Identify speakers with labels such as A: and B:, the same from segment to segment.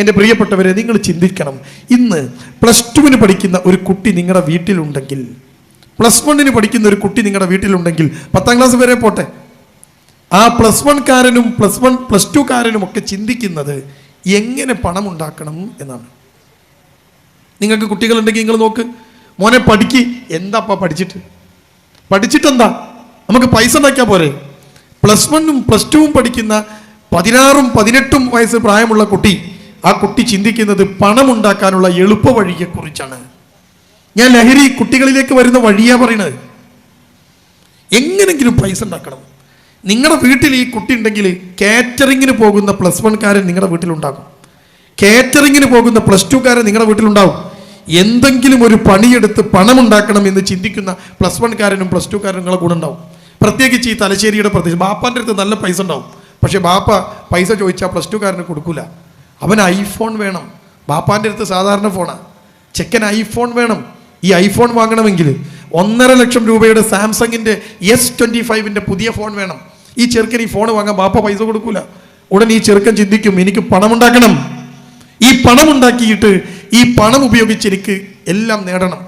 A: എൻ്റെ പ്രിയപ്പെട്ടവരെ, നിങ്ങൾ ചിന്തിക്കണം. ഇന്ന് +2 പഠിക്കുന്ന ഒരു കുട്ടി നിങ്ങളുടെ വീട്ടിലുണ്ടെങ്കിൽ, +1 പഠിക്കുന്ന ഒരു കുട്ടി നിങ്ങളുടെ വീട്ടിലുണ്ടെങ്കിൽ, 10ാം ക്ലാസ് വരെ പോട്ടെ, ആ +1കാരനും +2കാരനും ഒക്കെ ചിന്തിക്കുന്നത് എങ്ങനെ പണം ഉണ്ടാക്കണം എന്നാണ്. നിങ്ങൾക്ക് കുട്ടികളുണ്ടെങ്കിൽ നിങ്ങൾ നോക്ക്, മോനെ പഠിക്ക്. എന്താപ്പാ പഠിച്ചിട്ടെന്താ, നമുക്ക് പൈസ ഉണ്ടാക്കിയാൽ പോരെ? +1ഉം +2ഉം പഠിക്കുന്ന 16ഉം 18ഉം വയസ്സ് പ്രായമുള്ള കുട്ടി, ആ കുട്ടി ചിന്തിക്കുന്നത് പണമുണ്ടാക്കാനുള്ള എളുപ്പ വഴിയെക്കുറിച്ചാണ്. ഞാൻ ലഹരി കുട്ടികളിലേക്ക് വരുന്ന വഴിയാ പറയുന്നത്. എങ്ങനെങ്കിലും പൈസ ഉണ്ടാക്കണം. നിങ്ങളുടെ വീട്ടിൽ ഈ കുട്ടി ഉണ്ടെങ്കിൽ കാറ്ററിങ്ങിന് പോകുന്ന +1കാരൻ നിങ്ങളുടെ വീട്ടിലുണ്ടാകും, കാറ്ററിങ്ങിന് പോകുന്ന +2കാരൻ നിങ്ങളുടെ വീട്ടിലുണ്ടാവും. എന്തെങ്കിലും ഒരു പണിയെടുത്ത് പണമുണ്ടാക്കണം എന്ന് ചിന്തിക്കുന്ന +1കാരനും +2കാരനും നിങ്ങളുടെ കൂടെ ഉണ്ടാവും. പ്രത്യേകിച്ച് ഈ തലശ്ശേരിയുടെ പ്രദേശം, ബാപ്പാൻ്റെ അടുത്ത് നല്ല പൈസ ഉണ്ടാവും. പക്ഷെ ബാപ്പ പൈസ ചോദിച്ചാൽ +2കാരന് കൊടുക്കൂല. അവൻ ഐഫോൺ വേണം. ബാപ്പാൻ്റെ അടുത്ത് സാധാരണ ഫോണാണ്, ചെക്കൻ ഐഫോൺ വേണം. ഈ ഐഫോൺ വാങ്ങണമെങ്കിൽ 1.5 ലക്ഷം രൂപയുടെ സാംസങ്ങിൻ്റെ S25 പുതിയ ഫോൺ വേണം. ഈ ചെറുക്കൻ ഈ ഫോൺ വാങ്ങാൻ ബാപ്പ പൈസ കൊടുക്കൂല. ഉടൻ ഈ ചെറുക്കൻ ചിന്തിക്കും, എനിക്ക് പണമുണ്ടാക്കണം. ഈ പണം ഉണ്ടാക്കിയിട്ട് ഈ പണം ഉപയോഗിച്ച് എനിക്ക് എല്ലാം നേടണം.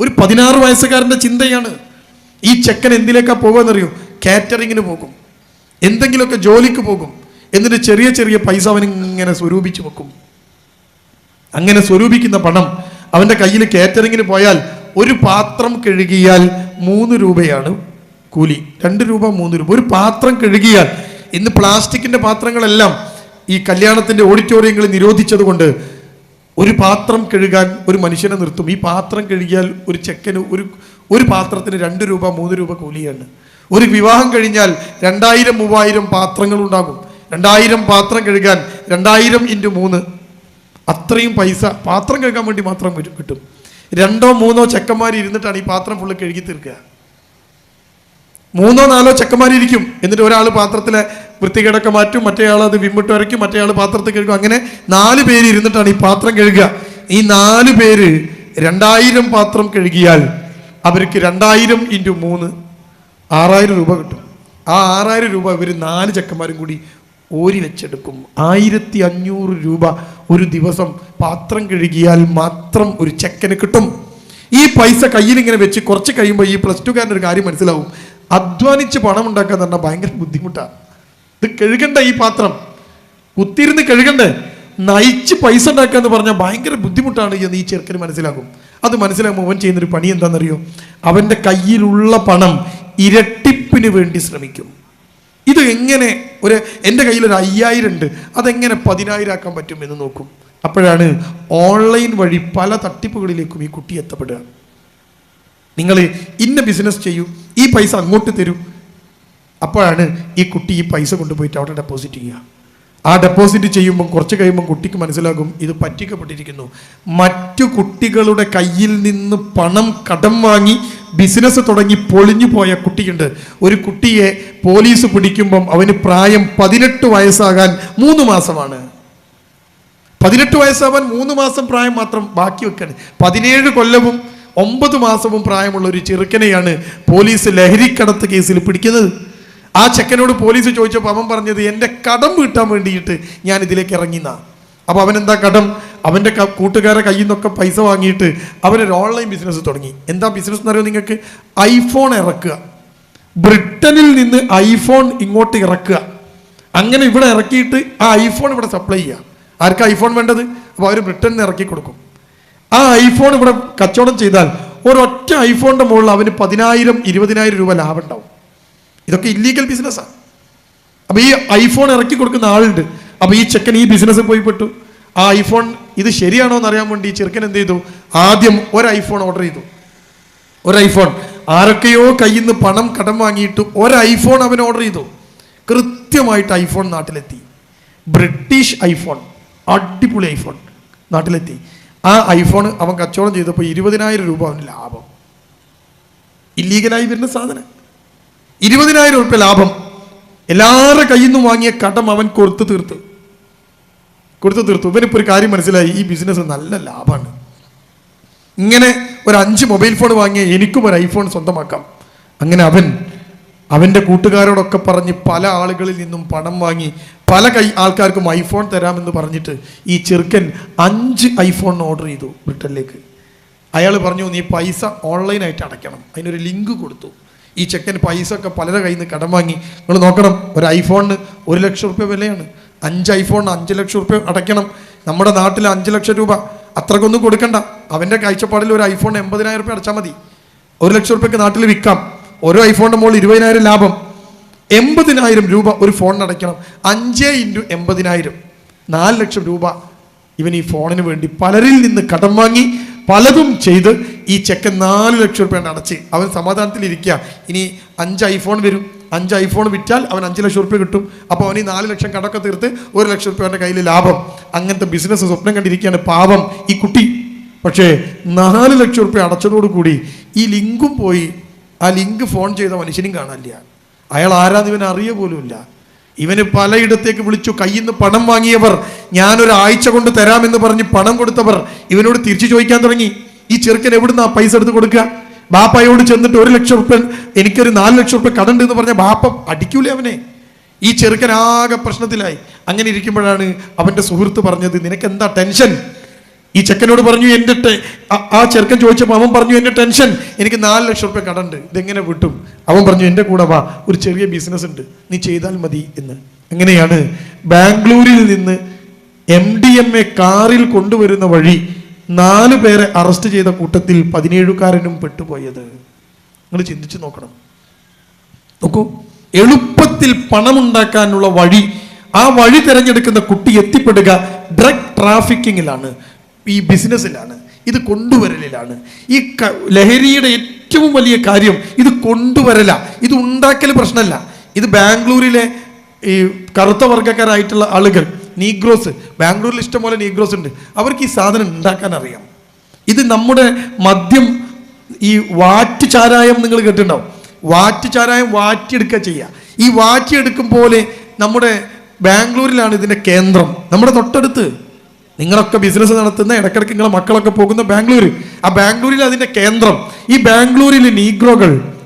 A: ഒരു 16 വയസ്സുകാരൻ്റെ ചിന്തയാണ്. ഈ ചെക്കൻ എന്തിലേക്കാണ് പോകുമെന്നറിയോ? കാറ്ററിങ്ങിന് പോകും, എന്തെങ്കിലുമൊക്കെ ജോലിക്ക് പോകും. എന്നിട്ട് ചെറിയ ചെറിയ പൈസ അവൻ ഇങ്ങനെ സ്വരൂപിച്ച് വെക്കും. അങ്ങനെ സ്വരൂപിക്കുന്ന പണം അവൻ്റെ കയ്യിൽ കാറ്ററിങ്ങിന് പോയാൽ ഒരു പാത്രം കഴുകിയാൽ 3 രൂപയാണ് കൂലി. 2 രൂപ 3 രൂപ. ഒരു പാത്രം കഴുകിയാൽ, ഇന്ന് പ്ലാസ്റ്റിക്കിൻ്റെ പാത്രങ്ങളെല്ലാം ഈ കല്യാണത്തിൻ്റെ ഓഡിറ്റോറിയങ്ങളിൽ നിരോധിച്ചത് കൊണ്ട് ഒരു പാത്രം കഴുകാൻ ഒരു മനുഷ്യനെ നിർത്തും. ഈ പാത്രം കഴുകിയാൽ ഒരു ചെക്കന് ഒരു പാത്രത്തിന് 2 രൂപ 3 രൂപ കൂലിയാണ്. ഒരു വിവാഹം കഴിഞ്ഞാൽ 2000-3000 പാത്രങ്ങൾ ഉണ്ടാകും. 2000 പാത്രം കഴുകാൻ 2000 × 3, അത്രയും പൈസ പാത്രം കഴുകാൻ വേണ്ടി മാത്രം കിട്ടും. 2-3 ചെക്കന്മാർ ഇരുന്നിട്ടാണ് ഈ പാത്രം ഫുള്ള് കഴുകി തീർക്കുക. 3-4 ചെക്കന്മാർ ഇരിക്കും. എന്നിട്ട് ഒരാൾ പാത്രത്തിലെ വൃത്തികേടൊക്കെ മാറ്റും, മറ്റേയാൾ അത് വിമ്മിട്ട് വരയ്ക്കും, മറ്റേയാൾ പാത്രത്തിൽ കഴുകും. അങ്ങനെ 4 പേര് ഇരുന്നിട്ടാണ് ഈ പാത്രം കഴുകുക. ഈ 4 പേര് 2000 പാത്രം കഴുകിയാൽ അവർക്ക് 2000 × 3 6000 രൂപ കിട്ടും. ആ 6000 രൂപ ഇവർ 4 ചെക്കന്മാരും കൂടി ഓരി വെച്ചെടുക്കും. 1500 രൂപ ഒരു ദിവസം പാത്രം കഴുകിയാൽ മാത്രം ഒരു ചെക്കന് കിട്ടും. ഈ പൈസ കയ്യിൽ ഇങ്ങനെ വെച്ച് കുറച്ച് കഴിയുമ്പോൾ ഈ +2കാരൻ്റെ ഒരു കാര്യം മനസ്സിലാവും. അധ്വാനിച്ച് പണം ഉണ്ടാക്കാൻ പറഞ്ഞാൽ ഭയങ്കര ബുദ്ധിമുട്ടാണ്. ഇത് കഴുകണ്ട, ഈ പാത്രം കുത്തിയിരുന്ന് കഴുകണ്ടേ, നയിച്ച് പൈസ ഉണ്ടാക്കുക എന്ന് പറഞ്ഞാൽ ഭയങ്കര ബുദ്ധിമുട്ടാണ് എന്ന് ഈ ചെറുക്കന് മനസ്സിലാകും. അത് മനസ്സിലാകുമ്പോൾ അവൻ ചെയ്യുന്നൊരു പണി എന്താണെന്നറിയോ? അവൻ്റെ കയ്യിലുള്ള പണം ഇരട്ടിപ്പിന് വേണ്ടി ശ്രമിക്കും. ഇത് എങ്ങനെ എൻ്റെ കയ്യിലൊരു 5000 ഉണ്ട്, അതെങ്ങനെ 10000 ആക്കാൻ പറ്റും എന്ന് നോക്കും. അപ്പോഴാണ് ഓൺലൈൻ വഴി പല തട്ടിപ്പുകളിലേക്കും ഈ കുട്ടി എത്തപ്പെടുക. നിങ്ങൾ ഇന്ന ബിസിനസ് ചെയ്യൂ, ഈ പൈസ അങ്ങോട്ട് തരൂ. അപ്പോഴാണ് ഈ കുട്ടി ഈ പൈസ കൊണ്ടുപോയിട്ട് അവിടെ ഡെപ്പോസിറ്റ് ചെയ്യുക. ആ ഡെപ്പോസിറ്റ് ചെയ്യുമ്പോൾ കുറച്ച് കഴിയുമ്പോൾ കുട്ടിക്ക് മനസ്സിലാകും ഇത് പറ്റിക്കപ്പെട്ടിരിക്കുന്നു. മറ്റു കുട്ടികളുടെ കയ്യിൽ നിന്ന് പണം കടം വാങ്ങി ബിസിനസ് തുടങ്ങി പൊളിഞ്ഞു പോയ കുട്ടിയുണ്ട്. ഒരു കുട്ടിയെ പോലീസ് പിടിക്കുമ്പം അവന് പ്രായം 18 വയസ്സാകാൻ 3 മാസമാണ്. 18 വയസ്സാവാൻ 3 മാസം പ്രായം മാത്രം ബാക്കി വെക്കാണ്. 17 കൊല്ലവും 9 മാസവും പ്രായമുള്ള ഒരു ചെറുക്കനെയാണ് പോലീസ് ലഹരിക്കടത്ത് കേസിൽ പിടിക്കുന്നത്. ആ ചെക്കനോട് പോലീസ് ചോദിച്ചപ്പോൾ അവൻ പറഞ്ഞത് എൻ്റെ കടം വീട്ടാൻ വേണ്ടിയിട്ട് ഞാൻ ഇതിലേക്ക് ഇറങ്ങിന്നാ. അപ്പോൾ അവനെന്താ കടം? അവൻ്റെ കൂട്ടുകാരെ കയ്യിൽ നിന്നൊക്കെ പൈസ വാങ്ങിയിട്ട് അവനൊരു ഓൺലൈൻ ബിസിനസ് തുടങ്ങി. എന്താ ബിസിനസ് എന്നറിയോ നിങ്ങൾക്ക്? ഐഫോൺ ഇറക്കുക. ബ്രിട്ടനിൽ നിന്ന് ഐഫോൺ ഇങ്ങോട്ട് ഇറക്കുക. അങ്ങനെ ഇവിടെ ഇറക്കിയിട്ട് ആ ഐഫോൺ ഇവിടെ സപ്ലൈ ചെയ്യുക. ആർക്കാ ഐഫോൺ വേണ്ടത്? അപ്പോൾ അവർ ബ്രിട്ടനിൽ നിന്ന് ഇറക്കി കൊടുക്കും. ആ ഐഫോൺ ഇവിടെ കച്ചവടം ചെയ്താൽ ഒരൊറ്റ ഐഫോണിൻ്റെ മുകളിൽ അവന് 10,000-20,000 രൂപ ലാഭം ഉണ്ടാവും. ഇതൊക്കെ ഇല്ലീഗൽ ബിസിനസ്സാണ്. അപ്പോൾ ഈ ഐഫോൺ ഇറക്കി കൊടുക്കുന്ന ആളുണ്ട്. അപ്പോൾ ഈ ചെക്കൻ ഈ ബിസിനസ്സിൽ പോയി പെട്ടു. ആ ഐഫോൺ ഇത് ശരിയാണോ എന്ന് അറിയാൻ വേണ്ടി ഈ ചെറുക്കൻ എന്ത് ചെയ്തു? ആദ്യം ഒരു ഐഫോൺ ഓർഡർ ചെയ്തു. ഒരു ഐഫോൺ ആരൊക്കെയോ കയ്യിൽ നിന്ന് പണം കടം വാങ്ങിയിട്ട് ഒരു ഐഫോൺ അവൻ ഓർഡർ ചെയ്തു. കൃത്യമായിട്ട് ഐഫോൺ നാട്ടിലെത്തി. ബ്രിട്ടീഷ് ഐഫോൺ, അടിപൊളി ഐഫോൺ നാട്ടിലെത്തി. ആ ഐഫോൺ അവൻ കച്ചവടം ചെയ്തപ്പോൾ 20,000 രൂപ അവന് ലാഭം. ഇല്ലീഗലായി വരുന്ന സാധനം. 20,000 രൂപ ലാഭം. എല്ലാവരുടെ കയ്യിൽ നിന്നും വാങ്ങിയ കടം അവൻ കൊടുത്തു തീർത്തു. ഇവനിപ്പോൾ ഒരു കാര്യം മനസ്സിലായി, ഈ ബിസിനസ് നല്ല ലാഭമാണ്. ഇങ്ങനെ ഒരു 5 മൊബൈൽ ഫോൺ വാങ്ങിയ എനിക്കും ഒരു ഐഫോൺ സ്വന്തമാക്കാം. അങ്ങനെ അവൻ്റെ കൂട്ടുകാരോടൊക്കെ പറഞ്ഞ് പല ആളുകളിൽ നിന്നും പണം വാങ്ങി പല ആൾക്കാർക്കും ഐഫോൺ തരാമെന്ന് പറഞ്ഞിട്ട് ഈ ചെറുക്കൻ 5 ഐഫോൺ ഓർഡർ ചെയ്തു ബ്രിട്ടനിലേക്ക്. അയാൾ പറഞ്ഞു നീ പൈസ ഓൺലൈനായിട്ട് അടയ്ക്കണം. അതിനൊരു ലിങ്ക് കൊടുത്തു. ഈ ചെക്കൻ പൈസ ഒക്കെ പലരുടെ കയ്യിൽ നിന്ന് കടം വാങ്ങി. നിങ്ങൾ നോക്കണം, ഒരു ഐഫോണിന് 1 ലക്ഷം റുപ്യ വിലയാണ്. 5 ഐഫോണിന് 5 ലക്ഷം റുപ്യ അടയ്ക്കണം. നമ്മുടെ നാട്ടിൽ 5 ലക്ഷം രൂപ അത്രക്കൊന്നും കൊടുക്കണ്ട. അവൻ്റെ കാഴ്ചപ്പാടിൽ ഒരു ഐഫോൺ 80,000 റുപ്യ അടച്ചാൽ മതി. 1 ലക്ഷം റുപ്യക്ക് നാട്ടിൽ വിൽക്കാം. ഓരോ ഐഫോണിൻ്റെ മുകളിൽ 20,000 ലാഭം. 80,000 രൂപ ഒരു ഫോണിന് അടയ്ക്കണം. 5 × 80,000 4 ലക്ഷം രൂപ ഇവൻ ഈ ഫോണിന് വേണ്ടി പലരിൽ നിന്ന് കടം വാങ്ങി പലതും ചെയ്ത് ഈ ചെക്കൻ 4 ലക്ഷം റുപ്യ അടച്ച് അവൻ സമാധാനത്തിലിരിക്കുക. ഇനി 5 ഐഫോൺ വരും. 5 ഐഫോൺ വിറ്റാൽ അവൻ 5 ലക്ഷം റുപ്യ കിട്ടും. അപ്പോൾ അവൻ ഈ 4 ലക്ഷം കടമൊക്കെ തീർത്ത് 1 ലക്ഷം റുപ്യ അവൻ്റെ കയ്യിൽ ലാഭം. അങ്ങനത്തെ ബിസിനസ് സ്വപ്നം കണ്ടിരിക്കുകയാണ് പാവം ഈ കുട്ടി. പക്ഷേ 4 ലക്ഷം റുപ്യ അടച്ചതോടുകൂടി ഈ ലിങ്കും പോയി. ആ ലിങ്ക് ഫോൺ ചെയ്ത മനുഷ്യനും കാണാനില്ല. അയാൾ ആരാന്ന് ഇവൻ അറിയ പോലുമില്ല. ഇവന് പലയിടത്തേക്ക് വിളിച്ചു. കയ്യിൽ നിന്ന് പണം വാങ്ങിയവർ, ഞാനൊരാഴ്ച കൊണ്ട് തരാമെന്ന് പറഞ്ഞ് പണം കൊടുത്തവർ ഇവനോട് തിരിച്ചു ചോദിക്കാൻ തുടങ്ങി. ഈ ചെറുക്കൻ എവിടുന്ന് ആ പൈസ എടുത്ത് കൊടുക്കുക? ബാപ്പയോട് ചെന്നിട്ട് 1 ലക്ഷം റുപ്യ എനിക്കൊരു 4 ലക്ഷം റുപ്യ കടണ്ട് എന്ന് പറഞ്ഞ ബാപ്പ അടിക്കൂലേ അവനെ? ഈ ചെറുക്കൻ ആകെ പ്രശ്നത്തിലായി. അങ്ങനെ ഇരിക്കുമ്പോഴാണ് അവൻ്റെ സുഹൃത്ത് പറഞ്ഞത്, നിനക്ക് എന്താ ടെൻഷൻ? ഈ ചെക്കനോട് പറഞ്ഞു ആ ചെറുക്കൻ ചോദിച്ചപ്പോൾ അവൻ പറഞ്ഞു, എൻ്റെ ടെൻഷൻ എനിക്ക് 4 ലക്ഷം റുപ്യ കടണ്ട്, ഇതെങ്ങനെ വിട്ടും? അവൻ പറഞ്ഞു, എൻ്റെ കൂടെ വാ, ഒരു ചെറിയ ബിസിനസ് ഉണ്ട്, നീ ചെയ്താൽ മതി എന്ന്. അങ്ങനെയാണ് ബാംഗ്ലൂരിൽ നിന്ന് MDMA കാറിൽ കൊണ്ടുവരുന്ന വഴി 4 പേരെ അറസ്റ്റ് ചെയ്ത കൂട്ടത്തിൽ 17കാരനും പെട്ടുപോയത്. നിങ്ങൾ ചിന്തിച്ചു നോക്കണം. നോക്കൂ, എളുപ്പത്തിൽ പണമുണ്ടാക്കാനുള്ള വഴി, ആ വഴി തിരഞ്ഞെടുക്കുന്ന കുട്ടി എത്തിപ്പെടുക ഡ്രഗ് ട്രാഫിക്കിങ്ങിലാണ്, ഈ ബിസിനസ്സിലാണ്, ഇത് കൊണ്ടുവരലിലാണ്. ഈ ലഹരിയുടെ ഏറ്റവും വലിയ കാര്യം ഇത് കൊണ്ടുവരല, ഇത് ഉണ്ടാക്കൽ പ്രശ്നമല്ല. ഇത് ബാംഗ്ലൂരിലെ ഈ കറുത്ത വർഗ്ഗക്കാരായിട്ടുള്ള ആളുകൾ, നീഗ്രോസ്, ബാംഗ്ലൂരിൽ ഇഷ്ടംപോലെ നീഗ്രോസ് ഉണ്ട്, അവർക്ക് ഈ സാധനം ഉണ്ടാക്കാൻ അറിയാം. ഇത് നമ്മുടെ മദ്യം, ഈ വാറ്റ് ചാരായം നിങ്ങൾ കേട്ടിട്ടുണ്ടാവും. വാറ്റ് ചാരായം വാറ്റിയെടുക്കുക ചെയ്യുക. ഈ വാറ്റിയെടുക്കും പോലെ നമ്മുടെ ബാംഗ്ലൂരിലാണ് ഇതിൻ്റെ കേന്ദ്രം. നമ്മുടെ തൊട്ടടുത്ത് നിങ്ങളൊക്കെ ബിസിനസ് നടത്തുന്ന, ഇടയ്ക്കിടയ്ക്ക് നിങ്ങളെ മക്കളൊക്കെ പോകുന്ന ബാംഗ്ലൂർ, ആ ബാംഗ്ലൂരിൽ അതിൻ്റെ കേന്ദ്രം. ഈ ബാംഗ്ലൂരിൽ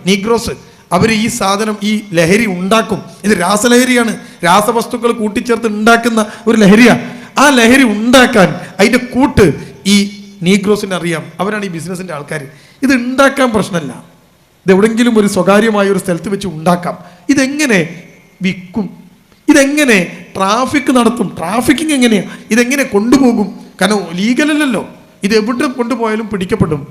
A: നീഗ്രോസ് അവർ ഈ സാധനം, ഈ ലഹരി ഉണ്ടാക്കും. ഇത് രാസലഹരിയാണ്, രാസവസ്തുക്കൾ കൂട്ടിച്ചേർത്ത് ഉണ്ടാക്കുന്ന ഒരു ലഹരിയാണ്. ആ ലഹരി ഉണ്ടാക്കാൻ അതിൻ്റെ കൂട്ട് ഈ നീഗ്രോസിന് അറിയാം. അവരാണ് ഈ ബിസിനസ്സിൻ്റെ ആൾക്കാർ. ഇത് ഉണ്ടാക്കാൻ പ്രശ്നമല്ല, ഇതെവിടെങ്കിലും ഒരു സ്വകാര്യമായ ഒരു സ്ഥലത്ത് വെച്ച് ഉണ്ടാക്കാം. ഇതെങ്ങനെ വിൽക്കും? ഇതെങ്ങനെ ട്രാഫിക് നടത്തും? ട്രാഫിക്കിങ് എങ്ങനെയാണ്? ഇതെങ്ങനെ കൊണ്ടുപോകും? കാരണം ലീഗലല്ലല്ലോ, ഇത് എവിടെ കൊണ്ടുപോയാലും പിടിക്കപ്പെടും.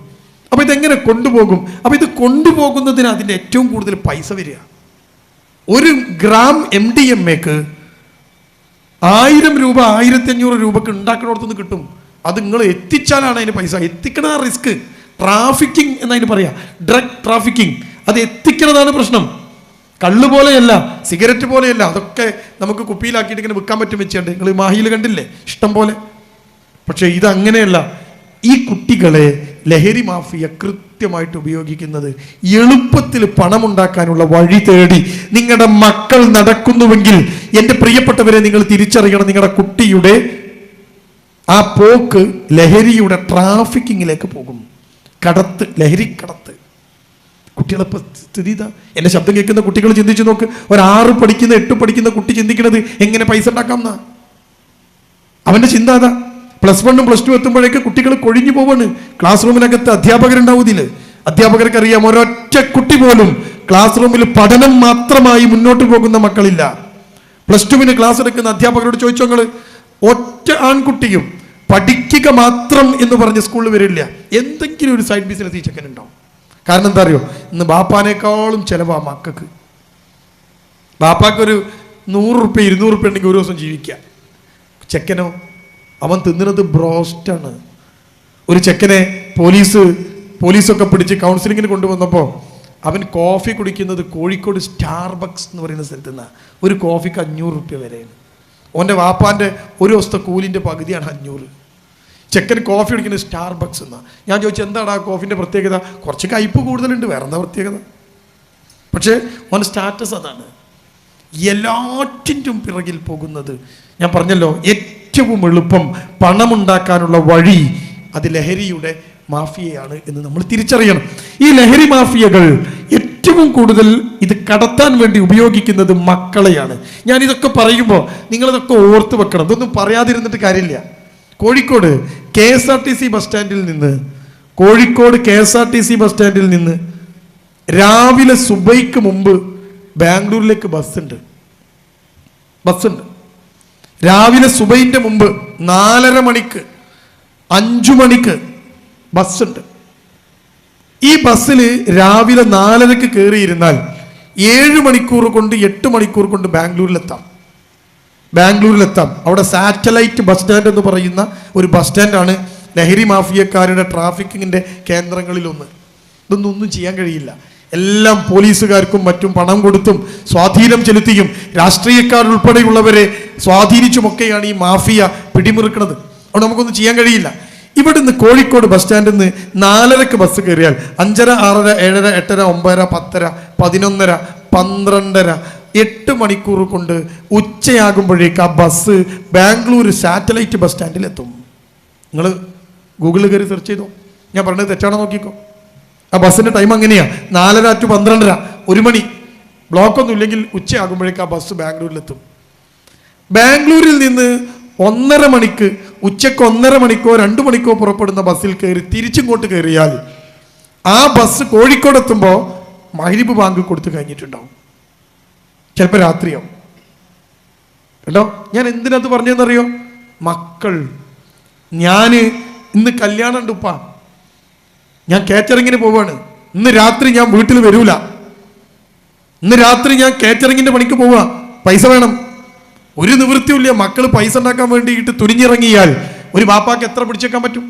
A: അപ്പോൾ ഇതെങ്ങനെ കൊണ്ടുപോകും? അപ്പോൾ ഇത് കൊണ്ടുപോകുന്നതിന് അതിൻ്റെ ഏറ്റവും കൂടുതൽ പൈസ വരിക. 1 ഗ്രാം MDMAക്ക് 1000 രൂപ 1500 രൂപക്ക് ഉണ്ടാക്കുന്നിടത്തുനിന്ന് കിട്ടും. അത് നിങ്ങൾ എത്തിച്ചാലാണ് അതിന് പൈസ. എത്തിക്കണ റിസ്ക്. ട്രാഫിക്കിംഗ് എന്നതിന് പറയാം, ഡ്രഗ് ട്രാഫിക്കിംഗ്. അത് എത്തിക്കണതാണ് പ്രശ്നം. കള്ള് പോലെയല്ല, സിഗരറ്റ് പോലെയല്ല. അതൊക്കെ നമുക്ക് കുപ്പിയിലാക്കിയിട്ട് ഇങ്ങനെ വിൽക്കാൻ പറ്റും വെച്ചുണ്ട്. നിങ്ങൾ മാഹിയിൽ കണ്ടില്ലേ ഇഷ്ടം പോലെ. പക്ഷേ ഇതങ്ങനെയല്ല. ഈ കുട്ടികളെ ലഹരി മാഫിയ കൃത്യമായിട്ട് ഉപയോഗിക്കുന്നത് എളുപ്പത്തിൽ പണമുണ്ടാക്കാനുള്ള വഴി തേടി നിങ്ങളുടെ മക്കൾ നടക്കുന്നുവെങ്കിൽ എൻ്റെ പ്രിയപ്പെട്ടവരെ നിങ്ങൾ തിരിച്ചറിയണം, നിങ്ങളുടെ കുട്ടിയുടെ ആ പോക്ക് ലഹരിയുടെ ട്രാഫിക്കിങ്ങിലേക്ക് പോകും. ലഹരിക്കടത്ത്. കുട്ടികളെ സ്ഥിതി ഇതാ. എൻ്റെ ശബ്ദം കേൾക്കുന്ന കുട്ടികൾ ചിന്തിച്ചു നോക്ക്. 6 പഠിക്കുന്ന 8 പഠിക്കുന്ന കുട്ടി ചിന്തിക്കുന്നത് എങ്ങനെ പൈസ ഉണ്ടാക്കാം എന്നാ. അവൻ്റെ ചിന്ത അതാ. +1 +2 എത്തുമ്പോഴേക്ക് കുട്ടികൾ കൊഴിഞ്ഞു പോവാണ്. ക്ലാസ് റൂമിനകത്ത് അധ്യാപകരുണ്ടാവുന്നില്ല. അധ്യാപകർക്ക് അറിയാം, ഒരൊറ്റ കുട്ടി പോലും ക്ലാസ് റൂമിൽ പഠനം മാത്രമായി മുന്നോട്ട് പോകുന്ന മക്കളില്ല. +2 ക്ലാസ് എടുക്കുന്ന അധ്യാപകരോട് ചോദിച്ചോ, നിങ്ങൾ ഒറ്റ ആൺകുട്ടിയും പഠിക്കുക മാത്രം എന്ന് പറഞ്ഞ് സ്കൂളിൽ വരില്ല. എന്തെങ്കിലും ഒരു സൈഡ് ബിസിനസ് ഈ ചെക്കൻ ഉണ്ടാവും. കാരണം എന്താ അറിയോ? ഇന്ന് ബാപ്പാനേക്കാളും ചിലവാ മക്കൾക്ക്. ബാപ്പാക്കൊരു 100 റുപ്യ 200 റുപ്യ ഉണ്ടെങ്കിൽ ഒരു ദിവസം ജീവിക്കാം. ചെക്കനോ, അവൻ തിന്നുന്നത് ബ്രോസ്റ്റാണ്. ഒരു ചെക്കനെ പോലീസൊക്കെ പിടിച്ച് കൗൺസിലിങ്ങിന് കൊണ്ടുവന്നപ്പോൾ അവൻ കോഫി കുടിക്കുന്നത് കോഴിക്കോട് സ്റ്റാർബക്സ് എന്ന് പറയുന്ന സ്ഥലത്ത് നിന്നാണ്. ഒരു കോഫിക്ക് 500 റുപ്യ വരെയാണ്. ഓൻ്റെ വാപ്പാൻ്റെ ഒരു ദിവസത്തെ കൂലിൻ്റെ പകുതിയാണ് 500. ചെക്കൻ കോഫി കുടിക്കുന്നത് സ്റ്റാർബക്സ് എന്നാണ്. ഞാൻ ചോദിച്ചു, എന്താണ് ആ കോഫിൻ്റെ പ്രത്യേകത? കുറച്ച് കയ്പ്പ് കൂടുതലുണ്ട്, വേറെ എന്താ പ്രത്യേകത? പക്ഷേ ഓൻ സ്റ്റാറ്റസ് അതാണ്. എല്ലാറ്റിനും പിറകിൽ പോകുന്നത് ഞാൻ പറഞ്ഞല്ലോ, ഏറ്റവും എളുപ്പം പണമുണ്ടാക്കാനുള്ള വഴി അത് ലഹരിയുടെ മാഫിയയാണ് എന്ന് നമ്മൾ തിരിച്ചറിയണം. ഈ ലഹരി മാഫിയകൾ ഏറ്റവും കൂടുതൽ ഇത് കടത്താൻ വേണ്ടി ഉപയോഗിക്കുന്നത് മക്കളെയാണ്. ഞാൻ ഇതൊക്കെ പറയുമ്പോൾ നിങ്ങളിതൊക്കെ ഓർത്ത് വെക്കണം, ഇതൊന്നും പറയാതിരുന്നിട്ട് കാര്യമില്ല. കോഴിക്കോട് KSRTC ബസ് സ്റ്റാൻഡിൽ നിന്ന് രാവിലെ സുബൈക്ക് മുമ്പ് ബാംഗ്ലൂരിലേക്ക് ബസ്സുണ്ട്. രാവിലെ സുബൈന്റെ മുമ്പ് 4:30 മണിക്ക് 5 മണിക്ക് ബസ്സുണ്ട്. ഈ ബസ്സിൽ രാവിലെ 4:30 കയറിയിരുന്നാൽ 7 മണിക്കൂർ കൊണ്ട് 8 മണിക്കൂർ കൊണ്ട് ബാംഗ്ലൂരിലെത്താം. അവിടെ സാറ്റലൈറ്റ് ബസ് സ്റ്റാൻഡ് എന്ന് പറയുന്ന ഒരു ബസ് സ്റ്റാൻഡാണ് ലഹരി മാഫിയക്കാരുടെ ട്രാഫിക്കിങ്ങിന്റെ കേന്ദ്രങ്ങളിലൊന്ന്. ഇതൊന്നും ചെയ്യാൻ കഴിയില്ല. എല്ലാം പോലീസുകാർക്കും മറ്റും പണം കൊടുത്തും സ്വാധീനം ചെലുത്തിയും രാഷ്ട്രീയക്കാരുൾപ്പെടെയുള്ളവരെ സ്വാധീനിച്ചുമൊക്കെയാണ് ഈ മാഫിയ പിടിമുറുക്കുന്നത്. അവിടെ നമുക്കൊന്നും ചെയ്യാൻ കഴിയില്ല. ഇവിടുന്ന് കോഴിക്കോട് ബസ് സ്റ്റാൻഡിൽ നിന്ന് 4:30 ബസ് കയറിയാൽ 5:30, 6:30, 7:30, 8:30, 9:30, 10:30, 11:30, 12:30, 8 മണിക്കൂർ കൊണ്ട് ഉച്ചയാകുമ്പോഴേക്ക് ആ ബസ് ബാംഗ്ലൂർ സാറ്റലൈറ്റ് ബസ് സ്റ്റാൻഡിൽ എത്തും. നിങ്ങൾ ഗൂഗിളിൽ കയറി സെർച്ച് ചെയ്തോ, ഞാൻ പറഞ്ഞത് തെറ്റാണോ നോക്കിക്കോ. ആ ബസ്സിന്റെ ടൈം അങ്ങനെയാ, 4:30 to 12:30, 1 മണി. ബ്ലോക്കൊന്നും ഇല്ലെങ്കിൽ ഉച്ചയാകുമ്പോഴേക്ക് ആ ബസ് ബാംഗ്ലൂരിലെത്തും. ബാംഗ്ലൂരിൽ നിന്ന് 1:30 മണിക്ക് ഉച്ചക്ക് 1:30 മണിക്കോ 2 മണിക്കോ പുറപ്പെടുന്ന ബസ്സിൽ കയറി തിരിച്ചിങ്ങോട്ട് കയറിയാൽ ആ ബസ് കോഴിക്കോട് എത്തുമ്പോൾ മഗ്‌രിബ് ബാങ്ക് കൊടുത്തു കഴിഞ്ഞിട്ടുണ്ടാവും, ചിലപ്പോൾ രാത്രിയാവും. കേട്ടോ, ഞാൻ എന്തിനകത്ത് പറഞ്ഞതെന്നറിയോ? മക്കൾ, ഞാൻ ഇന്ന് കല്യാണം ഉണ്ട് ഉപ്പ, ഞാൻ കാറ്ററിങ്ങിന് പോവാണ്, ഇന്ന് രാത്രി ഞാൻ വീട്ടിൽ വരൂല, ഇന്ന് രാത്രി ഞാൻ കാറ്ററിങ്ങിന്റെ പണിക്ക് പോവാ, പൈസ വേണം. ഒരു നിവൃത്തിയില്ല. മക്കൾ പൈസ ഉണ്ടാക്കാൻ വേണ്ടിയിട്ട് തുനിഞ്ഞിറങ്ങിയാൽ ഒരു ബാപ്പാക്ക് എത്ര പിടിച്ചേക്കാൻ പറ്റും?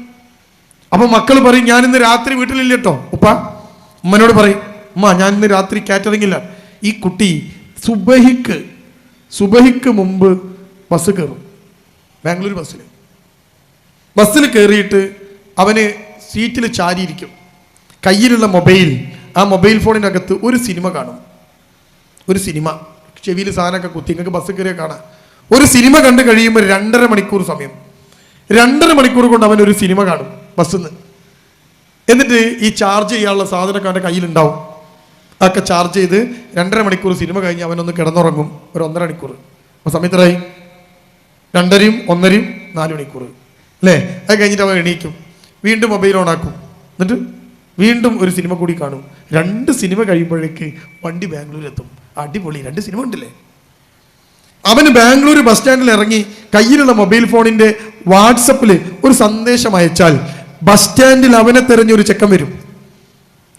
A: അപ്പൊ മക്കൾ പറയും, ഞാൻ ഇന്ന് രാത്രി വീട്ടിലില്ല കേട്ടോ ഉപ്പ. ഉമ്മനോട് പറയും, ഉമ്മ ഞാൻ ഇന്ന് രാത്രി കാറ്ററിങ്ങില്ല. ഈ കുട്ടി സുബഹിക്ക് മുമ്പ് ബസ് കയറും. ബാംഗ്ലൂർ ബസ്സിൽ കയറിയിട്ട് അവന് സീറ്റിൽ ചാരിയിരിക്കും. കയ്യിലുള്ള ആ മൊബൈൽ ഫോണിനകത്ത് ഒരു സിനിമ കാണും. ചെവിയിൽ സാധനമൊക്കെ കുത്തി, നിങ്ങൾക്ക് ബസ് കയറിയാൽ കാണാം. ഒരു സിനിമ കണ്ടു കഴിയുമ്പോൾ 2:30 മണിക്കൂർ സമയം, 2:30 മണിക്കൂർ കൊണ്ട് അവൻ ഒരു സിനിമ കാണും ബസ്സിൽ നിന്ന്. എന്നിട്ട് ഈ ചാർജ് ചെയ്യാനുള്ള സാധനമൊക്കെ അവൻ്റെ കയ്യിലുണ്ടാവും. അതൊക്കെ ചാർജ് ചെയ്ത് 2:30 മണിക്കൂർ സിനിമ കഴിഞ്ഞ് അവനൊന്ന് കിടന്നുറങ്ങും. ഒരു 1.5 മണിക്കൂർ. അപ്പോൾ സമയത്തരായി 2:30, 1:30, 4 മണിക്കൂർ അല്ലേ? അത് കഴിഞ്ഞിട്ട് അവൻ എണീക്കും, വീണ്ടും മൊബൈൽ ഓണാക്കും, എന്നിട്ട് വീണ്ടും ഒരു സിനിമ കൂടി കാണും. 2 സിനിമ കഴിയുമ്പോഴേക്ക് വണ്ടി ബാംഗ്ലൂരെത്തും. അടിപൊളി, 2 സിനിമ ഉണ്ടല്ലേ. അവന് ബാംഗ്ലൂർ ബസ് സ്റ്റാൻഡിൽ ഇറങ്ങി കയ്യിലുള്ള മൊബൈൽ ഫോണിന്റെ വാട്സപ്പിൽ ഒരു സന്ദേശം അയച്ചാൽ ബസ് സ്റ്റാൻഡിൽ അവനെ തെരഞ്ഞൊരു ചെക്കൻ വരും.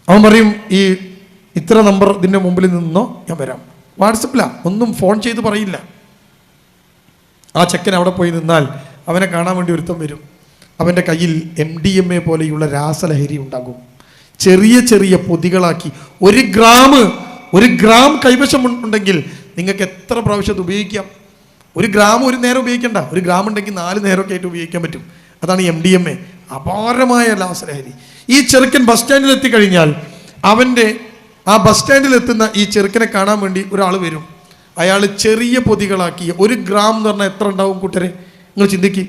A: അവൻ പറയും, ഈ ഇത്ര നമ്പർ ഇതിന്റെ മുമ്പിൽ നിന്നോ, ഞാൻ വരാം. വാട്സപ്പിലാ, ഒന്നും ഫോൺ ചെയ്ത് പറയില്ല. ആ ചെക്കൻ അവിടെ പോയി നിന്നാൽ അവനെ കാണാൻ വേണ്ടി ഒരുത്തം വരും. അവൻ്റെ കയ്യിൽ MDMA പോലെയുള്ള രാസലഹരി ഉണ്ടാകും. ചെറിയ ചെറിയ പൊതികളാക്കി 1 ഗ്രാം കൈവശം ഉണ്ടെങ്കിൽ നിങ്ങൾക്ക് എത്ര പ്രാവശ്യം അത് ഉപയോഗിക്കാം? 1 ഗ്രാം ഒരു നേരം ഉപയോഗിക്കണ്ട, 1 ഗ്രാം ഉണ്ടെങ്കിൽ 4 നേരമൊക്കെ ആയിട്ട് ഉപയോഗിക്കാൻ പറ്റും. അതാണ് MDMA, അപാരമായ രാസലഹരി. ഈ ചെറുക്കൻ ബസ് സ്റ്റാൻഡിൽ എത്തിക്കഴിഞ്ഞാൽ ആ ബസ് സ്റ്റാൻഡിൽ എത്തുന്ന ഈ ചെറുക്കനെ കാണാൻ വേണ്ടി ഒരാൾ വരും. അയാൾ ചെറിയ പൊതികളാക്കി 1 ഗ്രാം എന്ന് പറഞ്ഞാൽ എത്ര ഉണ്ടാവും കൂട്ടരെ? നിങ്ങൾ ചിന്തിക്ക്.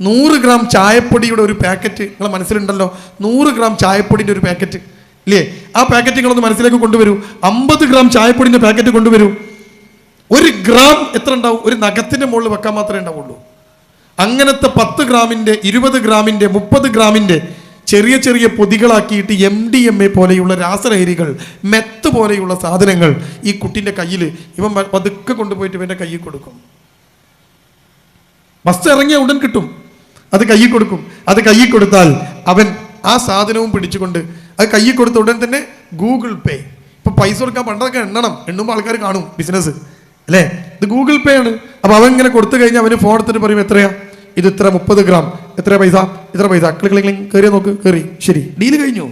A: 100 ഗ്രാം ചായപ്പൊടിയുടെ ഒരു പാക്കറ്റ് നിങ്ങളെ മനസ്സിലുണ്ടല്ലോ. 100 ഗ്രാം ചായപ്പൊടിൻ്റെ ഒരു പാക്കറ്റ് ഇല്ലേ? ആ പാക്കറ്റ് നിങ്ങളൊന്ന് മനസ്സിലേക്ക് കൊണ്ടുവരൂ. 50 ഗ്രാം ചായപ്പൊടിൻ്റെ പാക്കറ്റ് കൊണ്ടുവരൂ. 1 ഗ്രാം എത്ര ഉണ്ടാവും? ഒരു നഖത്തിൻ്റെ മുകളിൽ വെക്കാൻ മാത്രമേ ഉണ്ടാവുള്ളൂ. അങ്ങനത്തെ 10 ഗ്രാമിൻ്റെ 20 ഗ്രാമിൻ്റെ 30 ഗ്രാമിൻ്റെ ചെറിയ ചെറിയ പൊതികളാക്കിയിട്ട് MDMA പോലെയുള്ള രാസലഹരികൾ, മെത്ത് പോലെയുള്ള സാധനങ്ങൾ ഈ കുട്ടിൻ്റെ കയ്യിൽ ഇവൻ പതുക്കെ കൊണ്ടുപോയിട്ട് ഇവൻ്റെ കയ്യിൽ കൊടുക്കും. ബസ് ഇറങ്ങിയ ഉടൻ കിട്ടും, അത് കയ്യിൽ കൊടുക്കും. അത് കയ്യിൽ കൊടുത്താൽ അവൻ ആ സാധനവും പിടിച്ചുകൊണ്ട് അത് കയ്യിൽ കൊടുത്ത ഉടൻ തന്നെ ഗൂഗിൾ പേ. ഇപ്പൊ പൈസ കൊടുക്കാൻ പണ്ടൊക്കെ എണ്ണുമ്പോൾ ആൾക്കാർ കാണും, ബിസിനസ് അല്ലേ? ഇത് ഗൂഗിൾ പേ ആണ്. അപ്പൊ അവൻ ഇങ്ങനെ കൊടുത്തു കഴിഞ്ഞാൽ അവന് ഫോൺ എടുത്തിട്ട് പറയും, എത്രയാ ഇത്? ഇത്ര 30 ഗ്രാം, എത്ര പൈസ? ഇത്ര പൈസ. ക്ലിക്ക് കയറിയാ നോക്ക്, കയറി, ശരി, ഡീല് കഴിഞ്ഞു.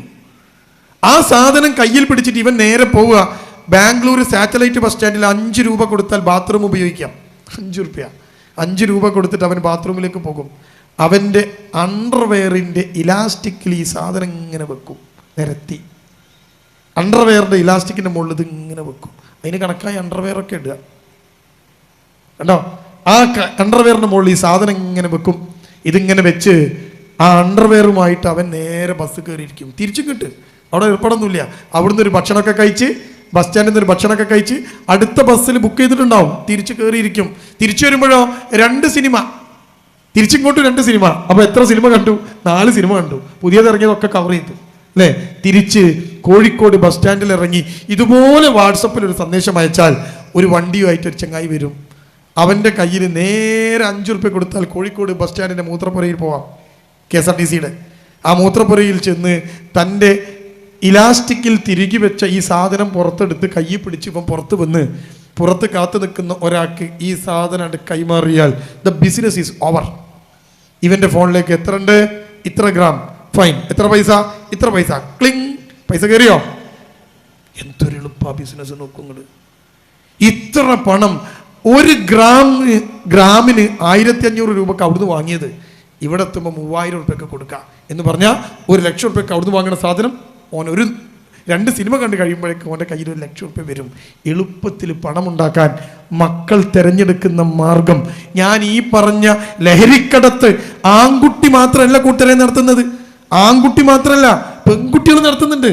A: ആ സാധനം കയ്യിൽ പിടിച്ചിട്ട് ഇവൻ നേരെ പോവുക. ബാംഗ്ലൂർ സാറ്റലൈറ്റ് ബസ് സ്റ്റാൻഡിൽ 5 രൂപ കൊടുത്താൽ ബാത്റൂം ഉപയോഗിക്കാം. 5 രൂപ, 5 രൂപ കൊടുത്തിട്ട് അവൻ ബാത്റൂമിലേക്ക് പോകും. അവൻ്റെ അണ്ടർവെയറിൻ്റെ ഇലാസ്റ്റിക്കിൽ ഈ സാധനം ഇങ്ങനെ വെക്കും, നിരത്തി. അണ്ടർവെയറിൻ്റെ ഇലാസ്റ്റിക്കിൻ്റെ മുകളിൽ ഇത് ഇങ്ങനെ വെക്കും. അതിന് കണക്കായി അണ്ടർവെയറൊക്കെ ഇടുക കണ്ടോ. ആ അണ്ടർവെയറിൻ്റെ മുകളിൽ ഈ സാധനം ഇങ്ങനെ വെക്കും. ഇതിങ്ങനെ വെച്ച് ആ അണ്ടർവെയറുമായിട്ട് അവൻ നേരെ ബസ് കയറിയിരിക്കും. തിരിച്ചും കിട്ട് അവിടെ ഏർപ്പെടൊന്നുമില്ല. അവിടുന്ന് ഒരു ഭക്ഷണമൊക്കെ കഴിച്ച്, ബസ് സ്റ്റാൻഡിൽ നിന്ന് ഒരു ഭക്ഷണമൊക്കെ കഴിച്ച് അടുത്ത ബസ്സിൽ ബുക്ക് ചെയ്തിട്ടുണ്ടാവും, തിരിച്ച് കയറിയിരിക്കും. തിരിച്ചു വരുമ്പോഴോ 2 സിനിമ, തിരിച്ചിങ്ങോട്ട് 2 സിനിമ. അപ്പോൾ എത്ര സിനിമ കണ്ടു? 4 സിനിമ കണ്ടു. പുതിയത് ഇറങ്ങിയതൊക്കെ കവർ ചെയ്തു അല്ലേ? തിരിച്ച് കോഴിക്കോട് ബസ് സ്റ്റാൻഡിൽ ഇറങ്ങി ഇതുപോലെ വാട്സപ്പിൽ ഒരു സന്ദേശം അയച്ചാൽ ഒരു വണ്ടിയുമായിട്ട് ഒരു ചങ്ങായി വരും. അവൻ്റെ കയ്യിൽ നേരെ 5 റുപ്യ കൊടുത്താൽ കോഴിക്കോട് ബസ് സ്റ്റാൻഡിൻ്റെ മൂത്രപ്പുരയിൽ പോവാം. KSRTCയുടെ ആ മൂത്രപ്പുരയിൽ ചെന്ന് തൻ്റെ ഇലാസ്റ്റിക്കിൽ തിരികെ വെച്ച ഈ സാധനം പുറത്തെടുത്ത് കയ്യിൽ പിടിച്ച് ഇപ്പം പുറത്ത് വന്ന് പുറത്ത് കാത്തു നിൽക്കുന്ന ഒരാൾക്ക് ഈ സാധനം കൈമാറിയാൽ ദ ബിസിനസ് ഈസ് ഓവർ. ഇവൻ്റെ ഫോണിലേക്ക് എത്ര ഉണ്ട്? ഇത്ര ഗ്രാം, ഫൈൻ. എത്ര പൈസ? ഇത്ര പൈസ. ക്ലിങ്, പൈസ കയറിയോ? എന്തൊരു എളുപ്പ ബിസിനസ് നോക്കുന്നത്. ഇത്ര പണം ഒരു ഗ്രാമിന് 1500 രൂപക്ക് അവിടുന്ന് വാങ്ങിയത് ഇവിടെ എത്തുമ്പോൾ 3000 റുപ്യക്ക് കൊടുക്കുക എന്ന് പറഞ്ഞാൽ 1 ലക്ഷം റുപ്യക്ക് അവിടുന്ന് വാങ്ങുന്ന സാധനം ഓൻ ഒരു 2 സിനിമ കണ്ട് കഴിയുമ്പോഴേക്കും ഓൻ്റെ കയ്യിൽ 1 ലക്ഷം റുപ്യ വരും. എളുപ്പത്തിൽ പണമുണ്ടാക്കാൻ മക്കൾ തിരഞ്ഞെടുക്കുന്ന മാർഗം. ഞാൻ ഈ പറഞ്ഞ ലഹരിക്കടത്ത് ആൺകുട്ടി മാത്രമല്ല കൂട്ടരെ നടത്തുന്നത്, ആൺകുട്ടി മാത്രമല്ല പെൺകുട്ടികൾ നടത്തുന്നുണ്ട്.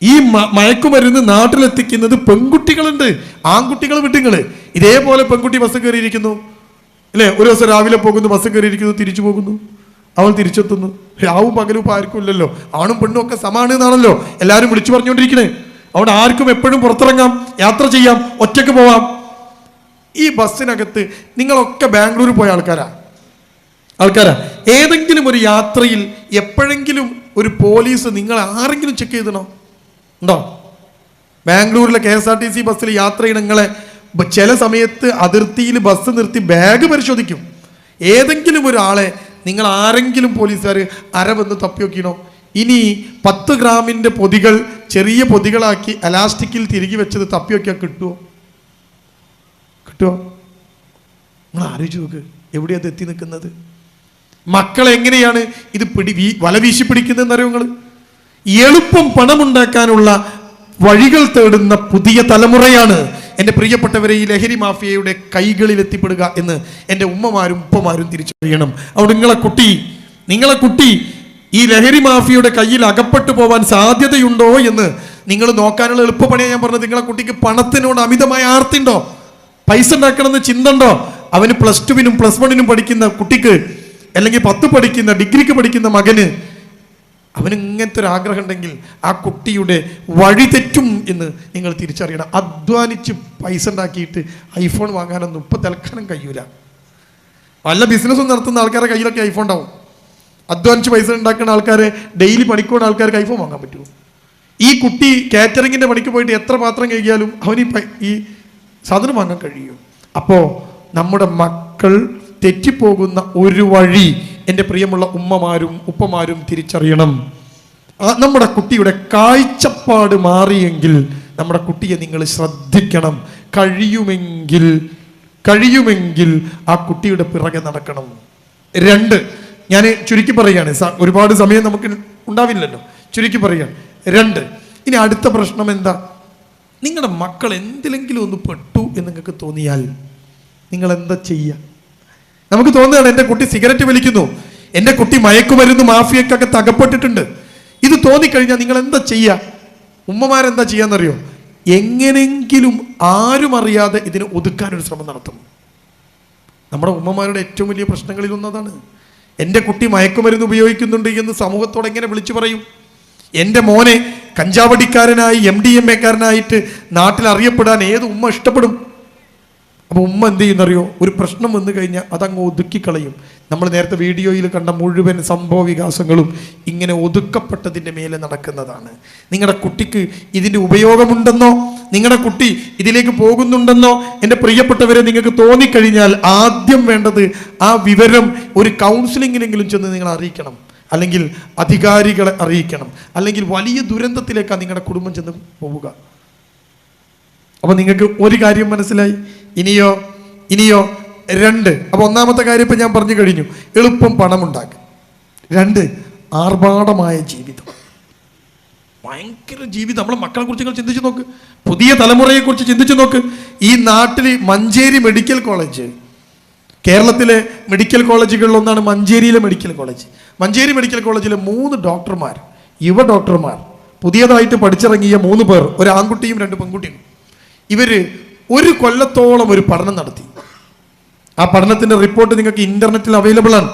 A: ഈ മയക്കുമരുന്ന് നാട്ടിലെത്തിക്കുന്നത് പെൺകുട്ടികളുണ്ട്. ആൺകുട്ടികൾ വിട്ടുങ്ങൾ ഇതേപോലെ പെൺകുട്ടി ബസ് കയറിയിരിക്കുന്നു അല്ലേ? ഒരു ദിവസം രാവിലെ പോകുന്നു, ബസ് കയറിയിരിക്കുന്നു, തിരിച്ചു പോകുന്നു, അവൾ തിരിച്ചെത്തുന്നു. രാവും പകലും ഇപ്പം ആർക്കും ഇല്ലല്ലോ, ആണും പെണ്ണും ഒക്കെ സമാണ് എന്നാണല്ലോ എല്ലാവരും വിളിച്ചു പറഞ്ഞുകൊണ്ടിരിക്കണേ. അവിടെ ആർക്കും എപ്പോഴും പുറത്തിറങ്ങാം, യാത്ര ചെയ്യാം, ഒറ്റയ്ക്ക് പോവാം. ഈ ബസ്സിനകത്ത് നിങ്ങളൊക്കെ ബാംഗ്ലൂർ പോയ ആൾക്കാരാ. ഏതെങ്കിലും ഒരു യാത്രയിൽ എപ്പോഴെങ്കിലും ഒരു പോലീസ് നിങ്ങൾ ആരെങ്കിലും ചെക്ക് ചെയ്തണോ? ഉണ്ടോ? ബാംഗ്ലൂരിലെ KSRTC ബസ്സിൽ യാത്ര ചെയ്യണ നിങ്ങളെ ചില സമയത്ത് അതിർത്തിയിൽ ബസ് നിർത്തി ബാഗ് പരിശോധിക്കും. ഏതെങ്കിലും ഒരാളെ നിങ്ങൾ ആരെങ്കിലും പോലീസുകാർ അരവന്ന് തപ്പി നോക്കിയണോ? ഇനി 10 ഗ്രാമിൻ്റെ പൊതികൾ ചെറിയ പൊതികളാക്കി അലാസ്റ്റിക്കിൽ തിരികെ വെച്ചത് തപ്പി നോക്കിയാൽ കിട്ടുമോ? നിങ്ങൾ ആലോചിച്ച് നോക്ക്, എവിടെയത് എത്തി നിൽക്കുന്നത്? മക്കൾ എങ്ങനെയാണ് ഇത് വല വീശി പിടിക്കുന്നതെന്നറിയോ നിങ്ങൾ? എളുപ്പം പണമുണ്ടാക്കാനുള്ള വഴികൾ തേടുന്ന പുതിയ തലമുറയാണ് എൻ്റെ പ്രിയപ്പെട്ടവരെ ഈ ലഹരി മാഫിയയുടെ കൈകളിൽ എത്തിപ്പെടുക എന്ന് എൻ്റെ ഉമ്മമാരും ഉപ്പമാരും തിരിച്ചറിയണം. അവിടെ നിങ്ങളെ കുട്ടി ഈ ലഹരി മാഫിയയുടെ കയ്യിൽ അകപ്പെട്ടു പോവാൻ സാധ്യതയുണ്ടോ എന്ന് നിങ്ങൾ നോക്കാനുള്ള എളുപ്പപ്പണിയാണ് ഞാൻ പറഞ്ഞത്. നിങ്ങളെ കുട്ടിക്ക് പണത്തിനോട് അമിതമായ ആർത്തിയുണ്ടോ? പൈസ ഉണ്ടാക്കണമെന്ന് ചിന്തണ്ടോ? അവന് +2-നും +1-നും പഠിക്കുന്ന കുട്ടിക്ക്, അല്ലെങ്കിൽ 10 പഠിക്കുന്ന ഡിഗ്രിക്ക് പഠിക്കുന്ന മകന് അവന് ഇങ്ങനത്തെ ഒരു ആഗ്രഹം ഉണ്ടെങ്കിൽ ആ കുട്ടിയുടെ വഴി തെറ്റും എന്ന് നിങ്ങൾ തിരിച്ചറിയണം. അധ്വാനിച്ച് പൈസ ഉണ്ടാക്കിയിട്ട് ഐഫോൺ വാങ്ങാനൊന്നും ഇപ്പം തൽക്കാലം കഴിയൂല. വല്ല ബിസിനസ്സും നടത്തുന്ന ആൾക്കാരുടെ കയ്യിലൊക്കെ ഐഫോൺ ഉണ്ടാവും. അധ്വാനിച്ച് പൈസ ഉണ്ടാക്കുന്ന ആൾക്കാരെ, ഡെയിലി പണിക്കോടുന്ന ആൾക്കാർക്ക് ഐഫോൺ വാങ്ങാൻ പറ്റുമോ? ഈ കുട്ടി കാറ്ററിങ്ങിൻ്റെ പണിക്ക് പോയിട്ട് എത്ര പാത്രം കഴിക്കാലും അവന് ഈ സാധനം വാങ്ങാൻ കഴിയും. അപ്പോൾ നമ്മുടെ മക്കൾ തെറ്റിപ്പോകുന്ന ഒരു വഴി എൻ്റെ പ്രിയമുള്ള ഉമ്മമാരും ഉപ്പമാരും തിരിച്ചറിയണം. നമ്മുടെ കുട്ടിയുടെ കാഴ്ചപ്പാട് മാറിയെങ്കിൽ നമ്മുടെ കുട്ടിയെ നിങ്ങൾ ശ്രദ്ധിക്കണം. കഴിയുമെങ്കിൽ ആ കുട്ടിയുടെ പിറകെ നടക്കണം. 2, ഞാൻ ചുരുക്കി പറയുകയാണ്, ഒരുപാട് സമയം നമുക്ക് ഉണ്ടാവില്ലല്ലോ, ചുരുക്കി പറയുകയാണ്. 2, ഇനി അടുത്ത പ്രശ്നം എന്താ? നിങ്ങളുടെ മക്കൾ എന്തിലെങ്കിലും ഒന്ന് പെട്ടു എന്ന് നിങ്ങൾക്ക് തോന്നിയാൽ നിങ്ങൾ എന്താ ചെയ്യുക? നമുക്ക് തോന്നുകയാണ് എൻ്റെ കുട്ടി സിഗരറ്റ് വലിക്കുന്നു, എൻ്റെ കുട്ടി മയക്കുമരുന്ന് മാഫിയക്കൊക്കെ തകപ്പെട്ടിട്ടുണ്ട്. ഇത് തോന്നിക്കഴിഞ്ഞാൽ നിങ്ങൾ എന്താ ചെയ്യുക? ഉമ്മമാരെന്താ ചെയ്യാന്നറിയോ? എങ്ങനെങ്കിലും ആരും അറിയാതെ ഇതിനെ ഒതുക്കാനൊരു ശ്രമം നടത്തും. നമ്മുടെ ഉമ്മമാരുടെ ഏറ്റവും വലിയ പ്രശ്നങ്ങളിൽ ഒന്നതാണ്. എൻ്റെ കുട്ടി മയക്കുമരുന്ന് ഉപയോഗിക്കുന്നുണ്ട് എന്ന് സമൂഹത്തോട് എങ്ങനെ വിളിച്ചു പറയും? എൻ്റെ മോനെ കഞ്ചാവടിക്കാരനായി MDMA-കാരനായിട്ട് നാട്ടിൽ അറിയപ്പെടാൻ ഏത് ഉമ്മ ഇഷ്ടപ്പെടും? അപ്പോൾ ഉമ്മ എന്ത് ചെയ്യുന്നറിയോ? ഒരു പ്രശ്നം വന്നു കഴിഞ്ഞാൽ അതങ്ങ് ഒതുക്കിക്കളയും. നമ്മൾ നേരത്തെ വീഡിയോയിൽ കണ്ട മുഴുവൻ സംഭവ വികാസങ്ങളും ഇങ്ങനെ ഒതുക്കപ്പെട്ടതിൻ്റെ മേലെ നടക്കുന്നതാണ്. നിങ്ങളുടെ കുട്ടിക്ക് ഇതിൻ്റെ ഉപയോഗമുണ്ടെന്നോ, നിങ്ങളുടെ കുട്ടി ഇതിലേക്ക് പോകുന്നുണ്ടെന്നോ എൻ്റെ പ്രിയപ്പെട്ടവരെ നിങ്ങൾക്ക് തോന്നിക്കഴിഞ്ഞാൽ ആദ്യം വേണ്ടത് ആ വിവരം ഒരു കൗൺസിലിങ്ങിലെങ്കിലും ചെന്ന് നിങ്ങൾ അറിയിക്കണം, അല്ലെങ്കിൽ അധികാരികളെ അറിയിക്കണം, അല്ലെങ്കിൽ വലിയ ദുരന്തത്തിലേക്കാണ് നിങ്ങളുടെ കുടുംബം ചെന്ന് പോവുക. അപ്പോൾ നിങ്ങൾക്ക് ഒരു കാര്യം മനസ്സിലായി. ഇനിയോ 2. അപ്പോൾ ഒന്നാമത്തെ കാര്യം ഇപ്പം ഞാൻ പറഞ്ഞു കഴിഞ്ഞു, എളുപ്പം പണമുണ്ടാക്കുക. 2, ആർഭാടമായ ജീവിതം, ഭയങ്കര ജീവിതം. നമ്മളെ മക്കളെ കുറിച്ച് നിങ്ങൾ ചിന്തിച്ചു നോക്ക്, പുതിയ തലമുറയെക്കുറിച്ച് ചിന്തിച്ചു നോക്ക്. ഈ നാട്ടിൽ മഞ്ചേരി മെഡിക്കൽ കോളേജ്, കേരളത്തിലെ മെഡിക്കൽ കോളേജുകളിലൊന്നാണ് മഞ്ചേരിയിലെ മെഡിക്കൽ കോളേജ്. മഞ്ചേരി മെഡിക്കൽ കോളേജിലെ 3 ഡോക്ടർമാർ യുവ ഡോക്ടർമാർ, പുതിയതായിട്ട് പഠിച്ചിറങ്ങിയ 3 പേർ, ഒരു ആൺകുട്ടിയും 2 പെൺകുട്ടിയും. ഇവര് 1 കൊല്ലത്തോളം ഒരു പഠനം നടത്തി. ആ പഠനത്തിന്റെ റിപ്പോർട്ട് നിങ്ങൾക്ക് ഇന്റർനെറ്റിൽ അവൈലബിൾ ആണ്,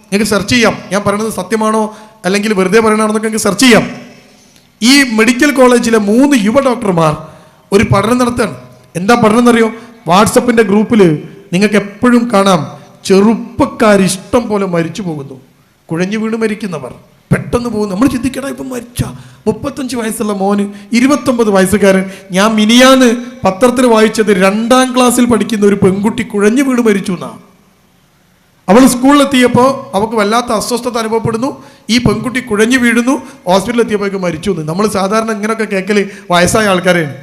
A: നിങ്ങൾക്ക് സെർച്ച് ചെയ്യാം. ഞാൻ പറയുന്നത് സത്യമാണോ അല്ലെങ്കിൽ വെറുതെ പറയണോ എന്നൊക്കെ നിങ്ങൾക്ക് സെർച്ച് ചെയ്യാം. ഈ മെഡിക്കൽ കോളേജിലെ 3 യുവ ഡോക്ടർമാർ ഒരു പഠനം നടത്തുകയാണ്. എന്താ പഠനം എന്നറിയോ? വാട്സപ്പിന്റെ ഗ്രൂപ്പിൽ നിങ്ങൾക്ക് എപ്പോഴും കാണാം, ചെറുപ്പക്കാർ ഇഷ്ടം പോലെ മരിച്ചു പോകുന്നു. കുഴഞ്ഞു വീണ് മരിക്കുന്നവർ, പെട്ടെന്ന് പോകുന്നു. നമ്മൾ ചിന്തിക്കടാ, ഇപ്പം മരിച്ച 35 വയസ്സുള്ള മോന് 29 വയസ്സുകാരൻ. ഞാൻ മിനിയാന്ന് പത്രത്തിൽ വായിച്ചത് 2ാം ക്ലാസ്സിൽ പഠിക്കുന്ന ഒരു പെൺകുട്ടി കുഴഞ്ഞു വീണ് മരിച്ചു എന്നാ. അവൾ സ്കൂളിലെത്തിയപ്പോൾ അവൾക്ക് വല്ലാത്ത അസ്വസ്ഥത അനുഭവപ്പെടുന്നു. ഈ പെൺകുട്ടി കുഴഞ്ഞു വീഴുന്നു. ഹോസ്പിറ്റലിൽ എത്തിയപ്പോഴേക്ക് മരിച്ചു എന്ന്. നമ്മൾ സാധാരണ ഇങ്ങനെയൊക്കെ കേൾക്കൽ വയസ്സായ ആൾക്കാരെയാണ്.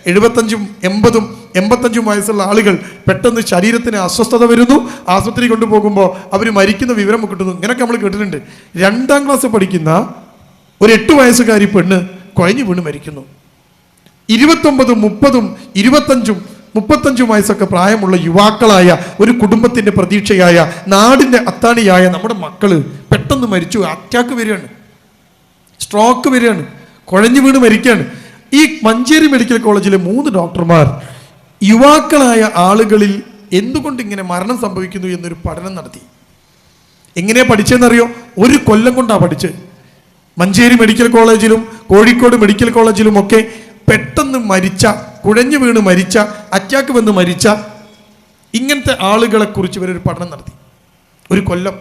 A: 75ഉം 80ഉം 85ഉം വയസ്സുള്ള ആളുകൾ പെട്ടെന്ന് ശരീരത്തിന് അസ്വസ്ഥത വരുന്നു, ആശുപത്രി കൊണ്ടുപോകുമ്പോൾ അവർ മരിക്കുന്ന വിവരം കിട്ടുന്നു. ഇങ്ങനെയൊക്കെ നമ്മൾ കേട്ടിട്ടുണ്ട്. 2ാം ക്ലാസ് പഠിക്കുന്ന ഒരു 8 വയസ്സുകാരി പെണ്ണ് കുഴഞ്ഞു വീണ് മരിക്കുന്നു. 29ഉം 30ഉം 25ഉം 35 വയസ്സൊക്കെ പ്രായമുള്ള യുവാക്കളായ ഒരു കുടുംബത്തിന്റെ പ്രതീക്ഷയായ, നാടിന്റെ അത്താണിയായ നമ്മുടെ മക്കള് പെട്ടെന്ന് മരിച്ചു. അറ്റാക്ക് വരികയാണ്, സ്ട്രോക്ക് വരികയാണ്, കുഴഞ്ഞു വീണ് മരിക്കുകയാണ്. ഈ മഞ്ചേരി മെഡിക്കൽ കോളേജിലെ 3 ഡോക്ടർമാർ യുവാക്കളായ ആളുകളിൽ എന്തുകൊണ്ട് ഇങ്ങനെ മരണം സംഭവിക്കുന്നു എന്നൊരു പഠനം നടത്തി. എങ്ങനെയാ പഠിച്ചതെന്നറിയോ? 1 കൊല്ലം കൊണ്ടാണ് പഠിച്ചത്. മഞ്ചേരി മെഡിക്കൽ കോളേജിലും കോഴിക്കോട് മെഡിക്കൽ കോളേജിലും ഒക്കെ പെട്ടെന്ന് മരിച്ച, കുഴഞ്ഞു വീണ് മരിച്ച, അറ്റാക്ക് വന്ന് മരിച്ച ഇങ്ങനത്തെ ആളുകളെ കുറിച്ച് ഇവരൊരു പഠനം നടത്തി. 1 കൊല്ലം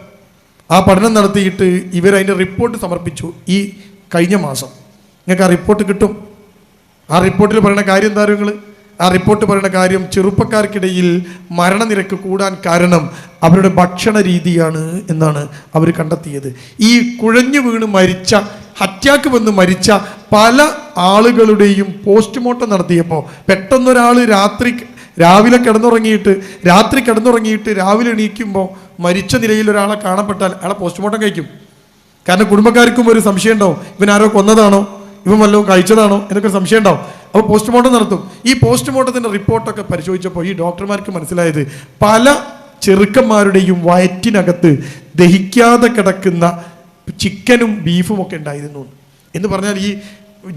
A: ആ പഠനം നടത്തിയിട്ട് ഇവരതിൻ്റെ റിപ്പോർട്ട് സമർപ്പിച്ചു ഈ കഴിഞ്ഞ മാസം. നിങ്ങൾക്ക് ആ റിപ്പോർട്ട് കിട്ടും. ആ റിപ്പോർട്ടിൽ പറയുന്ന കാര്യം എന്താ നിങ്ങൾ? ആ റിപ്പോർട്ട് പറയുന്ന കാര്യം, ചെറുപ്പക്കാർക്കിടയിൽ മരണനിരക്ക് കൂടാൻ കാരണം അവരുടെ ഭക്ഷണ രീതിയാണ് എന്നാണ് അവർ കണ്ടെത്തിയത്. ഈ കുഴഞ്ഞു വീണ് മരിച്ച, അറ്റാക്ക് വന്ന് മരിച്ച പല ആളുകളുടെയും പോസ്റ്റ്മോർട്ടം നടത്തിയപ്പോൾ പെട്ടെന്നൊരാൾ രാവിലെ കിടന്നുറങ്ങിയിട്ട് രാവിലെ എണീക്കുമ്പോൾ മരിച്ച നിലയിൽ ഒരാളെ കാണപ്പെട്ടാൽ അയാളെ പോസ്റ്റ്മോർട്ടം കഴിക്കും. കാരണം കുടുംബക്കാർക്കും ഒരു സംശയം ഉണ്ടാവും, ഇവനാരോ കൊന്നതാണോ, ഇവൻ വല്ലതും കഴിച്ചതാണോ എന്നൊക്കെ സംശയം ഉണ്ടാവും. അപ്പോൾ പോസ്റ്റ്മോർട്ടം നടത്തും. ഈ പോസ്റ്റ്മോർട്ടത്തിൻ്റെ റിപ്പോർട്ടൊക്കെ പരിശോധിച്ചപ്പോൾ ഈ ഡോക്ടർമാർക്ക് മനസ്സിലായത്, പല ചെറുക്കന്മാരുടെയും വയറ്റിനകത്ത് ദഹിക്കാതെ കിടക്കുന്ന ചിക്കനും ബീഫും ഒക്കെ ഉണ്ടായിരുന്നു എന്ന് പറഞ്ഞാൽ, ഈ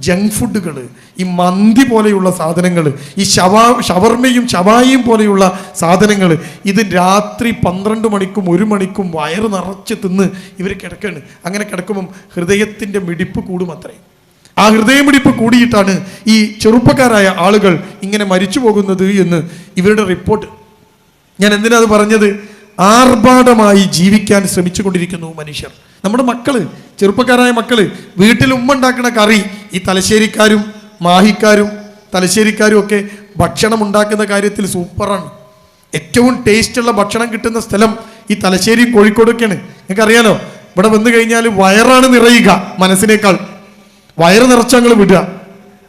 A: ജങ്ക് ഫുഡുകൾ, ഈ മന്തി പോലെയുള്ള സാധനങ്ങൾ, ഈ ഷവർമയും ഷവായിയും പോലെയുള്ള സാധനങ്ങൾ, ഇത് രാത്രി 12 മണിക്കും 1 മണിക്കും വയറ് നിറച്ച് തിന്ന് ഇവർ കിടക്കുകയാണ്. അങ്ങനെ കിടക്കുമ്പം ഹൃദയത്തിൻ്റെ മിടിപ്പ് കൂടും അത്രേ. ആ ഹൃദയമിടിപ്പ് കൂടിയിട്ടാണ് ഈ ചെറുപ്പക്കാരായ ആളുകൾ ഇങ്ങനെ മരിച്ചു പോകുന്നത് എന്ന് ഇവരുടെ റിപ്പോർട്ട്. ഞാൻ എന്തിനാ അത് പറഞ്ഞത്? ആർഭാടമായി ജീവിക്കാൻ ശ്രമിച്ചുകൊണ്ടിരിക്കുന്നു മനുഷ്യർ. നമ്മുടെ മക്കള്, ചെറുപ്പക്കാരായ മക്കള്, വീട്ടിൽ ഉമ്മ ഉണ്ടാക്കുന്ന കറി, ഈ തലശ്ശേരിക്കാരും മാഹിക്കാരും തലശ്ശേരിക്കാരും ഒക്കെ ഭക്ഷണം ഉണ്ടാക്കുന്ന കാര്യത്തിൽ സൂപ്പറാണ്. ഏറ്റവും ടേസ്റ്റുള്ള ഭക്ഷണം കിട്ടുന്ന സ്ഥലം ഈ തലശ്ശേരി കോഴിക്കോടൊക്കെയാണ്. നിങ്ങൾക്കറിയാലോ, ഇവിടെ വന്നു കഴിഞ്ഞാൽ വയറാണ് നിറയുക, മനസ്സിനേക്കാൾ വയറ് നിറച്ചങ്ങൾ വിടുക.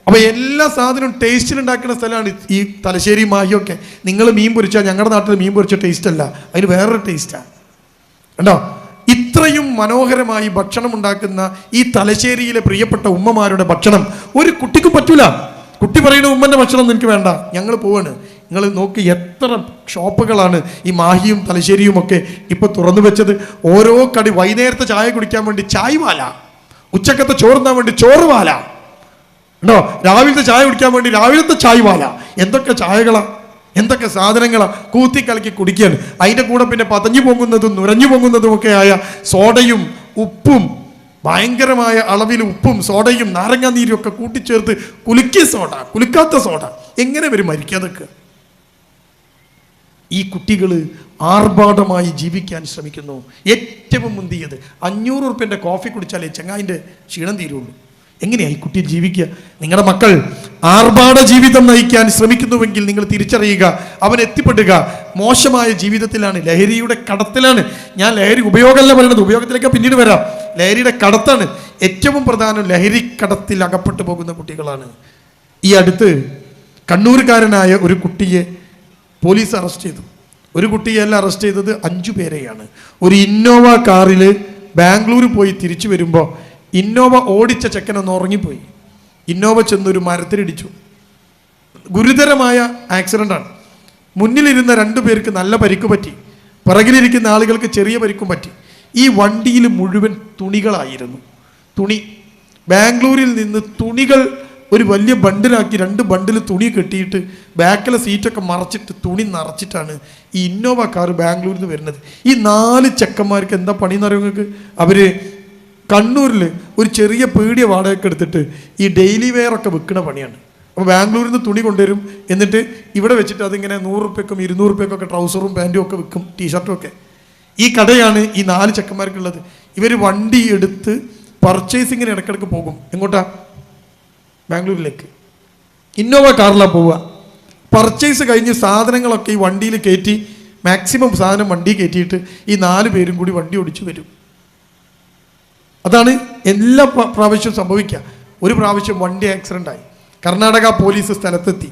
A: അപ്പോൾ എല്ലാ സാധനവും ടേസ്റ്റിൽ ഉണ്ടാക്കുന്ന സ്ഥലമാണ് ഈ തലശ്ശേരി മാഹിയൊക്കെ. നിങ്ങൾ മീൻ പൊരിച്ചാൽ, ഞങ്ങളുടെ നാട്ടിൽ മീൻ പൊരിച്ച ടേസ്റ്റ് അല്ല, അതിന് വേറൊരു ടേസ്റ്റാണ്. കണ്ടോ? ഇത്രയും മനോഹരമായി ഭക്ഷണം ഉണ്ടാക്കുന്ന ഈ തലശ്ശേരിയിലെ പ്രിയപ്പെട്ട ഉമ്മമാരുടെ ഭക്ഷണം ഒരു കുട്ടിക്കും പറ്റൂല. കുട്ടി പറയുന്ന ഉമ്മൻ്റെ ഭക്ഷണം എനിക്ക് വേണ്ട, ഞങ്ങൾ പോവാണ്. നിങ്ങൾ നോക്കി എത്ര ഷോപ്പുകളാണ് ഈ മാഹിയും തലശ്ശേരിയും ഒക്കെ ഇപ്പോൾ തുറന്നു വെച്ചത്. ഓരോ കടി, വൈകുന്നേരത്തെ ചായ കുടിക്കാൻ വേണ്ടി ചായ് വാല, ഉച്ചക്കത്തെ ചോറുന്നാൻ വേണ്ടി ചോറ് വാല, ഉണ്ടോ? രാവിലത്തെ ചായ കുടിക്കാൻ വേണ്ടി രാവിലത്തെ ചായ് വാല. എന്തൊക്കെ ചായകളാ, എന്തൊക്കെ സാധനങ്ങളാ കൂത്തിക്കലക്കി കുടിക്കുകയാണ്. അതിൻ്റെ കൂടെ പിന്നെ പതഞ്ഞു പൊങ്ങുന്നതും നുരഞ്ഞു പൊങ്ങുന്നതും ഒക്കെ ആയ സോഡയും ഉപ്പും, ഭയങ്കരമായ അളവിൽ ഉപ്പും സോഡയും നാരങ്ങാനീരും ഒക്കെ കൂട്ടിച്ചേർത്ത് കുലുക്കിയ സോഡ, കുലുക്കാത്ത സോഡ. എങ്ങനെ വരും മരിക്കാതൊക്കെ? ഈ കുട്ടികൾ ആർഭാടമായി ജീവിക്കാൻ ശ്രമിക്കുന്നു. ഏറ്റവും മുന്തിയത് 500 ഉറുപ്പ്യൻ്റെ കോഫി കുടിച്ചാലേ ചങ്ങായിൻ്റെ ക്ഷീണം തീരുള്ളൂ. എങ്ങനെയായി കുട്ടി ജീവിക്കുക? നിങ്ങളുടെ മക്കൾ ആർഭാട ജീവിതം നയിക്കാൻ ശ്രമിക്കുന്നുവെങ്കിൽ നിങ്ങൾ തിരിച്ചറിയുക, അവൻ എത്തിപ്പെടുക മോശമായ ജീവിതത്തിലാണ്, ലഹരിയുടെ കടത്തിലാണ്. ഞാൻ ലഹരി ഉപയോഗമല്ല പറയുന്നത്, ഉപയോഗത്തിലേക്ക് പിന്നീട് വരാം. ലഹരിയുടെ കടത്താണ് ഏറ്റവും പ്രധാനം. ലഹരി കടത്തിൽ അകപ്പെട്ടു പോകുന്ന കുട്ടികളാണ്. ഈ അടുത്ത് കണ്ണൂരുകാരനായ ഒരു കുട്ടിയെ പോലീസ് അറസ്റ്റ് ചെയ്തു. ഒരു കുട്ടിയെല്ലാം അറസ്റ്റ് ചെയ്തത് 5 പേരെയാണ്. ഒരു ഇന്നോവ കാറിൽ ബാംഗ്ലൂർ പോയി തിരിച്ചു വരുമ്പോൾ ഇന്നോവ ഓടിച്ച ചെക്കനൊന്ന് ഉറങ്ങിപ്പോയി. ഇന്നോവ ചെന്നൊരു മരത്തിലിടിച്ചു. ഗുരുതരമായ ആക്സിഡൻ്റാണ്. മുന്നിലിരുന്ന 2 പേർക്ക് നല്ല പരിക്ക് പറ്റി, പിറകിലിരിക്കുന്ന ആളുകൾക്ക് ചെറിയ പരിക്കും പറ്റി. ഈ വണ്ടിയിൽ മുഴുവൻ തുണികളായിരുന്നു. തുണി ബാംഗ്ലൂരിൽ നിന്ന് തുണികൾ ഒരു വലിയ ബണ്ടിലാക്കി 2 ബണ്ടിൽ തുണി കെട്ടിയിട്ട് ബാക്കിലെ സീറ്റൊക്കെ മറച്ചിട്ട് തുണി നിറച്ചിട്ടാണ് ഈ ഇന്നോവ കാർ ബാംഗ്ലൂരിൽ നിന്ന് വരുന്നത്. ഈ 4 ചെക്കന്മാർക്ക് എന്താ പണിയെന്ന് അറിയാം നിങ്ങൾക്ക്? അവർ കണ്ണൂരിൽ ഒരു ചെറിയ പീടിയ വാടകയ്ക്ക് എടുത്തിട്ട് ഈ ഡെയിലി വെയർ ഒക്കെ വിൽക്കുന്ന പണിയാണ്. അപ്പോൾ ബാംഗ്ലൂരിൽ നിന്ന് തുണി കൊണ്ടുവരും, എന്നിട്ട് ഇവിടെ വെച്ചിട്ട് അതിങ്ങനെ 100 രൂപയ്ക്കും 200 രൂപയ്ക്കൊക്കെ ട്രൗസറും പാൻറ്റും ഒക്കെ വിൽക്കും, ടീഷർട്ടും ഒക്കെ. ഈ കടയാണ് ഈ 4 ചെക്കന്മാർക്കുള്ളത്. ഇവർ വണ്ടി എടുത്ത് പർച്ചേസിങ്ങിന് ഇടയ്ക്കിടയ്ക്ക് പോകും. എങ്ങോട്ടാ? ബാംഗ്ലൂരിലേക്ക്. ഇന്നോവ കാറിലാണ് പോവുക. പർച്ചേസ് കഴിഞ്ഞ് സാധനങ്ങളൊക്കെ ഈ വണ്ടിയിൽ കയറ്റി, മാക്സിമം സാധനം വണ്ടി കയറ്റിയിട്ട് ഈ 4 പേരും കൂടി വണ്ടി ഓടിച്ചു വരും. അതാണ് എല്ലാ പ്രാവശ്യവും സംഭവിക്കുക. ഒരു പ്രാവശ്യം വണ്ടി ആക്സിഡൻ്റായി. കർണാടക പോലീസ് സ്ഥലത്തെത്തി.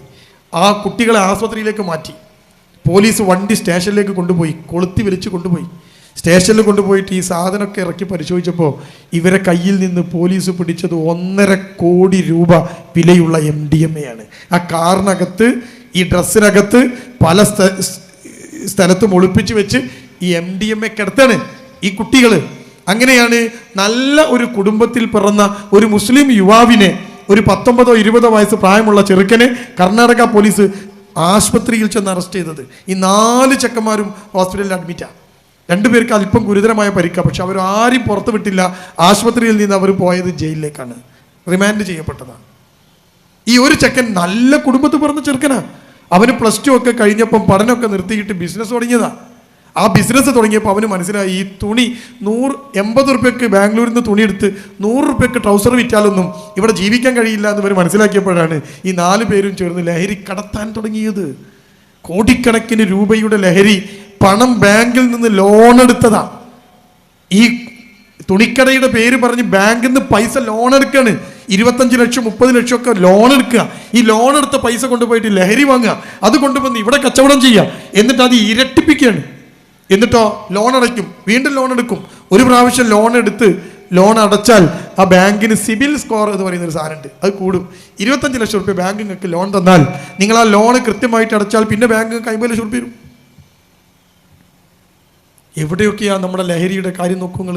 A: ആ കുട്ടികളെ ആശുപത്രിയിലേക്ക് മാറ്റി. പോലീസ് വണ്ടി സ്റ്റേഷനിലേക്ക് കൊണ്ടുപോയി, കൊളുത്തി വലിച്ച് കൊണ്ടുപോയി. സ്റ്റേഷനിൽ കൊണ്ടുപോയിട്ട് ഈ സാധനമൊക്കെ ഇറക്കി പരിശോധിച്ചപ്പോൾ ഇവരെ കയ്യിൽ നിന്ന് പോലീസ് പിടിച്ചത് 1.5 കോടി രൂപ വിലയുള്ള MDMA ആണ്. ആ കാറിനകത്ത്, ഈ ഡ്രസ്സിനകത്ത് പല സ്ഥലത്തും ഒളിപ്പിച്ച് വെച്ച് ഈ MDMA കിടത്താണ് ഈ കുട്ടികൾ. അങ്ങനെയാണ് നല്ല ഒരു കുടുംബത്തിൽ പിറന്ന ഒരു മുസ്ലിം യുവാവിനെ, ഒരു 19-20 വയസ്സ് പ്രായമുള്ള ചെറുക്കനെ കർണാടക പോലീസ് ആശുപത്രിയിൽ ചെന്ന് അറസ്റ്റ് ചെയ്തത്. ഈ 4 ചെക്കന്മാരും ഹോസ്പിറ്റലിൽ അഡ്മിറ്റാണ്. 2 പേർക്ക് അല്പം ഗുരുതരമായ പരിക്കാണ്. പക്ഷെ അവർ ആരും പുറത്തു വിട്ടില്ല. ആശുപത്രിയിൽ നിന്ന് അവർ പോയത് ജയിലിലേക്കാണ്, റിമാൻഡ് ചെയ്യപ്പെട്ടതാണ്. ഈ ഒരു ചെക്കൻ നല്ല കുടുംബത്തിൽ പിറന്ന ചെറുക്കനാണ്. അവന് +2 ഒക്കെ കഴിഞ്ഞപ്പം പഠനമൊക്കെ നിർത്തിയിട്ട് ബിസിനസ് തുടങ്ങിയതാണ്. ആ ബിസിനസ് തുടങ്ങിയപ്പോൾ അവന് മനസ്സിലായി, ഈ തുണി 180 രൂപയ്ക്ക് ബാംഗ്ലൂരിൽ നിന്ന് തുണി എടുത്ത് 100 രൂപയ്ക്ക് ട്രൗസർ വിറ്റാലൊന്നും ഇവിടെ ജീവിക്കാൻ കഴിയില്ല എന്ന് ഇവർ മനസ്സിലാക്കിയപ്പോഴാണ് ഈ 4 പേരും ചേർന്ന് ലഹരി കടത്താൻ തുടങ്ങിയത്. കോടിക്കണക്കിന് രൂപയുടെ ലഹരി പണം ബാങ്കിൽ നിന്ന് ലോൺ എടുത്തതാ. ഈ തുണിക്കടയുടെ പേര് പറഞ്ഞ് ബാങ്കിൽ നിന്ന് പൈസ ലോൺ എടുക്കുകയാണ്. 25 ലക്ഷം 30 ലക്ഷം ഒക്കെ ലോൺ എടുക്കുക. ഈ ലോൺ എടുത്ത പൈസ കൊണ്ടുപോയിട്ട് ലഹരി വാങ്ങുക, അത് കൊണ്ടുവന്ന് ഇവിടെ കച്ചവടം ചെയ്യുക, എന്നിട്ട് അത് ഇരട്ടിപ്പിക്കുകയാണ്. എന്നിട്ടോ ലോൺ അടയ്ക്കും, വീണ്ടും ലോൺ എടുക്കും. ഒരു പ്രാവശ്യം ലോൺ എടുത്ത് ലോൺ അടച്ചാൽ ആ ബാങ്കിന് സിബിൽ സ്കോർ എന്ന് പറയുന്ന ഒരു സാധനമുണ്ട്, അത് കൂടും. 25 ലക്ഷം റുപ്യ ബാങ്ക് നിങ്ങൾക്ക് ലോൺ തന്നാൽ നിങ്ങൾ ആ ലോൺ കൃത്യമായിട്ട് അടച്ചാൽ പിന്നെ ബാങ്ക് 50 ലക്ഷം റുപ്യ തരും. എവിടെയൊക്കെയാ നമ്മുടെ ലഹരിയുടെ കാര്യം നോക്കൂ നിങ്ങൾ.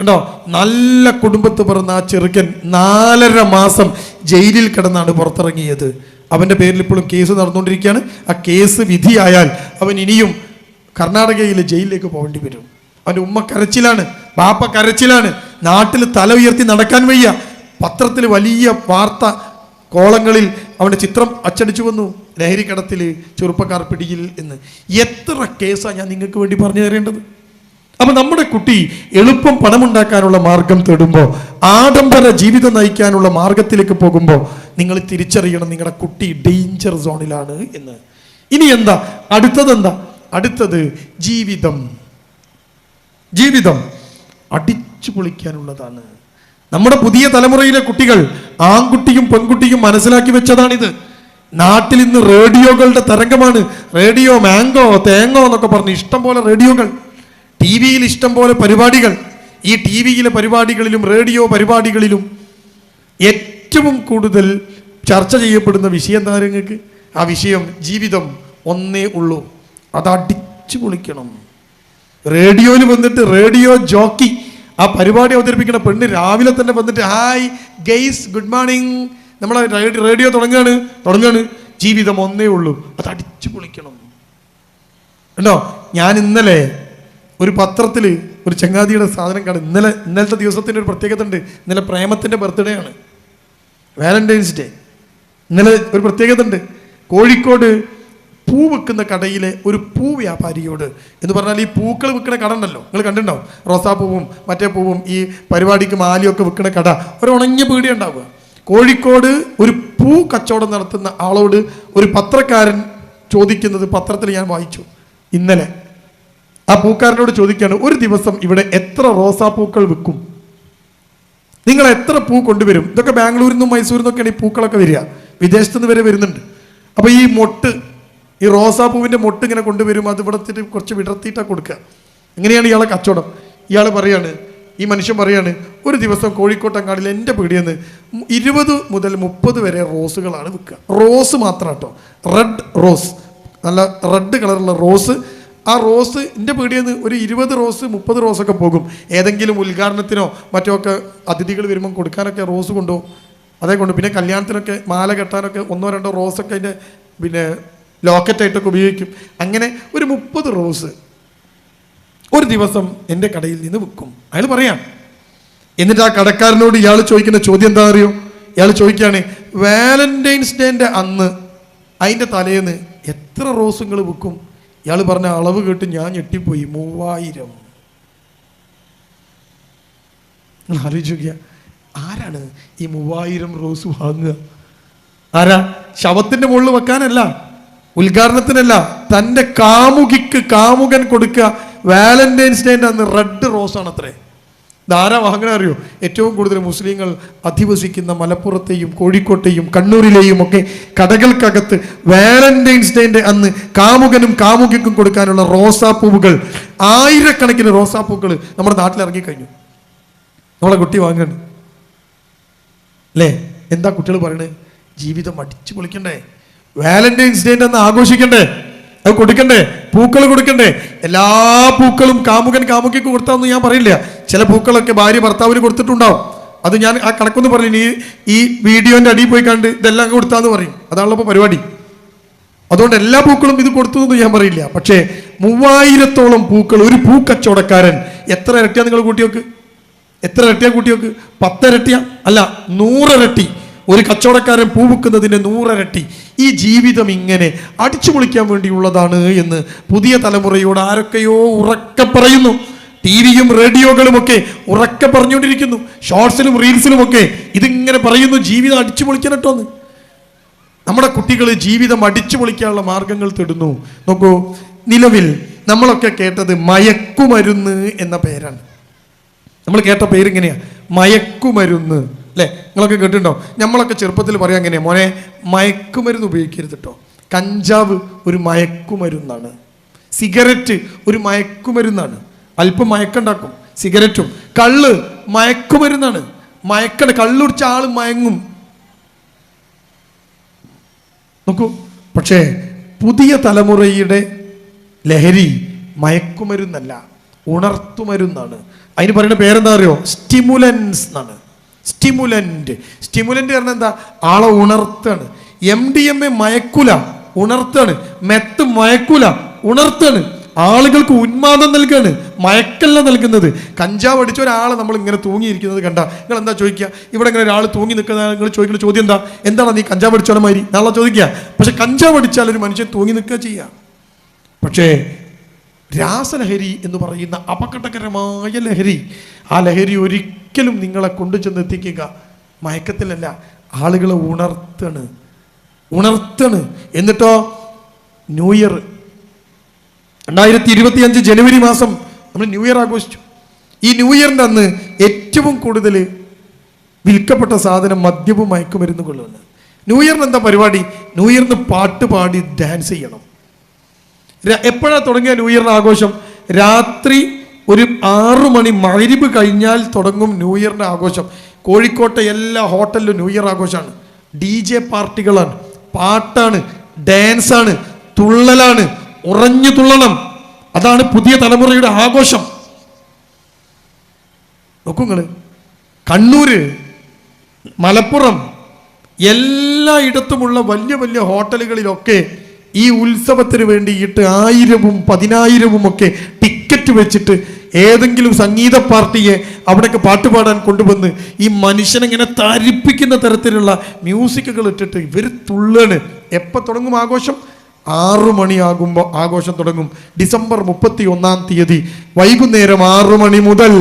A: ഉണ്ടോ? നല്ല കുടുംബത്ത് പിറന്ന ആ ചെറുക്കൻ 4.5 മാസം ജയിലിൽ കിടന്നാണ് പുറത്തിറങ്ങിയത്. അവൻ്റെ പേരിൽ ഇപ്പോഴും കേസ് നടന്നുകൊണ്ടിരിക്കുകയാണ്. ആ കേസ് വിധിയായാൽ അവൻ ഇനിയും കർണാടകയിലെ ജയിലിലേക്ക് പോകേണ്ടി വരും. അവൻ്റെ ഉമ്മ കരച്ചിലാണ്, ബാപ്പ കരച്ചിലാണ്. നാട്ടിൽ തല ഉയർത്തി നടക്കാൻ വയ്യ. പത്രത്തിൽ വലിയ വാർത്ത കോളങ്ങളിൽ അവൻ്റെ ചിത്രം അച്ചടിച്ചു വന്നു, ലഹരി കടത്തിൽ ചെറുപ്പക്കാർ പിടിയിൽ എന്ന്. എത്ര കേസാണ് ഞാൻ നിങ്ങൾക്ക് വേണ്ടി പറഞ്ഞു തരേണ്ടത്? അപ്പം നമ്മുടെ കുട്ടി എളുപ്പം പണമുണ്ടാക്കാനുള്ള മാർഗം തേടുമ്പോൾ, ആഡംബര ജീവിതം നയിക്കാനുള്ള മാർഗത്തിലേക്ക് പോകുമ്പോൾ നിങ്ങൾ തിരിച്ചറിയണം നിങ്ങളുടെ കുട്ടി ഡേഞ്ചർ സോണിലാണ് എന്ന്. ഇനി എന്താ അടുത്തതെന്താ? അടുത്തത് ജീവിതം. ജീവിതം അടിച്ചു പൊളിക്കാനുള്ളതാണ്. നമ്മുടെ പുതിയ തലമുറയിലെ കുട്ടികൾ, ആൺകുട്ടിയും പെൺകുട്ടിയും മനസ്സിലാക്കി വെച്ചതാണിത്. നാട്ടിൽ ഇന്ന് റേഡിയോകളുടെ തരംഗമാണ്. റേഡിയോ മാംഗോ, തേങ്ങോ എന്നൊക്കെ പറഞ്ഞ് ഇഷ്ടം പോലെ റേഡിയോകൾ, TV യിൽ ഇഷ്ടം പോലെ പരിപാടികൾ. ഈ TV യിലെ പരിപാടികളിലും റേഡിയോ പരിപാടികളിലും ഏറ്റവും കൂടുതൽ ചർച്ച ചെയ്യപ്പെടുന്ന വിഷയം എന്താ നിങ്ങൾക്ക്? ആ വിഷയം ജീവിതം ഒന്നേ ഉള്ളൂ, അത് അടിച്ചു പൊളിക്കണം. റേഡിയോയിൽ വന്നിട്ട് റേഡിയോ ജോക്കി ആ പരിപാടി അവതരിപ്പിക്കുന്ന പെണ്ണ് രാവിലെ തന്നെ വന്നിട്ട് ഹായ് ഗെയ്സ് ഗുഡ് മോർണിംഗ്, നമ്മളെ റേഡിയോ തുടങ്ങാണ്. ജീവിതം ഒന്നേ ഉള്ളൂ, അത് അടിച്ചു പൊളിക്കണം. ഉണ്ടോ? ഞാൻ ഇന്നലെ ഒരു പത്രത്തിൽ ഒരു ചങ്ങാതിയുടെ സാധനം കാണും. ഇന്നലത്തെ ദിവസത്തിൻ്റെ ഒരു പ്രത്യേകത ഉണ്ട്. ഇന്നലെ പ്രേമത്തിൻ്റെ ബർത്ത്ഡേ ആണ്, വാലന്റൈൻസ് ഡേ. ഇന്നലെ ഒരു പ്രത്യേകത ഉണ്ട്. കോഴിക്കോട് പൂ വിൽക്കുന്ന കടയിലെ ഒരു പൂ വ്യാപാരിയോട്, എന്ന് പറഞ്ഞാൽ ഈ പൂക്കൾ വിൽക്കുന്ന കട ഉണ്ടല്ലോ, നിങ്ങൾ കണ്ടിട്ടുണ്ടാവും, റോസാപ്പൂവും മറ്റേ പൂവും ഈ പരിപാടിക്ക് മാലിയൊക്കെ വിൽക്കുന്ന കട, ഒരു ഉണങ്ങിയ പീടിക ഉണ്ടാവുക. കോഴിക്കോട് ഒരു പൂ കച്ചവടം നടത്തുന്ന ആളോട് ഒരു പത്രക്കാരൻ ചോദിക്കുന്നത് പത്രത്തിൽ ഞാൻ വായിച്ചു ഇന്നലെ. ആ പൂക്കാരനോട് ചോദിക്കുകയാണ്, ഒരു ദിവസം ഇവിടെ എത്ര റോസാപ്പൂക്കൾ വിൽക്കും? നിങ്ങൾ എത്ര പൂ കൊണ്ടുവരും? ഇതൊക്കെ ബാംഗ്ലൂരിൽ നിന്നും മൈസൂരിൽ നിന്നൊക്കെയാണ് ഈ പൂക്കളൊക്കെ വരിക, വിദേശത്ത് നിന്ന് വരെ വരുന്നുണ്ട്. അപ്പോൾ ഈ മൊട്ട്, ഈ റോസാപ്പൂവിൻ്റെ മൊട്ട് ഇങ്ങനെ കൊണ്ടുവരും, അത് ഇവിടെ കുറച്ച് വിടർത്തിയിട്ടാണ് കൊടുക്കുക. എങ്ങനെയാണ് ഇയാളെ കച്ചവടം? ഇയാൾ പറയാണ്, ഈ മനുഷ്യൻ പറയാണ്, ഒരു ദിവസം കോഴിക്കോട്ടങ്ങാടിൽ എൻ്റെ പീടിയെന്ന് 20 മുതൽ 30 വരെ റോസുകളാണ് വിൽക്കുക. റോസ് മാത്രം കേട്ടോ, റെഡ് റോസ്, നല്ല റെഡ് കളറുള്ള റോസ്. ആ റോസ് എൻ്റെ പീടിയിൽ നിന്ന് ഒരു 20 റോസ് 30 റോസൊക്കെ പോകും. ഏതെങ്കിലും ഉദ്ഘാടനത്തിനോ മറ്റോ ഒക്കെ അതിഥികൾ വരുമ്പം കൊടുക്കാനൊക്കെ റോസ് കൊണ്ടുപോകും. അതേ കൊണ്ട് പിന്നെ കല്യാണത്തിനൊക്കെ മാല കെട്ടാനൊക്കെ 1-2 റോസൊക്കെ അതിൻ്റെ പിന്നെ ലോക്കറ്റായിട്ടൊക്കെ ഉപയോഗിക്കും. അങ്ങനെ ഒരു 30 റോസ് ഒരു ദിവസം എൻ്റെ കടയിൽ നിന്ന് വിൽക്കും. അയാൾ പറയാം. എന്നിട്ട് ആ കടക്കാരനോട് ഇയാൾ ചോദിക്കുന്ന ചോദ്യം എന്താ അറിയോ? ഇയാൾ ചോദിക്കുകയാണ്, വാലന്റൈൻസ് ഡേൻ്റെ അന്ന് അതിൻ്റെ തലേന്ന് എത്ര റോസുകൾ വിൽക്കും? ഇയാൾ പറഞ്ഞ അളവ് കേട്ട് ഞാൻ ഞെട്ടിപ്പോയി. 3000. ആലോചിക്കുക, ആരാണ് ഈ 3000 റോസ് വാങ്ങുക? ആരാ? ശവത്തിന്റെ മുകളിൽ വെക്കാനല്ല, ഉദ്ഘാടനത്തിനല്ല, തൻ്റെ കാമുകിക്ക് കാമുകൻ കൊടുക്കുക. വാലന്റൈൻസ് ഡേൻ്റെ അന്ന് റെഡ് റോസാണ് അത്രേ. ധാരാ വാങ്ങണ അറിയോ? ഏറ്റവും കൂടുതൽ മുസ്ലിങ്ങൾ അധിവസിക്കുന്ന മലപ്പുറത്തെയും കോഴിക്കോട്ടെയും കണ്ണൂരിലെയും ഒക്കെ കടകൾക്കകത്ത് വാലന്റൈൻസ് ഡേൻ്റെ അന്ന് കാമുകനും കാമുകിക്കും കൊടുക്കാനുള്ള റോസാപ്പൂവുകൾ, 1000കണക്കിന് റോസാപ്പൂക്കൾ നമ്മുടെ നാട്ടിൽ ഇറങ്ങിക്കഴിഞ്ഞു. നമ്മളെ കുട്ടി വാങ്ങണം അല്ലേ? എന്താ കുട്ടികൾ പറയണേ? ജീവിതം അടിച്ചു പൊളിക്കണ്ടേ? വാലന്റൈൻസ് ഡേൻ്റെ അന്ന് ആഘോഷിക്കണ്ടേ? അത് കൊടുക്കണ്ടേ? പൂക്കൾ കൊടുക്കണ്ടേ? എല്ലാ പൂക്കളും കാമുകൻ കാമുകിക്ക് കൊടുത്താന്ന് ഞാൻ പറയില്ല. ചില പൂക്കളൊക്കെ ഭാര്യ ഭർത്താവിന് കൊടുത്തിട്ടുണ്ടാവും. അത് ഞാൻ ആ കണക്കൊന്ന് പറഞ്ഞു. ഈ വീഡിയോന്റെ അടിയിൽ പോയി കണ്ട് ഇതെല്ലാം കൊടുത്താന്ന് പറയും. അതാണല്ലോ ഇപ്പോൾ പരിപാടി. അതുകൊണ്ട് എല്ലാ പൂക്കളും ഇത് കൊടുത്തു എന്ന് ഞാൻ പറയില്ല. പക്ഷേ 3000ഓളം പൂക്കൾ ഒരു പൂക്കച്ചവടക്കാരൻ എത്ര ഇരട്ടിയാ നിങ്ങൾ കൂട്ടിയോക്ക്? എത്ര ഇരട്ടിയാ കൂട്ടിയോക്ക്? 10 ഇരട്ടിയാ? അല്ല, 100 ഇരട്ടി. ഒരു കച്ചവടക്കാരൻ പൂ വിൽക്കുന്നതിന് 100 ഇരട്ടി. ഈ ജീവിതം ഇങ്ങനെ അടിച്ചു പൊളിക്കാൻ വേണ്ടിയുള്ളതാണ് എന്ന് പുതിയ തലമുറയോട് ആരൊക്കെയോ ഉറക്കെ പറയുന്നു. ടിവിയും റേഡിയോകളും ഒക്കെ ഉറക്കെ പറഞ്ഞുകൊണ്ടിരിക്കുന്നു. ഷോർട്സിലും റീൽസിലും ഒക്കെ ഇതിങ്ങനെ പറയുന്നു, ജീവിതം അടിച്ചു പൊളിക്കാനട്ടോന്ന്. നമ്മുടെ കുട്ടികൾ ജീവിതം അടിച്ചു പൊളിക്കാനുള്ള മാർഗങ്ങൾ തേടുന്നു. നോക്കൂ, നിലവിൽ നമ്മളൊക്കെ കേട്ടത് മയക്കുമരുന്ന് എന്ന പേരാണ്. നമ്മൾ കേട്ട പേരിങ്ങനെയാ, മയക്കുമരുന്ന് അല്ലേ? നിങ്ങളൊക്കെ കേട്ടിട്ടുണ്ടോ? നമ്മളൊക്കെ ചെറുപ്പത്തിൽ പറയാം എങ്ങനെയാ, മോനെ മയക്കുമരുന്ന് ഉപയോഗിക്കരുത് കേട്ടോ. കഞ്ചാവ് ഒരു മയക്കുമരുന്നാണ്. സിഗരറ്റ് ഒരു മയക്കുമരുന്നാണ്. അല്പം മയക്കുണ്ടാക്കും സിഗരറ്റും. കള്ള് മയക്കുമരുന്നാണ്. കള്ളുടിച്ച ആള് മയങ്ങും. നോക്കൂ, പക്ഷേ പുതിയ തലമുറയുടെ ലഹരി മയക്കുമരുന്നല്ല, ഉണർത്തുമരുന്നാണ്. അതിന് പറയുന്ന പേരെന്താ അറിയോ? സ്റ്റിമുലൻസ് എന്നാണ്. സ്റ്റിമുലന്റ് പറഞ്ഞാൽ എന്താ? ആളെ ഉണർത്താണ്. MDMA മയക്കുല, ഉണർത്താണ്. മെത്ത് മയക്കുല, ഉണർത്താണ്. ആളുകൾക്ക് ഉന്മാദം നൽകാണ്, മയക്കല്ല നൽകുന്നത്. കഞ്ചാവ് അടിച്ച ഒരാളെ നമ്മൾ ഇങ്ങനെ തൂങ്ങിയിരിക്കുന്നത് കണ്ട നിങ്ങൾ എന്താ ചോദിക്കുക? ഇവിടെ ഇങ്ങനെ ഒരാൾ തൂങ്ങി നിൽക്കുന്ന നിങ്ങൾ ചോദിക്കുന്ന ചോദ്യം എന്താണ് നീ കഞ്ചാവ് അടിച്ചോടെ മാതിരി നാളെ ചോദിക്കുക. പക്ഷെ കഞ്ചാവ് അടിച്ചാൽ ഒരു മനുഷ്യൻ തൂങ്ങി നിൽക്കുക ചെയ്യുക. പക്ഷേ രാസലഹരി എന്ന് പറയുന്ന അപകടകരമായ ലഹരി, ആ ലഹരി ഒരിക്കലും നിങ്ങളെ കൊണ്ടു ചെന്ന് എത്തിക്കുക മയക്കത്തിലല്ല, ആളുകളെ ഉണർത്താണ്. എന്നിട്ടോ ന്യൂ ഇയർ 2025 ജനുവരി മാസം നമ്മൾ ന്യൂ ഇയർ ആഘോഷിച്ചു. ഈ ന്യൂ ഇയറിൻ്റെ അന്ന് ഏറ്റവും കൂടുതൽ വിൽക്കപ്പെട്ട സാധനം മദ്യവും മയക്കുമരുന്ന് കൊള്ളുന്നു. ന്യൂ ഇയറിന് എന്താ പരിപാടി? ന്യൂ ഇയറിന് പാട്ട് പാടി ഡാൻസ് ചെയ്യണം. എപ്പോഴാണ് തുടങ്ങിയ ന്യൂ ഇയറിന് ആഘോഷം? രാത്രി ഒരു 6 മണി മഗ്‌രിബ് കഴിഞ്ഞാൽ തുടങ്ങും ന്യൂ ഇയറിൻ്റെ ആഘോഷം. കോഴിക്കോട്ടെ എല്ലാ ഹോട്ടലിലും ന്യൂ ഇയർ ആഘോഷമാണ്. DJ പാർട്ടികളാണ്, പാട്ടാണ്, ഡാൻസാണ്, തുള്ളലാണ്, ഉറഞ്ഞു തുള്ളണം. അതാണ് പുതിയ തലമുറയുടെ ആഘോഷം. നോക്കൂ നിങ്ങൾ, കണ്ണൂര്, മലപ്പുറം എല്ലായിടത്തുമുള്ള വലിയ വലിയ ഹോട്ടലുകളിലൊക്കെ ഈ ഉത്സവത്തിന് വേണ്ടിയിട്ട് 1000ഉം 10,000ഉം ഒക്കെ ടിക്കറ്റ് വെച്ചിട്ട് ഏതെങ്കിലും സംഗീത പാർട്ടിയെ അവിടെയൊക്കെ പാട്ട് പാടാൻ കൊണ്ടുവന്ന് ഈ മനുഷ്യനെങ്ങനെ തരിപ്പിക്കുന്ന തരത്തിലുള്ള മ്യൂസിക്കുകൾ ഇട്ടിട്ട് ഇവർ തുള്ളാണ്. എപ്പോൾ തുടങ്ങും ആഘോഷം? 6 മണിയാകുമ്പോൾ ആഘോഷം തുടങ്ങും. ഡിസംബർ 31-ാം തീയതി വൈകുന്നേരം 6 മണി മുതൽ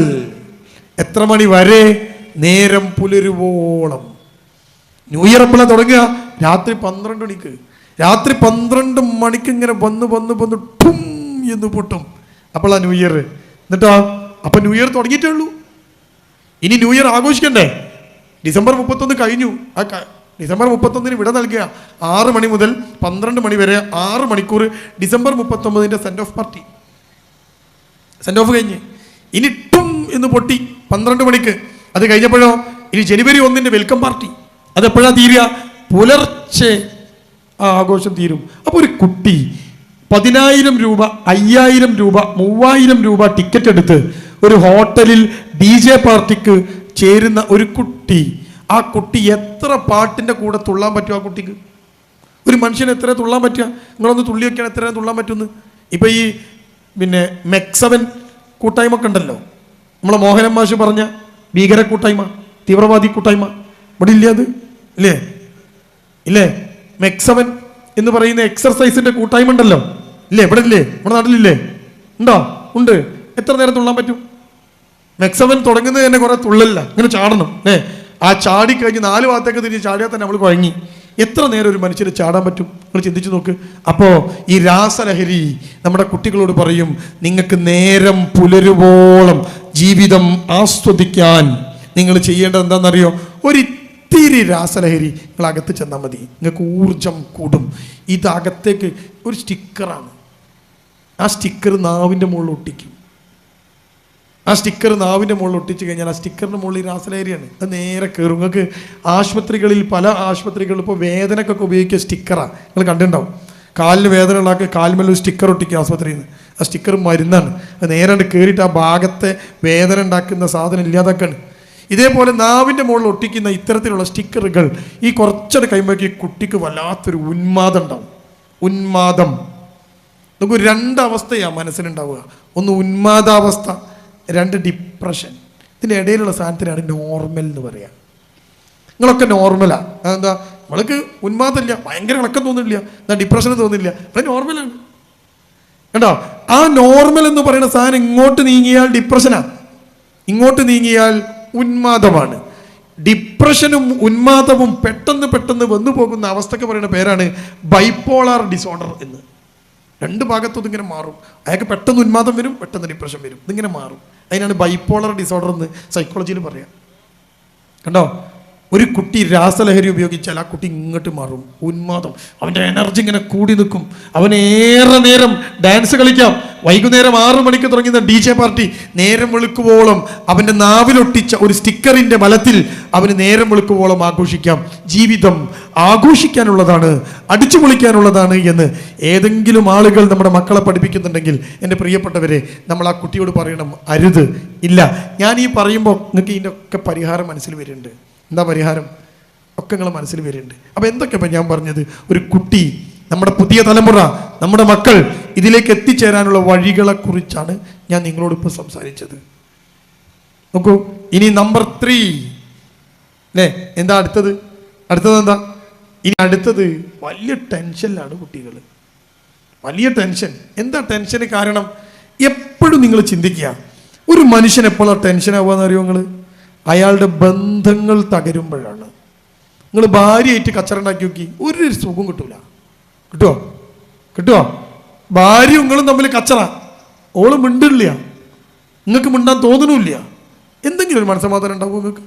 A: എത്ര മണി വരെ? നേരം പുലരുവോളം. ന്യൂ ഇയർ എപ്പോഴാണ് തുടങ്ങുക? രാത്രി 12 മണിക്ക്. രാത്രി 12 മണിക്ക് ഇങ്ങനെ വന്ന് ഠും എന്ന് പൊട്ടും. അപ്പോഴാണ് ന്യൂ ഇയർ. എന്നിട്ടോ അപ്പം ന്യൂ ഇയർ തുടങ്ങിയിട്ടേ ഉള്ളൂ. ഇനി ന്യൂ ഇയർ ആഘോഷിക്കണ്ടേ? ഡിസംബർ 31 കഴിഞ്ഞു. ഡിസംബർ 31 വിട നൽകുക. 6 മണി മുതൽ 12 മണി വരെ 6 മണിക്കൂർ. December 39 send off party. Send off കഴിഞ്ഞ് ഇനി ടും എന്ന് പൊട്ടി 12 മണിക്ക്. അത് കഴിഞ്ഞപ്പോഴോ ഇനി ജനുവരി 1 വെൽക്കം പാർട്ടി. അതെപ്പോഴാണ് തീരുക? പുലർച്ചെ ആ ആഘോഷം തീരും. അപ്പോൾ ഒരു കുട്ടി 10,000 രൂപ, 5,000 രൂപ, 3,000 രൂപ ടിക്കറ്റ് എടുത്ത് ഒരു ഹോട്ടലിൽ DJ പാർട്ടിക്ക് ചേരുന്ന ഒരു കുട്ടി, ആ കുട്ടി എത്ര പാട്ടിൻ്റെ കൂടെ തുള്ളാൻ പറ്റും? ആ കുട്ടിക്ക്, ഒരു മനുഷ്യന് എത്ര തുള്ളാൻ പറ്റുക? നിങ്ങളൊന്ന് തുള്ളി വയ്ക്കാൻ എത്ര തുള്ളാൻ പറ്റുമെന്ന്. ഇപ്പം ഈ മെക്സവൻ കൂട്ടായ്മ ഒക്കെ ഉണ്ടല്ലോ, നമ്മളെ മോഹനൻ മാഷ് പറഞ്ഞ ഭീകര കൂട്ടായ്മ, തീവ്രവാദി കൂട്ടായ്മ, ഇവിടെ ഇല്ലേ? അത് ഇല്ലേ? ഇല്ലേ? മെക്സവൻ എന്ന് പറയുന്ന എക്സർസൈസിന്റെ കൂട്ടായ്മ ഉണ്ടല്ലോ, ഇല്ലേ? ഇവിടെ ഇല്ലേ? നമ്മുടെ നാട്ടിലില്ലേ? ഉണ്ടോ? ഉണ്ട്. എത്ര നേരം തുള്ളാൻ പറ്റും? മെക്സവൻ തുടങ്ങുന്നത് തന്നെ കുറെ തുള്ളല്ല, ഇങ്ങനെ ചാടണം. ആ ചാടി കഴിഞ്ഞ് 4 ഭാഗത്തേക്ക് തിരിച്ച് ചാടിയാൽ തന്നെ നമ്മൾ കുഴങ്ങി. എത്ര നേരം ഒരു മനുഷ്യന് ചാടാൻ പറ്റും? നിങ്ങൾ ചിന്തിച്ചു നോക്ക്. അപ്പോൾ ഈ രാസലഹരി നമ്മുടെ കുട്ടികളോട് പറയും, നിങ്ങൾക്ക് നേരം പുലരുവോളം ജീവിതം ആസ്വദിക്കാൻ നിങ്ങൾ ചെയ്യേണ്ടത് എന്താണെന്നറിയോ? ഒരിത്തിരി രാസലഹരി നിങ്ങൾ അകത്ത് ചെന്നാൽ മതി, നിങ്ങൾക്ക് ഊർജം കൂടും. ഇത് അകത്തേക്ക് ഒരു സ്റ്റിക്കറാണ്. ആ സ്റ്റിക്കർ നാവിൻ്റെ മുകളിൽ ഒട്ടിക്കും. ആ സ്റ്റിക്കർ നാവിൻ്റെ മുകളിൽ ഒട്ടിച്ച് കഴിഞ്ഞാൽ ആ സ്റ്റിക്കറിൻ്റെ മുകളിൽ രാസലഹരിയാണ്, അത് നേരെ കയറും. നിങ്ങൾക്ക് ആശുപത്രികളിൽ, പല ആശുപത്രികളിൽ ഇപ്പോൾ വേദനക്കൊക്കെ ഉപയോഗിക്കുക സ്റ്റിക്കറാണ്. നിങ്ങൾ കണ്ടിട്ടുണ്ടാവും. കാലിന് വേദന ഉണ്ടാക്കി കാൽമേൽ ഒരു സ്റ്റിക്കർ ഒട്ടിക്കുക ആശുപത്രിയിൽ നിന്ന്. ആ സ്റ്റിക്കർ മരുന്നാണ്. അത് നേരെ കയറിയിട്ട് ആ ഭാഗത്തെ വേദന ഉണ്ടാക്കുന്ന സാധനം ഇല്ലാതാക്കാണ്. ഇതേപോലെ നാവിൻ്റെ മുകളിൽ ഒട്ടിക്കുന്ന ഇത്തരത്തിലുള്ള സ്റ്റിക്കറുകൾ ഈ കുറച്ചൊരു കഴിയുമ്പോഴേക്ക് കുട്ടിക്ക് വല്ലാത്തൊരു ഉന്മാദം ഉണ്ടാവും. ഉന്മാദം നമുക്ക് 2 അവസ്ഥയാണ് മനസ്സിലുണ്ടാവുക. ഒന്ന് ഉന്മാദാവസ്ഥ, 2 ഡിപ്രഷൻ. ഇതിൻ്റെ ഇടയിലുള്ള സാധനത്തിനാണ് നോർമൽ എന്ന് പറയുക. നിങ്ങളൊക്കെ നോർമലാണ്. അതെന്താ? നമ്മൾക്ക് ഉന്മാദമില്ല, ഭയങ്കര ഇളക്കം തോന്നില്ല, എന്താ ഡിപ്രഷൻ തോന്നില്ല, അത് നോർമലാണ്. കേട്ടോ? ആ നോർമൽ എന്ന് പറയുന്ന സാധനം ഇങ്ങോട്ട് നീങ്ങിയാൽ ഡിപ്രഷനാണ്, ഇങ്ങോട്ട് നീങ്ങിയാൽ ഉന്മാദമാണ്. ഡിപ്രഷനും ഉന്മാദവും പെട്ടെന്ന് വന്നു പോകുന്ന അവസ്ഥക്ക് പറയുന്ന പേരാണ് ബൈപോളാർ ഡിസോർഡർ എന്ന്. 2 ഭാഗത്തും ഇതിങ്ങനെ മാറും. അയാൾക്ക് പെട്ടെന്ന് ഉന്മാദം വരും, പെട്ടെന്ന് ഡിപ്രഷൻ വരും, ഇതിങ്ങനെ മാറും. അതിനാണ് ബൈപോളർ ഡിസോർഡർ എന്ന് സൈക്കോളജിയിൽ പറയാം. കണ്ടോ? ഒരു കുട്ടി രാസലഹരി ഉപയോഗിച്ചാൽ ആ കുട്ടി ഇങ്ങോട്ട് മാറും, ഉന്മാദം. അവൻ്റെ എനർജി ഇങ്ങനെ കൂടി നിൽക്കും. അവനേറെ നേരം ഡാൻസ് കളിക്കാം. വൈകുന്നേരം 6 മണിക്ക് തുടങ്ങുന്ന DJ പാർട്ടി നേരം വെളുക്കുവോളം അവൻ്റെ നാവിലൊട്ടിച്ച ഒരു സ്റ്റിക്കറിൻ്റെ ബലത്തിൽ അവന് നേരം വെളുക്കുവോളം ആഘോഷിക്കാം. ജീവിതം ആഘോഷിക്കാനുള്ളതാണ്, അടിച്ചു പൊളിക്കാനുള്ളതാണ് എന്ന് ഏതെങ്കിലും ആളുകൾ നമ്മുടെ മക്കളെ പഠിപ്പിക്കുന്നുണ്ടെങ്കിൽ എൻ്റെ പ്രിയപ്പെട്ടവരെ, നമ്മൾ ആ കുട്ടിയോട് പറയണം, അരുത്, ഇല്ല. ഞാൻ ഈ പറയുമ്പോൾ നിങ്ങൾക്ക് ഇതിൻ്റെ ഒക്കെ പരിഹാരം മനസ്സിൽ വരുന്നുണ്ട്. എന്താ പരിഹാരം? ഒക്കെ നിങ്ങൾ മനസ്സിൽ വരുന്നുണ്ട്. അപ്പോൾ എന്തൊക്കെ ഇപ്പം ഞാൻ പറഞ്ഞത്? ഒരു കുട്ടി, നമ്മുടെ പുതിയ തലമുറ, നമ്മുടെ മക്കൾ ഇതിലേക്ക് എത്തിച്ചേരാനുള്ള വഴികളെക്കുറിച്ചാണ് ഞാൻ നിങ്ങളോട് ഇപ്പോൾ സംസാരിച്ചത്. നോക്കൂ, ഇനി നമ്പർ 3 അല്ലേ? എന്താ അടുത്തത്? എന്താ? ഇനി അടുത്തത് വലിയ ടെൻഷനിലാണ് കുട്ടികൾ. വലിയ ടെൻഷൻ. എന്താ ടെൻഷന് കാരണം? എപ്പോഴും നിങ്ങൾ ചിന്തിക്കുക, ഒരു മനുഷ്യൻ എപ്പോഴാണ് ടെൻഷൻ ആവുകയെന്ന് അറിയോ നിങ്ങൾ? അയാളുടെ ബന്ധങ്ങൾ തകരുമ്പോഴാണ്. നിങ്ങൾ ഭാര്യയായിട്ട് കച്ചറുണ്ടാക്കി നോക്കി, ഒരു സുഖം കിട്ടൂല. കിട്ടുമോ? ഭാര്യയും നിങ്ങളും തമ്മിൽ കച്ചറ, ഓള് മിണ്ടില്ല, നിങ്ങൾക്ക് മിണ്ടാൻ തോന്നണില്ല, എന്തെങ്കിലും ഒരു മനസ്സമാധാനം ഉണ്ടാവും നിങ്ങൾക്ക്?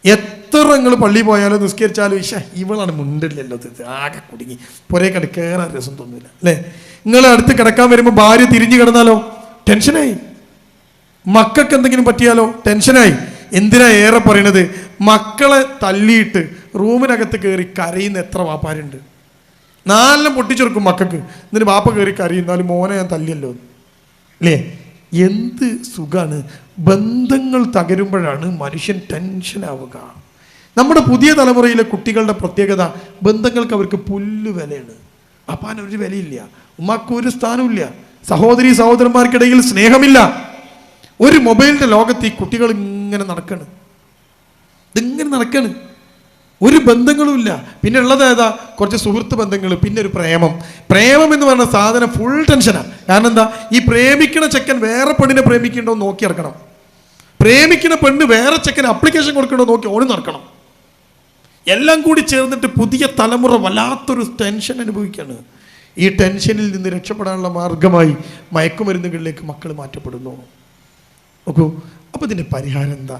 A: എത്ര നിങ്ങൾ പള്ളി പോയാലും നിസ്കരിച്ചാലും ഇവളാണ് മിണ്ടില്ലല്ലോ, ആകെ കുടുങ്ങി, പുറേ കണ്ട് കയറാൻ രസം തോന്നില്ല അല്ലേ? നിങ്ങൾ അടുത്ത് കിടക്കാൻ വരുമ്പോൾ ഭാര്യ തിരിഞ്ഞു കിടന്നാലോ ടെൻഷനായി. മക്കൾക്ക് എന്തെങ്കിലും പറ്റിയാലോ ടെൻഷനായി. എന്തിനാ ഏറെ പറയണത്? മക്കളെ തല്ലിയിട്ട് റൂമിനകത്ത് കയറി കരയുന്ന എത്ര വാപ്പാരുണ്ട്? 4 പൊട്ടിച്ചെടുക്കും മക്കൾക്ക്, എന്നിട്ട് വാപ്പ കയറി കരയുന്നാലും മോനെ ഞാൻ തല്ലിയല്ലോ അല്ലേ? എന്ത് സുഖാണ്. ബന്ധങ്ങൾ തകരുമ്പോഴാണ് മനുഷ്യൻ ടെൻഷനാവുക. നമ്മുടെ പുതിയ തലമുറയിലെ കുട്ടികളുടെ പ്രത്യേകത, ബന്ധങ്ങൾക്ക് അവർക്ക് പുല്ല് വിലയാണ്. വാപ്പാനൊരു വിലയില്ല, ഉമ്മാക്കൊരു സ്ഥാനമില്ല, സഹോദരി സഹോദരന്മാർക്കിടയിൽ സ്നേഹമില്ല. ഒരു മൊബൈലിൻ്റെ ലോകത്ത് ഈ കുട്ടികൾ ഇങ്ങനെ നടക്കാണ്, ഒരു ബന്ധങ്ങളുമില്ല. പിന്നെ ഉള്ളത് ഏതാ? കുറച്ച് സുഹൃത്ത് ബന്ധങ്ങൾ, പിന്നെ ഒരു പ്രേമം എന്ന് പറയുന്ന സാധനം ഫുൾ ടെൻഷനാണ്. കാരണം എന്താ? ഈ പ്രേമിക്കണ ചെക്കൻ വേറെ പെണ്ണിനെ പ്രേമിക്കണ്ടോ നോക്കി നടക്കണം, പ്രേമിക്കുന്ന പെണ്ണ് വേറെ ചെക്കന് അപ്ലിക്കേഷൻ കൊടുക്കണോ നോക്കി ഓടി നടക്കണം. എല്ലാം കൂടി ചേർന്നിട്ട് പുതിയ തലമുറ വല്ലാത്തൊരു ടെൻഷൻ അനുഭവിക്കുകയാണ്. ഈ ടെൻഷനിൽ നിന്ന് രക്ഷപ്പെടാനുള്ള മാർഗമായി മയക്കുമരുന്നുകളിലേക്ക് മക്കൾ മാറ്റപ്പെടുന്നു. നോക്കൂ, അപ്പോൾ ഇതിൻ്റെ പരിഹാരം എന്താ?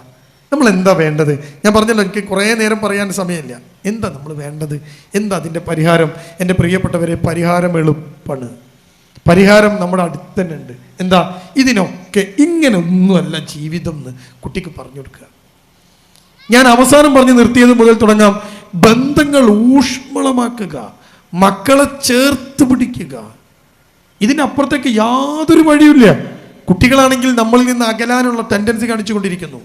A: നമ്മൾ എന്താ വേണ്ടത്? ഞാൻ പറഞ്ഞല്ലോ, എനിക്ക് കുറേ നേരം പറയാൻ സമയമില്ല. എന്താ നമ്മൾ വേണ്ടത്? എന്താ അതിൻ്റെ പരിഹാരം? എൻ്റെ പ്രിയപ്പെട്ടവരെ, പരിഹാരം എളുപ്പമാണ്. പരിഹാരം നമ്മുടെ അടുത്ത് തന്നെ ഉണ്ട്. എന്താ? ഇതിനൊക്കെ ഇങ്ങനെ ഒന്നുമല്ല ജീവിതം എന്ന് കുട്ടിക്ക് പറഞ്ഞു കൊടുക്കുക. ഞാൻ അവസാനം പറഞ്ഞ് നിർത്തിയത് മുതൽ തുടങ്ങാം. ബന്ധങ്ങൾ ഊഷ്മളമാക്കുക, മക്കളെ ചേർത്ത് പിടിക്കുക. ഇതിനപ്പുറത്തേക്ക് യാതൊരു വഴിയുമില്ല. കുട്ടികളാണെങ്കിൽ നമ്മളിൽ നിന്ന് അകലാനുള്ള ടെൻഡൻസി കാണിച്ചുകൊണ്ടിരിക്കുന്നു.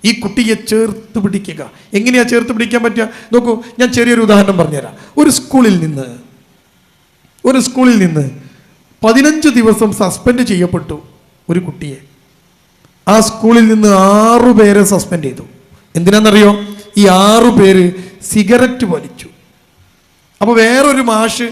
A: ഈ കുട്ടിയെ ചേർത്ത് പിടിക്കുക. എങ്ങനെയാ ചേർത്ത് പിടിക്കാൻ പറ്റുക? നോക്കൂ, ഞാൻ ചെറിയൊരു ഉദാഹരണം പറഞ്ഞുതരാം. ഒരു സ്കൂളിൽ നിന്ന് 15 ദിവസം സസ്പെൻഡ് ചെയ്യപ്പെട്ടു ഒരു കുട്ടിയെ. ആ സ്കൂളിൽ നിന്ന് 6 പേരെ സസ്പെൻഡ് ചെയ്തു. എന്തിനാണെന്നറിയോ? ഈ 6 പേര് സിഗരറ്റ് വലിച്ചു. അപ്പോൾ വേറൊരു മാഷ്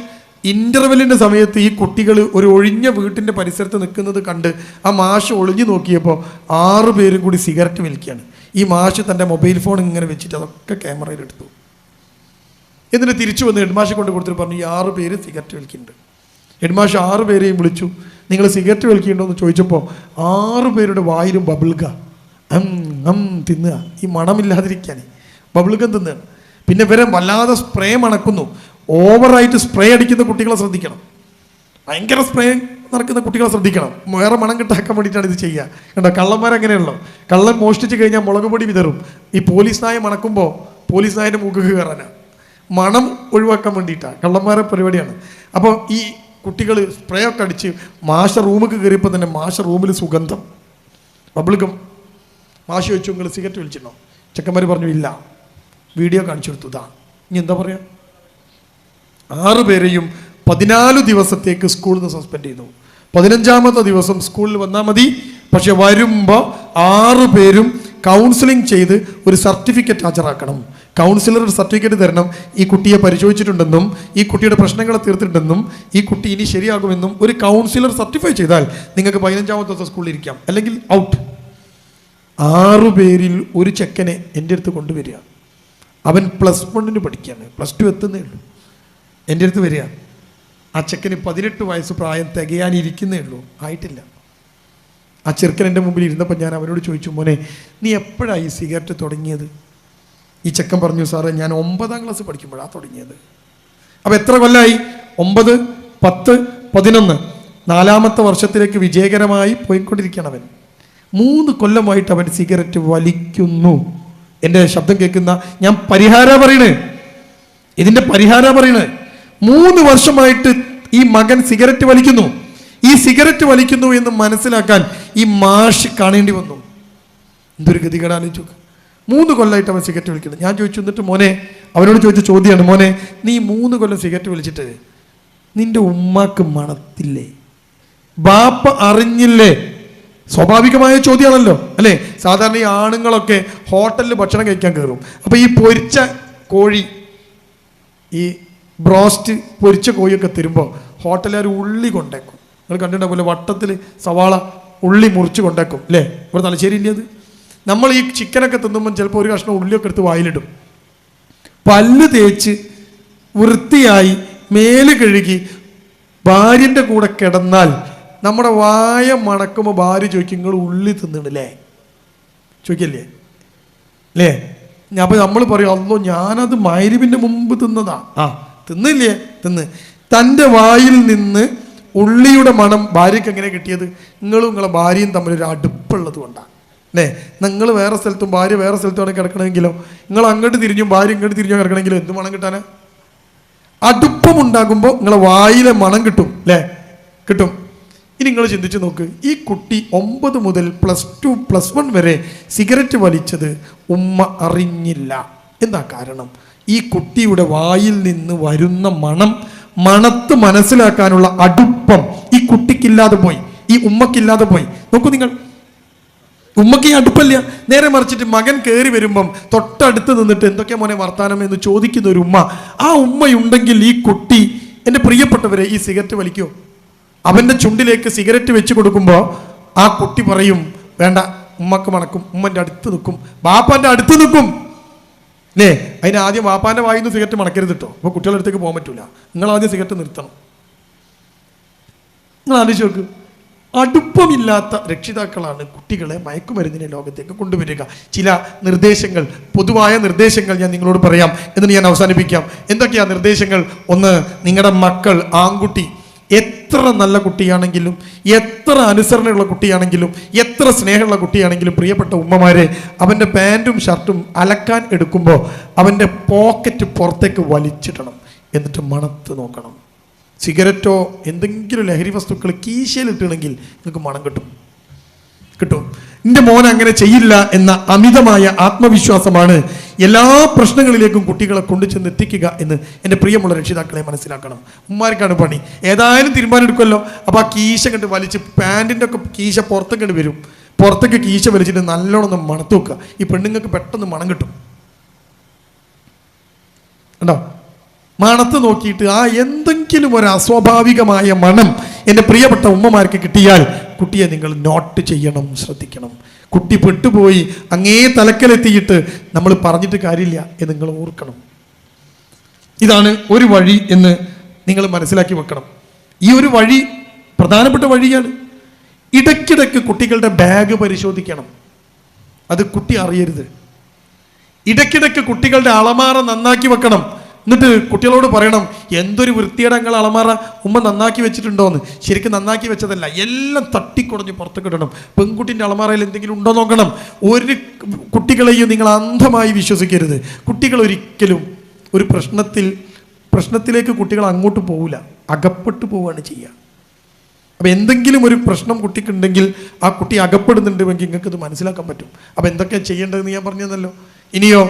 A: ഇൻ്റർവെല്ലിൻ്റെ സമയത്ത് ഈ കുട്ടികൾ ഒരു ഒഴിഞ്ഞ വീട്ടിൻ്റെ പരിസരത്ത് നിൽക്കുന്നത് കണ്ട് ആ മാഷ് ഒളിഞ്ഞു നോക്കിയപ്പോൾ 6 പേരും കൂടി സിഗരറ്റ് വലിക്കുകയാണ്. ഈ മാഷ് തൻ്റെ മൊബൈൽ ഫോൺ ഇങ്ങനെ വെച്ചിട്ട് അതൊക്കെ ക്യാമറയിൽ എടുത്തു. എന്നിട്ട് തിരിച്ചു വന്ന് ഹെഡ്മാഷെ കൊണ്ട് കൊടുത്തിട്ട് പറഞ്ഞു, ഈ 6 പേര് സിഗരറ്റ് വലിക്കുന്നുണ്ട്. ഹെഡ്മാഷ് 6 പേരെയും വിളിച്ചു. നിങ്ങൾ സിഗരറ്റ് വലിക്കുന്നുണ്ടോ എന്ന് ചോദിച്ചപ്പോൾ 6 പേരുടെ വായിലും ബബിൾഗം തിന്നുക. ഈ മണമില്ലാതിരിക്കാൻ ബബിൾഗം തിന്നുകയാണ്. പിന്നെ ഇവരെ വല്ലാതെ സ്പ്രേ മണക്കുന്നു. ഓവറായിട്ട് സ്പ്രേ അടിക്കുന്ന കുട്ടികളെ ശ്രദ്ധിക്കണം. ഭയങ്കര സ്പ്രേ നടക്കുന്ന കുട്ടികളെ ശ്രദ്ധിക്കണം. വേറെ മണം കിട്ടാക്കാൻ വേണ്ടിയിട്ടാണ് ഇത് ചെയ്യുക. കണ്ടോ, കള്ളന്മാരങ്ങനെയുള്ളൂ. കള്ളൻ മോഷ്ടിച്ച് കഴിഞ്ഞാൽ മുളക് പൊടി വിതറും. ഈ പോലീസ് നായ മണക്കുമ്പോൾ പോലീസ് നായൻ്റെ മുഖം കയറാനാണ്, മണം ഒഴിവാക്കാൻ വേണ്ടിയിട്ടാണ്. കള്ളന്മാരെ പരിപാടിയാണ്. അപ്പോൾ ഈ കുട്ടികൾ സ്പ്രേ ഒക്കെ അടിച്ച് മാഷ റൂമിൽ കയറിയപ്പോൾ തന്നെ മാഷ റൂമിൽ സുഗന്ധം, ബബിൾഗം. മാഷ് ചോദിച്ചു, നിങ്ങൾ സിഗരറ്റ് വലിച്ചിട്ടുണ്ടോ? ചെക്കന്മാർ പറഞ്ഞു ഇല്ല. വീഡിയോ കാണിച്ചു കൊടുത്തു. ഇതാ. ഇനി എന്താ പറയുക? 6 പേരെയും 14 ദിവസത്തേക്ക് സ്കൂളിൽ നിന്ന് സസ്പെൻഡ് ചെയ്തു. 15ാമത്തെ ദിവസം സ്കൂളിൽ വന്നാൽ മതി. പക്ഷെ വരുമ്പോൾ 6 പേരും കൗൺസിലിംഗ് ചെയ്ത് ഒരു സർട്ടിഫിക്കറ്റ് ഹാജരാക്കണം. കൗൺസിലർ ഒരു സർട്ടിഫിക്കറ്റ് തരണം. ഈ കുട്ടിയെ പരിശോധിച്ചിട്ടുണ്ടെന്നും ഈ കുട്ടിയുടെ പ്രശ്നങ്ങളെ തീർത്തിട്ടുണ്ടെന്നും ഈ കുട്ടി ഇനി ശരിയാകുമെന്നും ഒരു കൗൺസിലർ സർട്ടിഫൈ ചെയ്താൽ നിങ്ങൾക്ക് 15ാമത്തെ ദിവസം സ്കൂളിൽ ഇരിക്കാം, അല്ലെങ്കിൽ ഔട്ട്. 6 പേരിൽ ഒരു ചെക്കനെ എൻ്റെ അടുത്ത് കൊണ്ടുവരിക. അവൻ +1 പഠിക്കുകയാണ്, +2 എത്തുന്നേ ഉള്ളൂ. എൻ്റെ അടുത്ത് വരിക. ആ ചെക്കന് 18 വയസ്സ് പ്രായം തികയാനിരിക്കുന്നേ ഉള്ളൂ, ആയിട്ടില്ല. ആ ചെറുക്കൻ എൻ്റെ മുമ്പിൽ ഇരുന്നപ്പോൾ ഞാൻ അവനോട് ചോദിച്ചു, മോനെ നീ എപ്പോഴാണ് ഈ സിഗരറ്റ് തുടങ്ങിയത്? ഈ ചെക്കൻ പറഞ്ഞു, സാറേ ഞാൻ 9ാം ക്ലാസ് പഠിക്കുമ്പോഴാണ് തുടങ്ങിയത്. അപ്പോൾ എത്ര കൊല്ലമായി? 9, 10, 11. 4ാമത്തെ വർഷത്തിലേക്ക് വിജയകരമായി പോയിക്കൊണ്ടിരിക്കുകയാണ് അവൻ. 3 കൊല്ലമായിട്ട് അവൻ സിഗരറ്റ് വലിക്കുന്നു. എൻ്റെ ശബ്ദം കേൾക്കുന്ന ഞാൻ ഇതിൻ്റെ പരിഹാരം പറയണേ. 3 വർഷമായിട്ട് ഈ മകൻ സിഗരറ്റ് വലിക്കുന്നു. ഈ സിഗരറ്റ് വലിക്കുന്നു എന്ന് മനസ്സിലാക്കാൻ ഈ മാഷ് കാണേണ്ടി വന്നു. എന്തൊരു ഗതികേടാണ് ചോദിച്ചു. 3 കൊല്ലമായിട്ട് അവൻ സിഗരറ്റ് വലിക്കുന്നു. ഞാൻ ചോദിച്ചു, എന്നിട്ട് മോനെ, അവനോട് ചോദിച്ച ചോദ്യമാണ്, മോനെ നീ 3 കൊല്ലം സിഗരറ്റ് വലിച്ചിട്ട് നിന്റെ ഉമ്മാക്ക് മണത്തില്ലേ? ബാപ്പ അറിഞ്ഞില്ലേ? സ്വാഭാവികമായ ചോദ്യമാണല്ലോ, അല്ലേ? സാധാരണ ഈ ആണുങ്ങളൊക്കെ ഹോട്ടലിൽ ഭക്ഷണം കഴിക്കാൻ കയറും. അപ്പോൾ ഈ പൊരിച്ച കോഴി, ഈ ബ്രോസ്റ്റ് പൊരിച്ച കോഴിയൊക്കെ തരുമ്പോൾ ഹോട്ടലുകാർ ഉള്ളി കൊണ്ടേക്കും. നിങ്ങൾ കണ്ടിട്ടുണ്ടാവില്ല, വട്ടത്തിൽ സവാള ഉള്ളി മുറിച്ച് കൊണ്ടേക്കും, അല്ലേ? ഇവിടെ തലശ്ശേരി ഇല്ലേ അത്? നമ്മൾ ഈ ചിക്കനൊക്കെ തിന്നുമ്പം ചിലപ്പോൾ ഒരു കഷ്ണം ഉള്ളിയൊക്കെ എടുത്ത് വായിലിടും. പല്ല് തേച്ച് വൃത്തിയായി മേല് കഴുകി ഭാര്യൻ്റെ കൂടെ കിടന്നാൽ നമ്മുടെ വായ മണക്കുമ്പോൾ ഭാര്യ ചോദിക്കും, നിങ്ങൾ ഉള്ളി തിന്നിടല്ലേ? ചോദിക്കല്ലേ? അല്ലേ? അപ്പോൾ നമ്മൾ പറയും, അല്ലോ ഞാനത് മഗ്‌രിബിൻ്റെ മുമ്പ് തിന്നതാ. തിന്നില്ലേ? തിന്ന്. തൻ്റെ വായിൽ നിന്ന് ഉള്ളിയുടെ മണം ഭാര്യയ്ക്ക് എങ്ങനെ കിട്ടിയത്? നിങ്ങളെ ഭാര്യയും തമ്മിലൊരു അടുപ്പുള്ളത് കൊണ്ടാണ്, അല്ലേ? നിങ്ങൾ വേറെ സ്ഥലത്തും ഭാര്യ വേറെ സ്ഥലത്തുമാണ് കിടക്കണമെങ്കിലോ, നിങ്ങൾ അങ്ങോട്ട് തിരിഞ്ഞും ഭാര്യ ഇങ്ങോട്ട് തിരിഞ്ഞോ കിടക്കണമെങ്കിലോ എന്ത് മണം കിട്ടാനാ? അടുപ്പമുണ്ടാകുമ്പോൾ നിങ്ങളെ വായിലെ മണം കിട്ടും, അല്ലേ? കിട്ടും. ഇനി നിങ്ങൾ ചിന്തിച്ച് നോക്ക്, ഈ കുട്ടി 9 മുതൽ +2, +1 വരെ സിഗരറ്റ് വലിച്ചത് ഉമ്മ അറിഞ്ഞില്ല. എന്താ കാരണം? ഈ കുട്ടിയുടെ വായിൽ നിന്ന് വരുന്ന മണത്ത് മനസ്സിലാക്കാനുള്ള അടുപ്പം ഈ കുട്ടിക്കില്ലാതെ പോയി, ഈ ഉമ്മക്കില്ലാതെ പോയി. നോക്കൂ നിങ്ങൾ, ഉമ്മക്ക് ഈ അടുപ്പല്ല. നേരെ മറിച്ചിട്ട് മകൻ കയറി വരുമ്പം തൊട്ടടുത്ത് നിന്നിട്ട് എന്തൊക്കെയാ മോനെ വർത്താനം എന്ന് ചോദിക്കുന്ന ഒരു ഉമ്മ, ആ ഉമ്മയുണ്ടെങ്കിൽ ഈ കുട്ടി, എൻ്റെ പ്രിയപ്പെട്ടവരെ, ഈ സിഗരറ്റ് വലിക്കോ? അവൻ്റെ ചുണ്ടിലേക്ക് സിഗരറ്റ് വെച്ച് കൊടുക്കുമ്പോൾ ആ കുട്ടി പറയും, വേണ്ട, ഉമ്മക്ക് മണക്കും. ഉമ്മൻ്റെ അടുത്ത് നിൽക്കും, ബാപ്പാൻ്റെ അടുത്ത് നിൽക്കും, അല്ലേ? അതിന് ആദ്യം വാപ്പാൻ്റെ വായിൽ നിന്ന് സിഗരറ്റ് മണക്കരുത് കേട്ടോ. അപ്പോൾ കുട്ടികളുടെ അടുത്തേക്ക് പോകാൻ പറ്റില്ല. നിങ്ങൾ ആദ്യം സിഗരറ്റ് നിർത്തണം. നിങ്ങൾ ആലോചിച്ച് നോക്ക്, അടുപ്പമില്ലാത്ത രക്ഷിതാക്കളാണ് കുട്ടികളെ മയക്കുമരുന്നിനെ ലോകത്തേക്ക് കൊണ്ടുവരിക. ചില നിർദ്ദേശങ്ങൾ, പൊതുവായ നിർദ്ദേശങ്ങൾ ഞാൻ നിങ്ങളോട് പറയാം, എന്നിട്ട് ഞാൻ അവസാനിപ്പിക്കാം. എന്തൊക്കെയാ നിർദ്ദേശങ്ങൾ? 1, നിങ്ങളുടെ മക്കൾ, ആൺകുട്ടി എത്ര നല്ല കുട്ടിയാണെങ്കിലും, എത്ര അനുസരണയുള്ള കുട്ടിയാണെങ്കിലും, എത്ര സ്നേഹമുള്ള കുട്ടിയാണെങ്കിലും, പ്രിയപ്പെട്ട ഉമ്മമാരെ, അവൻ്റെ പാൻറ്റും ഷർട്ടും അലക്കാൻ എടുക്കുമ്പോൾ അവൻ്റെ പോക്കറ്റ് പുറത്തേക്ക് വലിച്ചിടണം. എന്നിട്ട് മണത്ത് നോക്കണം. സിഗരറ്റോ എന്തെങ്കിലും ലഹരി വസ്തുക്കൾ കീശയിലിട്ടുകയാണെങ്കിൽ നിങ്ങൾക്ക് മണം കിട്ടും. എൻ്റെ മോൻ അങ്ങനെ ചെയ്യില്ല എന്ന അമിതമായ ആത്മവിശ്വാസമാണ് എല്ലാ പ്രശ്നങ്ങളിലേക്കും കുട്ടികളെ കൊണ്ടുചെന്ന് എത്തിക്കുക എന്ന് എൻ്റെ പ്രിയമുള്ള രക്ഷിതാക്കളെ മനസ്സിലാക്കണം. ഉമ്മാർക്കാണ് പണി. ഏതായാലും തീരുമാനം എടുക്കുമല്ലോ, അപ്പോൾ ആ കീശ കണ്ട് വലിച്ച് പാൻറ്റിൻ്റെ ഒക്കെ കീശ പുറത്തേക്ക് വരും. പുറത്തേക്ക് കീശ വലിച്ചിട്ട് നല്ലോണം ഒന്ന് മണത്ത് വെക്കുക. ഈ പെണ്ണുങ്ങൾക്ക് പെട്ടെന്ന് മണം കിട്ടും. കണ്ടോ? മണത്ത് നോക്കിയിട്ട് ആ എന്തെങ്കിലും ഒരു അസ്വാഭാവികമായ മണം എൻ്റെ പ്രിയപ്പെട്ട ഉമ്മമാർക്ക് കിട്ടിയാൽ കുട്ടിയെ നിങ്ങൾ നോട്ട് ചെയ്യണം, ശ്രദ്ധിക്കണം. കുട്ടി പെട്ടുപോയി അങ്ങേ തലക്കലെത്തിയിട്ട് നമ്മൾ പറഞ്ഞിട്ട് കാര്യമില്ല എന്ന് നിങ്ങൾ ഓർക്കണം. ഇതാണ് ഒരു വഴി എന്ന് നിങ്ങൾ മനസ്സിലാക്കി വെക്കണം. ഈ ഒരു വഴി പ്രധാനപ്പെട്ട വഴിയാണ്. ഇടയ്ക്കിടയ്ക്ക് കുട്ടികളുടെ ബാഗ് പരിശോധിക്കണം. അത് കുട്ടി അറിയരുത്. ഇടയ്ക്കിടയ്ക്ക് കുട്ടികളുടെ അളമാറ നന്നാക്കി വെക്കണം. എന്നിട്ട് കുട്ടികളോട് പറയണം, എന്തൊരു വൃത്തിയുടെ നിങ്ങൾ അളമാറ ഉമ്മ നന്നാക്കി വെച്ചിട്ടുണ്ടോന്ന്. ശരിക്കും നന്നാക്കി വെച്ചതല്ല, എല്ലാം തട്ടിക്കുടഞ്ഞ് പുറത്തേക്ക് ഇടണം. പെൺകുട്ടിൻ്റെ അളമാറയിൽ എന്തെങ്കിലും ഉണ്ടോ നോക്കണം. ഒരു കുട്ടികളെയും നിങ്ങൾ അന്ധമായി വിശ്വസിക്കരുത്. കുട്ടികൾ ഒരിക്കലും ഒരു പ്രശ്നത്തിലേക്ക് കുട്ടികൾ അങ്ങോട്ട് പോവില്ല, അകപ്പെട്ടു പോവുകയാണ് ചെയ്യുക. അപ്പോൾ എന്തെങ്കിലും ഒരു പ്രശ്നം കുട്ടിക്കുണ്ടെങ്കിൽ ആ കുട്ടി അകപ്പെടുന്നുണ്ടെങ്കിൽ നിങ്ങൾക്ക് ഇത് മനസ്സിലാക്കാൻ പറ്റും. അപ്പോൾ എന്തൊക്കെയാണ് ചെയ്യേണ്ടതെന്ന് ഞാൻ പറഞ്ഞു തന്നല്ലോ. ഇനിയോ,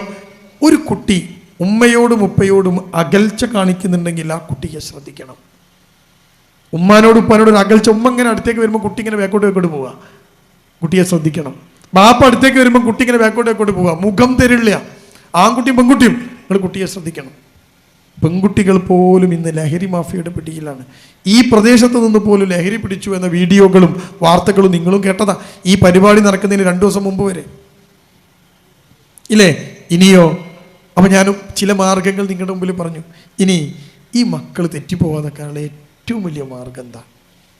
A: ഒരു കുട്ടി ഉമ്മയോടും ഉപ്പയോടും അകൽച്ച കാണിക്കുന്നുണ്ടെങ്കിൽ ആ കുട്ടിയെ ശ്രദ്ധിക്കണം. ഉമ്മാനോടും ഉപ്പാനോടും അകൽച്ച, ഉമ്മ ഇങ്ങനെ അടുത്തേക്ക് വരുമ്പോൾ കുട്ടി ഇങ്ങനെ വേക്കോട്ട് പോവുക, കുട്ടിയെ ശ്രദ്ധിക്കണം. ബാപ്പ അടുത്തേക്ക് വരുമ്പോൾ കുട്ടി ഇങ്ങനെ വേക്കോട്ട് പോവുക, മുഖം തരില്ല. ആൺകുട്ടിയും പെൺകുട്ടിയും നിങ്ങൾ കുട്ടിയെ ശ്രദ്ധിക്കണം. പെൺകുട്ടികൾ പോലും ഇന്ന് ലഹരി മാഫിയയുടെ പിടിയിലാണ്. ഈ പ്രദേശത്ത് നിന്ന് പോലും ലഹരി പിടിച്ചു എന്ന വീഡിയോകളും വാർത്തകളും നിങ്ങളും കേട്ടതാ ഈ പരിപാടി നടക്കുന്നതിന് 2 ദിവസം മുമ്പ് വരെ ഇല്ലേ? ഇനിയോ, അപ്പം ഞാനും ചില മാർഗങ്ങൾ നിങ്ങളുടെ മുമ്പിൽ പറഞ്ഞു. ഇനി ഈ മക്കൾ തെറ്റിപ്പോകാതൊക്കെയുള്ള ഏറ്റവും വലിയ മാർഗം എന്താ?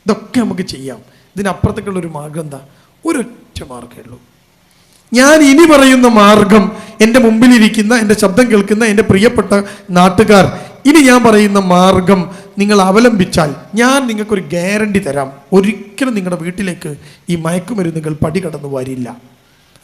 A: ഇതൊക്കെ നമുക്ക് ചെയ്യാം. ഇതിനപ്പുറത്തേക്കുള്ളൊരു മാർഗം എന്താ? ഒരൊറ്റ മാർഗ്ഗമേ ഉള്ളൂ. ഞാൻ ഇനി പറയുന്ന മാർഗം എൻ്റെ മുമ്പിലിരിക്കുന്ന, എൻ്റെ ശബ്ദം കേൾക്കുന്ന എൻ്റെ പ്രിയപ്പെട്ട നാട്ടുകാർ, ഇനി ഞാൻ പറയുന്ന മാർഗം നിങ്ങൾ അവലംബിച്ചാൽ ഞാൻ നിങ്ങൾക്കൊരു ഗ്യാരണ്ടി തരാം, ഒരിക്കലും നിങ്ങളുടെ വീട്ടിലേക്ക് ഈ മയക്കുമരുന്നുകൾ പടികടന്നു വരില്ല.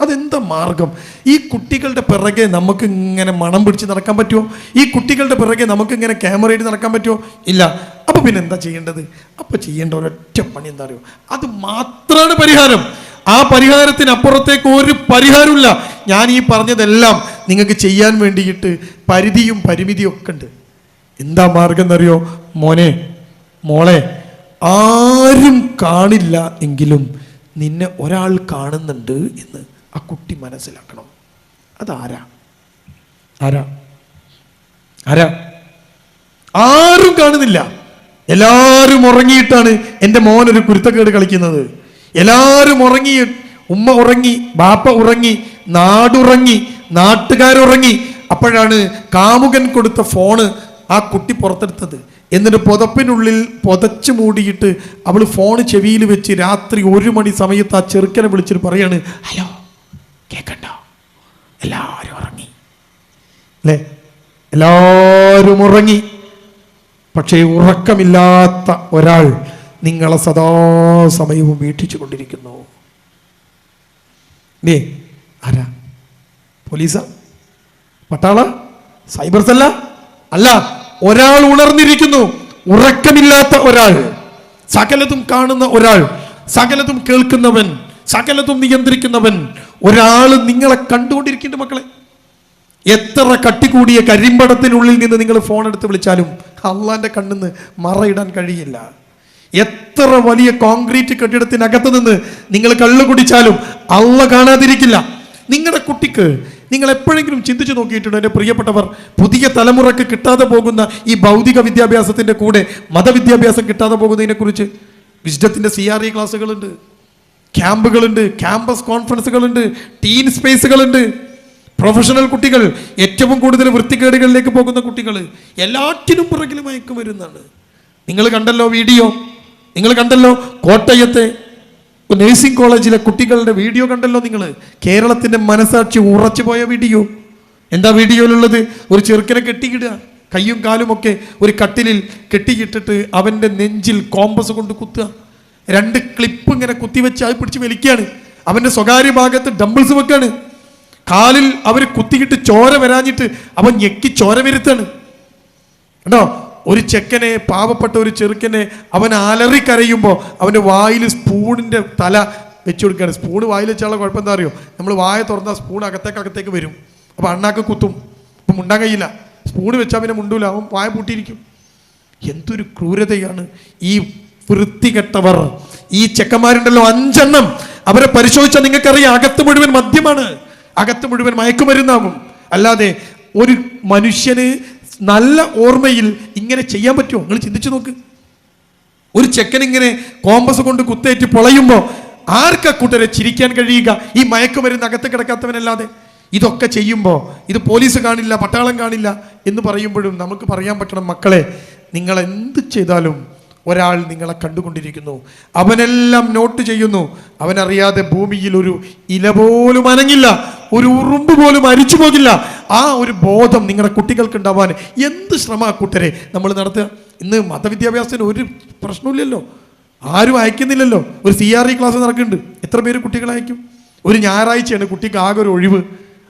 A: അതെന്താ മാർഗം? ഈ കുട്ടികളുടെ പിറകെ നമുക്ക് ഇങ്ങനെ മണം പിടിച്ച് നടക്കാൻ പറ്റുമോ? ഈ കുട്ടികളുടെ പിറകെ നമുക്ക് ഇങ്ങനെ ക്യാമറയിട്ട് നടക്കാൻ പറ്റുമോ? ഇല്ല. അപ്പോൾ പിന്നെ എന്താ ചെയ്യേണ്ടത്? അപ്പോൾ ചെയ്യേണ്ട ഒരൊറ്റ പണി എന്താ അറിയോ? അത് മാത്രമാണ് പരിഹാരം. ആ പരിഹാരത്തിനപ്പുറത്തേക്ക് ഒരു പരിഹാരമില്ല. ഞാൻ ഈ പറഞ്ഞതെല്ലാം നിങ്ങൾക്ക് ചെയ്യാൻ വേണ്ടിയിട്ട് പരിധിയും പരിമിതിയും ഒക്കെ ഉണ്ട്. എന്താ മാർഗം എന്നറിയോ? മോനെ, മോളെ, ആരും കാണില്ല എങ്കിലും നിന്നെ ഒരാൾ കാണുന്നുണ്ട് എന്ന് ആ കുട്ടി മനസ്സിലാക്കണം. അതാരാ? ആരാ? ആരാ? ആരും കാണുന്നില്ല. എല്ലാവരും ഉറങ്ങിയിട്ടാണ് എൻ്റെ മോനൊരു കുരുത്തക്കേട് കളിക്കുന്നത്. എല്ലാവരും ഉറങ്ങി, ഉമ്മ ഉറങ്ങി, ബാപ്പ ഉറങ്ങി, നാടുറങ്ങി, നാട്ടുകാരുറങ്ങി. അപ്പോഴാണ് കാമുകൻ കൊടുത്ത ഫോണ് ആ കുട്ടി പുറത്തെടുത്തത്. എന്നിട്ട് പുതപ്പിനുള്ളിൽ പുതച്ചു മൂടിയിട്ട് അവൾ ഫോൺ ചെവിയിൽ വെച്ച് രാത്രി 1 മണി സമയത്ത് ആ ചെറുക്കനെ വിളിച്ചിട്ട് പറയാണ്, ഹലോ, കേൾക്കണ്ടോ? എല്ലാവരും ഉറങ്ങി അല്ലേ? എല്ലാവരും ഉറങ്ങി. പക്ഷേ ഉറക്കമില്ലാത്ത ഒരാൾ നിങ്ങളെ സദാസമയവും വീക്ഷിച്ചു കൊണ്ടിരിക്കുന്നു. ആരാ? പോലീസാ? പട്ടാള? സൈബർ സെല്ല? അല്ല, ഒരാൾ ഉണർന്നിരിക്കുന്നു. ഉറക്കമില്ലാത്ത ഒരാൾ, സകലതും കാണുന്ന ഒരാൾ, സകലതും കേൾക്കുന്നവൻ, സകലതും നിയന്ത്രിക്കുന്നവൻ ഒരാൾ നിങ്ങളെ കണ്ടുകൊണ്ടിരിക്കുന്നുണ്ട്. മക്കളെ, എത്ര കട്ടികൂടിയ കരിമ്പടത്തിനുള്ളിൽ നിന്ന് നിങ്ങൾ ഫോൺ എടുത്ത് വിളിച്ചാലും അള്ളാന്റെ കണ്ണിന്ന് മറയിടാൻ കഴിയില്ല. എത്ര വലിയ കോൺക്രീറ്റ് കെട്ടിടത്തിനകത്ത് നിന്ന് നിങ്ങൾ കള്ളു കുടിച്ചാലും അള്ള കാണാതിരിക്കില്ല. നിങ്ങളുടെ കുട്ടിക്ക് നിങ്ങൾ എപ്പോഴെങ്കിലും ചിന്തിച്ചു നോക്കിയിട്ടുണ്ടോ? എൻ്റെ പ്രിയപ്പെട്ടവർ, പുതിയ തലമുറക്ക് കിട്ടാതെ പോകുന്ന ഈ ഭൗതിക വിദ്യാഭ്യാസത്തിൻ്റെ കൂടെ മതവിദ്യാഭ്യാസം കിട്ടാതെ പോകുന്നതിനെ കുറിച്ച് വിസ്ഡത്തിൻ്റെ CRE ക്ലാസ്സുകളുണ്ട്, ക്യാമ്പുകളുണ്ട്, ക്യാമ്പസ് കോൺഫറൻസുകളുണ്ട്, ടീൻ സ്പേസുകളുണ്ട്. പ്രൊഫഷണൽ കുട്ടികൾ, ഏറ്റവും കൂടുതൽ വൃത്തികേടുകളിലേക്ക് പോകുന്ന കുട്ടികൾ, എല്ലാറ്റിനും പുറകിൽ മയക്കുമരുന്നാണ്. നിങ്ങൾ കണ്ടല്ലോ വീഡിയോ, നിങ്ങൾ കണ്ടല്ലോ കോട്ടയത്തെ നഴ്സിംഗ് കോളേജിലെ കുട്ടികളുടെ വീഡിയോ കണ്ടല്ലോ നിങ്ങൾ. കേരളത്തിൻ്റെ മനസാക്ഷി ഉറച്ചു പോയ വീഡിയോ. എന്താ വീഡിയോയിലുള്ളത്? ഒരു ചെറുക്കനെ കെട്ടിയിടുക, കയ്യും കാലും ഒക്കെ ഒരു കട്ടിലിൽ കെട്ടിയിട്ടിട്ട് അവൻ്റെ നെഞ്ചിൽ കോമ്പസ് കൊണ്ട് കുത്തുക. 2 ക്ലിപ്പ് ഇങ്ങനെ കുത്തിവെച്ച് അത് പിടിച്ച് വലിക്കുകയാണ്. അവൻ്റെ സ്വകാര്യ ഭാഗത്ത് ഡംബിൾസ് വെക്കാണ്. കാലിൽ അവർ കുത്തിയിട്ട് ചോര വരാഞ്ഞിട്ട് അവൻ ഞെക്കി ചോര വരുത്താണ് കേട്ടോ. ഒരു ചെക്കനെ, പാവപ്പെട്ട ഒരു ചെറുക്കനെ അവൻ അലറിക്കരയുമ്പോൾ അവൻ്റെ വായിൽ സ്പൂണിൻ്റെ തല വെച്ചു കൊടുക്കുകയാണ്. സ്പൂണ് വായിൽ വെച്ചാലുള്ള കുഴപ്പം എന്താ അറിയോ? നമ്മൾ വായ തുറന്നാൽ സ്പൂൺ അകത്തേക്ക് വരും. അപ്പോൾ അണ്ണാക്ക് കുത്തും. അപ്പം മുണ്ടാൻ കഴിയില്ല. സ്പൂണ് വെച്ചാൽ പിന്നെ മുണ്ടൂല, അവൻ വായ പൂട്ടിയിരിക്കും. എന്തൊരു ക്രൂരതയാണ് ഈ വൃത്തികെട്ടവർ. ഈ ചെക്കന്മാരുണ്ടല്ലോ 5 എണ്ണം, അവരെ പരിശോധിച്ചാൽ നിങ്ങൾക്കറിയാം അകത്ത് മുഴുവൻ മദ്യമാണ്, അകത്ത് മുഴുവൻ മയക്കുമരുന്നാകും. അല്ലാതെ ഒരു മനുഷ്യന് നല്ല ഓർമ്മയിൽ ഇങ്ങനെ ചെയ്യാൻ പറ്റുമോ? നിങ്ങൾ ചിന്തിച്ചു നോക്ക്. ഒരു ചെക്കൻ ഇങ്ങനെ കോമ്പസ് കൊണ്ട് കുത്തേറ്റ് പൊളയുമ്പോൾ ആർക്കാ കൂട്ടരെ ചിരിക്കാൻ കഴിയുക? ഈ മയക്കുമരുന്ന് അകത്ത് കിടക്കാത്തവനല്ലാതെ. ഇതൊക്കെ ചെയ്യുമ്പോൾ ഇത് പോലീസ് കാണില്ല, പട്ടാളം കാണില്ല എന്ന് പറയുമ്പോഴും നമുക്ക് പറയാൻ പറ്റണം, മക്കളെ നിങ്ങൾ എന്ത് ചെയ്താലും ഒരാൾ നിങ്ങളെ കണ്ടുകൊണ്ടിരിക്കുന്നു, അവനെല്ലാം നോട്ട് ചെയ്യുന്നു. അവനറിയാതെ ഭൂമിയിൽ ഒരു ഇല പോലും അനങ്ങില്ല, ഒരു ഉറുമ്പ് പോലും അരിച്ചു പോകില്ല. ആ ഒരു ബോധം നിങ്ങളുടെ കുട്ടികൾക്ക് ഉണ്ടാവാൻ എന്ത് ശ്രമ കൂട്ടരെ നമ്മൾ നടത്തുക. ഇന്ന് മതവിദ്യാഭ്യാസത്തിന് ഒരു പ്രശ്നമില്ലല്ലോ, ആരും അയക്കുന്നില്ലല്ലോ. ഒരു CRE ക്ലാസ് നടക്കുന്നുണ്ട്, എത്ര പേര് കുട്ടികളെ അയക്കും? ഒരു ഞായറാഴ്ചയാണ് കുട്ടിക്ക് ആകെ ഒരു ഒഴിവ്,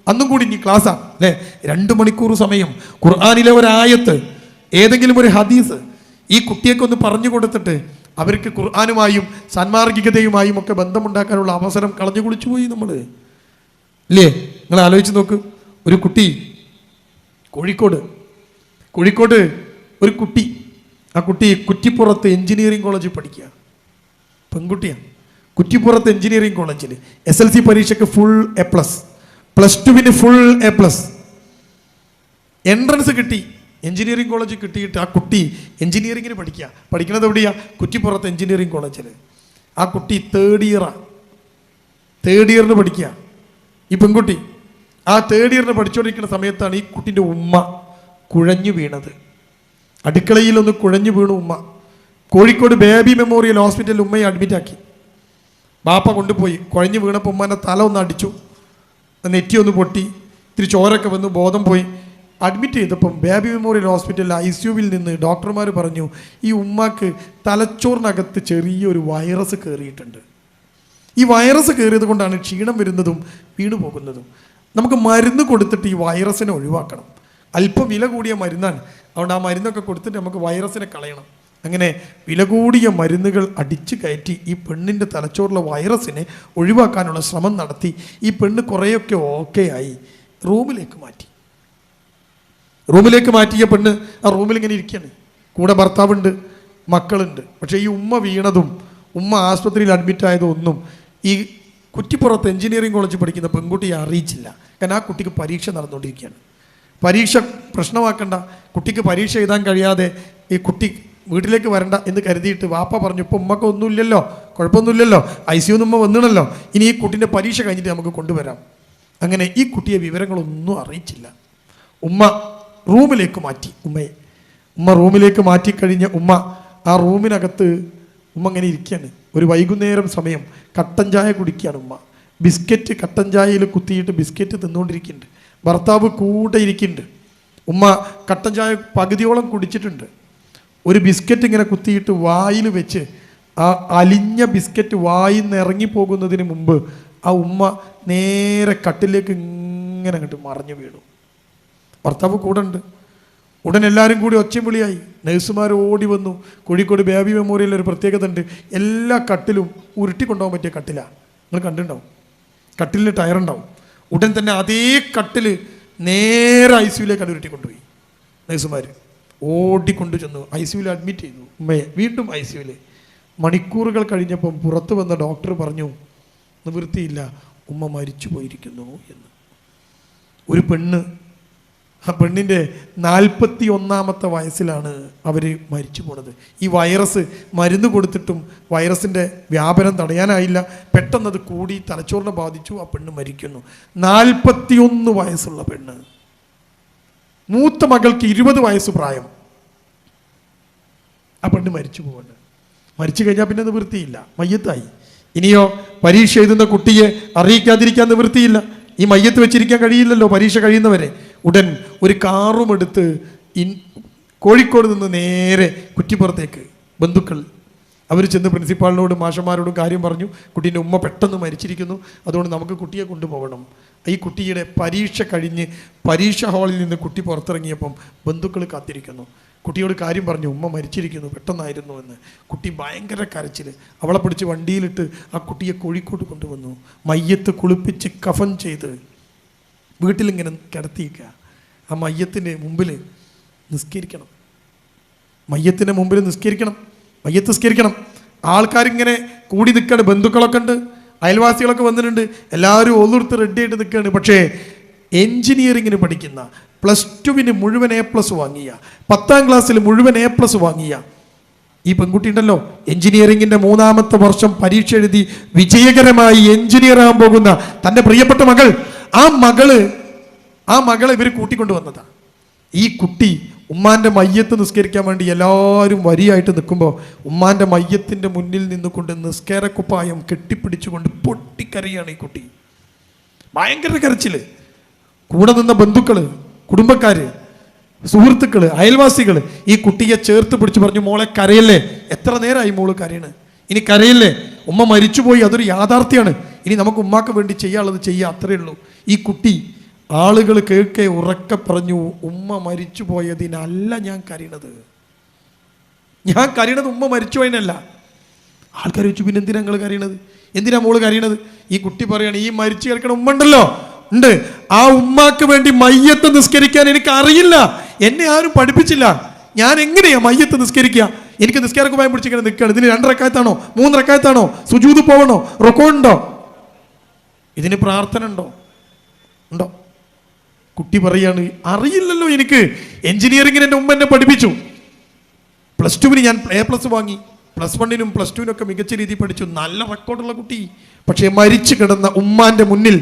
A: അന്നും കൂടി ഇനി ക്ലാസ്സാണ് അല്ലേ? 2 മണിക്കൂർ സമയം ഖുർആനിലെ ഒരു ആയത്ത്, ഏതെങ്കിലും ഒരു ഹദീസ് ഈ കുട്ടിയൊക്കെ ഒന്ന് പറഞ്ഞു കൊടുത്തിട്ട് അവർക്ക് ഖുർആനുമായും സാൻമാർഗികതയുമായും ഒക്കെ ബന്ധമുണ്ടാക്കാനുള്ള അവസരം കളഞ്ഞു കുളിച്ചു പോയി നമ്മൾ, ഇല്ലേ? നിങ്ങൾ ആലോചിച്ച് നോക്ക്. ഒരു കുട്ടി കോഴിക്കോട് ഒരു കുട്ടി, ആ കുട്ടി കുറ്റിപ്പുറത്ത് എഞ്ചിനീയറിംഗ് കോളേജിൽ പഠിക്കുക, പെൺകുട്ടിയാണ്. കുറ്റിപ്പുറത്ത് എഞ്ചിനീയറിംഗ് കോളേജിൽ SLC പരീക്ഷയ്ക്ക് full A+, +2 full A+, entrance കിട്ടി. എഞ്ചിനീയറിംഗ് കോളേജ് കിട്ടിയിട്ട് ആ കുട്ടി എഞ്ചിനീയറിങ്ങിന് പഠിക്കുന്നത് എവിടെയാ? കുറ്റിപ്പുറത്ത് എഞ്ചിനീയറിംഗ് കോളേജിൽ. ആ കുട്ടി തേർഡ് ഇയറിന് പഠിക്കുക ഈ പെൺകുട്ടി. ആ തേർഡ് ഇയറിന് പഠിച്ചുകൊണ്ടിരിക്കുന്ന സമയത്താണ് ഈ കുട്ടിൻ്റെ ഉമ്മ കുഴഞ്ഞു വീണത്. അടുക്കളയിലൊന്ന് കുഴഞ്ഞു വീണു ഉമ്മ. കോഴിക്കോട് ബേബി മെമ്മോറിയൽ ഹോസ്പിറ്റലിൽ ഉമ്മയെ അഡ്മിറ്റാക്കി. ബാപ്പ കൊണ്ടുപോയി. കുഴഞ്ഞു വീണപ്പോൾ ഉമ്മേൻ്റെ തല ഒന്ന് അടിച്ചു, നെറ്റി ഒന്ന് പൊട്ടി, ഇത്തിരി ചോരൊക്കെ വന്നു, ബോധം പോയി. അഡ്മിറ്റ് ചെയ്തപ്പം ബേബി മെമ്മോറിയൽ ഹോസ്പിറ്റലിൽ ICUവിൽ നിന്ന് ഡോക്ടർമാർ പറഞ്ഞു, ഈ ഉമ്മാക്ക് തലച്ചോറിനകത്ത് ചെറിയൊരു വൈറസ് കയറിയിട്ടുണ്ട്. ഈ വൈറസ് കയറിയത് കൊണ്ടാണ് ക്ഷീണം വരുന്നതും വീണു പോകുന്നതും. നമുക്ക് മരുന്ന് കൊടുത്തിട്ട് ഈ വൈറസിനെ ഒഴിവാക്കണം. അല്പം വില കൂടിയ മരുന്നാണ്, അതുകൊണ്ട് ആ മരുന്നൊക്കെ കൊടുത്തിട്ട് നമുക്ക് വൈറസിനെ കളയണം. അങ്ങനെ വില കൂടിയ മരുന്നുകൾ അടിച്ചു കയറ്റി ഈ പെണ്ണിൻ്റെ തലച്ചോറിലെ വൈറസിനെ ഒഴിവാക്കാനുള്ള ശ്രമം നടത്തി. ഈ പെണ്ണ് കുറേയൊക്കെ ഓക്കെ ആയി. റൂമിലേക്ക് മാറ്റിയ പെണ്ണ് ആ റൂമിൽ ഇങ്ങനെ ഇരിക്കുകയാണ്. കൂടെ ഭർത്താവുണ്ട്, മക്കളുണ്ട്. പക്ഷേ ഈ ഉമ്മ വീണതും ഉമ്മ ആസ്പത്രിയിൽ അഡ്മിറ്റായതും ഒന്നും ഈ കുറ്റിപ്പുറത്ത് എഞ്ചിനീയറിംഗ് കോളേജിൽ പഠിക്കുന്ന പെൺകുട്ടിയെ അറിയിച്ചില്ല. കാരണം ആ കുട്ടിക്ക് പരീക്ഷ നടന്നുകൊണ്ടിരിക്കുകയാണ്. പരീക്ഷ പ്രശ്നമാക്കണ്ട, കുട്ടിക്ക് പരീക്ഷ എഴുതാൻ കഴിയാതെ ഈ കുട്ടി വീട്ടിലേക്ക് വരണ്ട എന്ന് കരുതിയിട്ട് വാപ്പ പറഞ്ഞു, ഇപ്പോൾ ഉമ്മക്ക് ഒന്നുമില്ലല്ലോ, കുഴപ്പമൊന്നുമില്ലല്ലോ, ICU ഉമ്മ വന്നിണല്ലോ, ഇനി ഈ കുട്ടീൻ്റെ പരീക്ഷ കഴിഞ്ഞിട്ട് നമുക്ക് കൊണ്ടുവരാം. അങ്ങനെ ഈ കുട്ടിയെ വിവരങ്ങളൊന്നും അറിയിച്ചില്ല. ഉമ്മ റൂമിലേക്ക് മാറ്റി. ഉമ്മ റൂമിലേക്ക് മാറ്റിക്കഴിഞ്ഞ ഉമ്മ ആ റൂമിനകത്ത് ഉമ്മ ഇങ്ങനെ ഇരിക്കുകയാണ്. ഒരു വൈകുന്നേരം സമയം കട്ടൻ ചായ കുടിക്കുകയാണ് ഉമ്മ. ബിസ്ക്കറ്റ് കട്ടൻ ചായയിൽ കുത്തിയിട്ട് ബിസ്ക്കറ്റ് തിന്നുകൊണ്ടിരിക്കുന്നുണ്ട്. ഭർത്താവ് കൂടെ ഇരിക്കുന്നുണ്ട്. ഉമ്മ കട്ടൻ ചായ പകുതിയോളം കുടിച്ചിട്ടുണ്ട്. ഒരു ബിസ്ക്കറ്റ് ഇങ്ങനെ കുത്തിയിട്ട് വായിൽ വെച്ച് ആ അലിഞ്ഞ ബിസ്ക്കറ്റ് വായിൽ നിന്ന് ഇറങ്ങിപ്പോകുന്നതിന് മുമ്പ് ആ ഉമ്മ നേരെ കട്ടിലേക്ക് ഇങ്ങനെ അങ്ങോട്ട് മറിഞ്ഞു വീണു. ഭർത്താവ് കൂടെ ഉണ്ട്. ഉടൻ എല്ലാവരും കൂടി ഒച്ചയും വിളിയായി. നഴ്സുമാർ ഓടി വന്നു. കോഴിക്കോട് ബേബി മെമ്മോറിയലിൽ ഒരു പ്രത്യേകത ഉണ്ട്, എല്ലാ കട്ടിലും ഉരുട്ടിക്കൊണ്ടുപോകാൻ പറ്റിയ കട്ടിലാണ്. നിങ്ങൾ കണ്ടിട്ടുണ്ടാവും, കട്ടിലിന് ടയറുണ്ടാവും. ഉടൻ തന്നെ അതേ കട്ടിൽ നേരെ ICUവിലേക്കാണ് ഉരുട്ടിക്കൊണ്ടുപോയി. നഴ്സുമാർ ഓടിക്കൊണ്ടു ചെന്നു ICUവിൽ അഡ്മിറ്റ് ചെയ്തു ഉമ്മയെ. വീണ്ടും ICUവിൽ. മണിക്കൂറുകൾ കഴിഞ്ഞപ്പം പുറത്തു വന്ന ഡോക്ടർ പറഞ്ഞു, നിവൃത്തിയില്ല, ഉമ്മ മരിച്ചു പോയിരിക്കുന്നു എന്ന്. ഒരു പെണ്ണ്, ആ പെണ്ണിൻ്റെ 41ാമത്തെ വയസ്സിലാണ് അവർ മരിച്ചു പോണത്. ഈ വൈറസ് മരുന്ന് കൊടുത്തിട്ടും വൈറസിൻ്റെ വ്യാപനം തടയാനായില്ല. പെട്ടെന്നത് കൂടി തലച്ചോറിനെ ബാധിച്ചു, ആ പെണ്ണ് മരിക്കുന്നു. 41 വയസ്സുള്ള പെണ്ണ്. മൂത്ത മകൾക്ക് 20 വയസ്സ് പ്രായം. ആ പെണ്ണ് മരിച്ചു പോകണ്ട. മരിച്ചു കഴിഞ്ഞാൽ പിന്നെ നിവൃത്തിയില്ല, മയ്യത്തായി. ഇനിയോ പരീക്ഷ എഴുതുന്ന കുട്ടിയെ അറിയിക്കാതിരിക്കാൻ നിവൃത്തിയില്ല. ഈ മയ്യത്ത് വെച്ചിരിക്കാൻ കഴിയില്ലല്ലോ പരീക്ഷ കഴിയുന്നവരെ. ഉടൻ ഒരു കാറും എടുത്ത് കോഴിക്കോട് നിന്ന് നേരെ കുറ്റിപ്പുറത്തേക്ക് ബന്ധുക്കൾ അവർ ചെന്ന് പ്രിൻസിപ്പാളിനോടും മാഷന്മാരോടും കാര്യം പറഞ്ഞു, കുട്ടീൻ്റെ ഉമ്മ പെട്ടെന്ന് മരിച്ചിരിക്കുന്നു, അതുകൊണ്ട് നമുക്ക് കുട്ടിയെ കൊണ്ടുപോകണം. ഈ കുട്ടിയുടെ പരീക്ഷ കഴിഞ്ഞ് പരീക്ഷ ഹാളിൽ നിന്ന് കുട്ടി പുറത്തിറങ്ങിയപ്പം ബന്ധുക്കൾ കാത്തിരിക്കുന്നു. കുട്ടിയോട് കാര്യം പറഞ്ഞു, ഉമ്മ മരിച്ചിരിക്കുന്നു, പെട്ടെന്നായിരുന്നു എന്ന്. കുട്ടി ഭയങ്കര കരച്ചിൽ. അവളെ പിടിച്ച് വണ്ടിയിലിട്ട് ആ കുട്ടിയെ കോഴിക്കോട് കൊണ്ടുവന്നു. മയ്യത്ത് കുളിപ്പിച്ച് കഫൻ ചെയ്ത് വീട്ടിലിങ്ങനെ കിടത്തിയിക്കുക. ആ മയ്യത്തിൻ്റെ മുമ്പിൽ നിസ്കരിക്കണം, മയ്യത്തിൻ്റെ മുമ്പിൽ നിസ്കരിക്കണം, മയ്യത്ത് നിസ്കരിക്കണം. ആൾക്കാരിങ്ങനെ കൂടി നിൽക്കുകയാണ്, ബന്ധുക്കളൊക്കെ ഉണ്ട്, അയൽവാസികളൊക്കെ വന്നിട്ടുണ്ട്, എല്ലാവരും ഒന്നെടുത്ത് റെഡിയായിട്ട് നിൽക്കുകയാണ്. പക്ഷേ എൻജിനീയറിങ്ങിന് പഠിക്കുന്ന, +2 മുഴുവൻ A+ വാങ്ങിയ, 10ാം ക്ലാസ്സിൽ മുഴുവൻ A+ വാങ്ങിയ ഈ പെൺകുട്ടി ഉണ്ടല്ലോ, എൻജിനീയറിങ്ങിൻ്റെ 3ാമത്തെ വർഷം പരീക്ഷ എഴുതി വിജയകരമായി എൻജിനീയർ ആകാൻ പോകുന്ന തൻ്റെ പ്രിയപ്പെട്ട മകൾ, ആ മകളെ ഇവർ കൂട്ടിക്കൊണ്ടുവന്നതാണ്. ഈ കുട്ടി ഉമ്മാൻ്റെ മയ്യത്ത് നിസ്കരിക്കാൻ വേണ്ടി എല്ലാവരും വരിയായിട്ട് നിൽക്കുമ്പോൾ ഉമ്മാൻ്റെ മയ്യത്തിൻ്റെ മുന്നിൽ നിന്നുകൊണ്ട് നിസ്കാരക്കുപ്പായം കെട്ടിപ്പിടിച്ചുകൊണ്ട് പൊട്ടിക്കരയാണ് ഈ കുട്ടി. ഭയങ്കര കരച്ചിൽ. കൂടെ നിന്ന ബന്ധുക്കൾ, കുടുംബക്കാർ, സുഹൃത്തുക്കൾ, അയൽവാസികൾ ഈ കുട്ടിയെ ചേർത്ത് പിടിച്ച് പറഞ്ഞു, മോളെ കരയല്ലേ, എത്ര നേരമായി മോള് കരയണ്, ഇനി കരയല്ലേ, ഉമ്മ മരിച്ചുപോയി, അതൊരു യാഥാർത്ഥ്യമാണ്, ഇനി നമുക്ക് ഉമ്മാക്ക് വേണ്ടി ചെയ്യാനുള്ളത് ചെയ്യുക, അത്രയേ ഉള്ളൂ. ഈ കുട്ടി ആളുകൾ കേൾക്കെ ഉറക്കെ പറഞ്ഞു, ഉമ്മ മരിച്ചു പോയതിനല്ല ഞാൻ കരയണത്, ഞാൻ കരയണത് ഉമ്മ മരിച്ചു പോയതിനല്ല. ആൾക്കാർ ചോദിച്ചു, പിന്നെ എന്തിനാ നിങ്ങൾ കരയണത്, എന്തിനാ മോള് കരയണത്? ഈ കുട്ടി പറയാണ്, ഈ മരിച്ചു കിടക്കണ ഉമ്മ ഉണ്ടല്ലോ, ഉണ്ട്, ആ ഉമ്മാക്ക് വേണ്ടി മയ്യത്ത് നിസ്കരിക്കാൻ എനിക്ക് അറിയില്ല, എന്നെ ആരും പഠിപ്പിച്ചില്ല, ഞാൻ എങ്ങനെയാ മയ്യത്ത് നിസ്കരിക്കുക? എനിക്ക് നിസ്കാരക്കുപ്പായം പിടിച്ചിങ്ങനെ നിൽക്കുകയാണ്. ഇതിന് 2 റക്അത്താണോ 3 റക്അത്താണോ, സുജൂദ് പോകണോ, റുക്കൂഉണ്ടോ, ഇതിന് പ്രാർത്ഥന ഉണ്ടോ? കുട്ടി പറയാണ്, അറിയില്ലല്ലോ എനിക്ക്, എൻജിനീയറിങ്ങിന് എൻ്റെ ഉമ്മ എന്നെ പഠിപ്പിച്ചു, +2 ഞാൻ A+ വാങ്ങി, +1 +2 മികച്ച രീതിയിൽ പഠിച്ചു, നല്ല റെക്കോർഡുള്ള കുട്ടി. പക്ഷേ മരിച്ചു കിടന്ന ഉമ്മാൻ്റെ മുന്നിൽ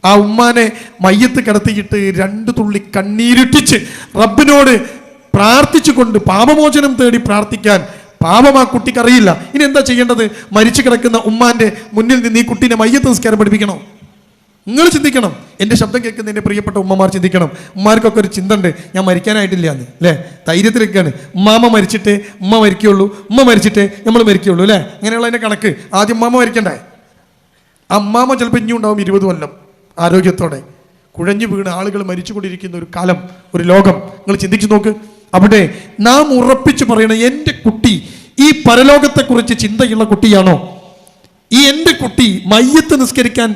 A: ആ ഉമ്മാനെ മയ്യത്ത് കിടത്തിയിട്ട് 2 തുള്ളി കണ്ണീരിട്ടിച്ച് റബ്ബിനോട് പ്രാർത്ഥിച്ചുകൊണ്ട് പാപമോചനം തേടി പ്രാർത്ഥിക്കാൻ പാപം ആ കുട്ടിക്കറിയില്ല. ഇനി എന്താ ചെയ്യേണ്ടത്? മരിച്ചു കിടക്കുന്ന ഉമ്മാൻ്റെ മുന്നിൽ നിന്ന് ഈ കുട്ടീനെ മയ്യത്ത് നിസ്കാരം പഠിപ്പിക്കണോ? നിങ്ങൾ ചിന്തിക്കണം, എൻ്റെ ശബ്ദം കേൾക്കുന്ന എൻ്റെ പ്രിയപ്പെട്ട ഉമ്മമാർ ചിന്തിക്കണം. ഉമ്മാർക്കൊക്കെ ഒരു ചിന്ത ഉണ്ട്, ഞാൻ മരിക്കാനായിട്ടില്ല എന്ന്, അല്ലേ? ധൈര്യത്തിലൊക്കെയാണ്. ഉമ്മാമ മരിച്ചിട്ടേ ഉമ്മ മരിക്കുള്ളൂ, ഉമ്മ മരിച്ചിട്ടേ നമ്മൾ മരിക്കുള്ളൂ, അല്ലേ? അങ്ങനെയുള്ള അതിൻ്റെ കണക്ക്. ആദ്യം ഉമ്മാമ മരിക്കണ്ടേ? ആ ഉമ്മാമ ചിലപ്പോൾ ഇനിയും ഉണ്ടാവും 20 കൊല്ലം ആരോഗ്യത്തോടെ. കുഴഞ്ഞു വീണ് ആളുകൾ മരിച്ചുകൊണ്ടിരിക്കുന്ന ഒരു കാലം, ഒരു ലോകം നിങ്ങൾ ചിന്തിച്ചു നോക്ക്. അവിടെ നാം ഉറപ്പിച്ചു പറയണം, എൻ്റെ കുട്ടി ഈ പരലോകത്തെക്കുറിച്ച് ചിന്തയുള്ള കുട്ടിയാണോ? ഈ എൻ്റെ കുട്ടി മയ്യത്ത് നിസ്കരിക്കാൻ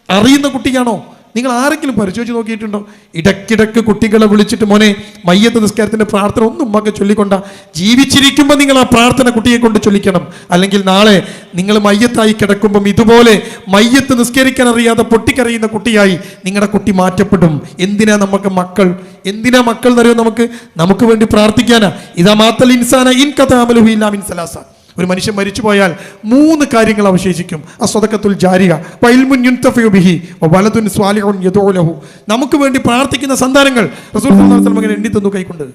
A: അറിയുന്ന കുട്ടിയാണോ? നിങ്ങൾ ആരെങ്കിലും പരിശോധിച്ച് നോക്കിയിട്ടുണ്ടോ? ഇടയ്ക്കിടയ്ക്ക് കുട്ടികളെ വിളിച്ചിട്ട്, മോനെ മയ്യത്ത് നിസ്കാരത്തിൻ്റെ പ്രാർത്ഥന ഒന്നും ഉമ്മക്ക് ചൊല്ലിക്കൊണ്ട, ജീവിച്ചിരിക്കുമ്പോൾ നിങ്ങൾ ആ പ്രാർത്ഥന കുട്ടിയെ കൊണ്ട് ചൊല്ലിക്കണം. അല്ലെങ്കിൽ നാളെ നിങ്ങൾ മയ്യത്തായി കിടക്കുമ്പം ഇതുപോലെ മയ്യത്ത് നിസ്കരിക്കാൻ അറിയാതെ പൊട്ടിക്കറിയുന്ന കുട്ടിയായി നിങ്ങളുടെ കുട്ടി മാറ്റപ്പെടും. എന്തിനാ മക്കൾ എന്നറിയോ? നമുക്ക് വേണ്ടി പ്രാർത്ഥിക്കാനാ. ഇതാ മാത്തൽ ഇൻസാന ഇൻ കഥാമലുഹു ഇല്ലാ മിൻ സലാസ. ഒരു മനുഷ്യൻ മരിച്ചു പോയാൽ 3 കാര്യങ്ങൾ അവശേഷിക്കും. അസ്സദഖത്തുൽ ജാരിയ വഇൽമുൻ യുൻതഫഉ ബിഹി വവലദുൻ സ്വാലിഹുൻ യദഉ ലഹു. നമുക്ക് വേണ്ടി പ്രാർത്ഥിക്കുന്ന സന്താനങ്ങൾ. റസൂൽ സല്ലല്ലാഹു അലൈഹി വസല്ലം അങ്ങനെ എണ്ണി തന്നു കൈകൊണ്ട്,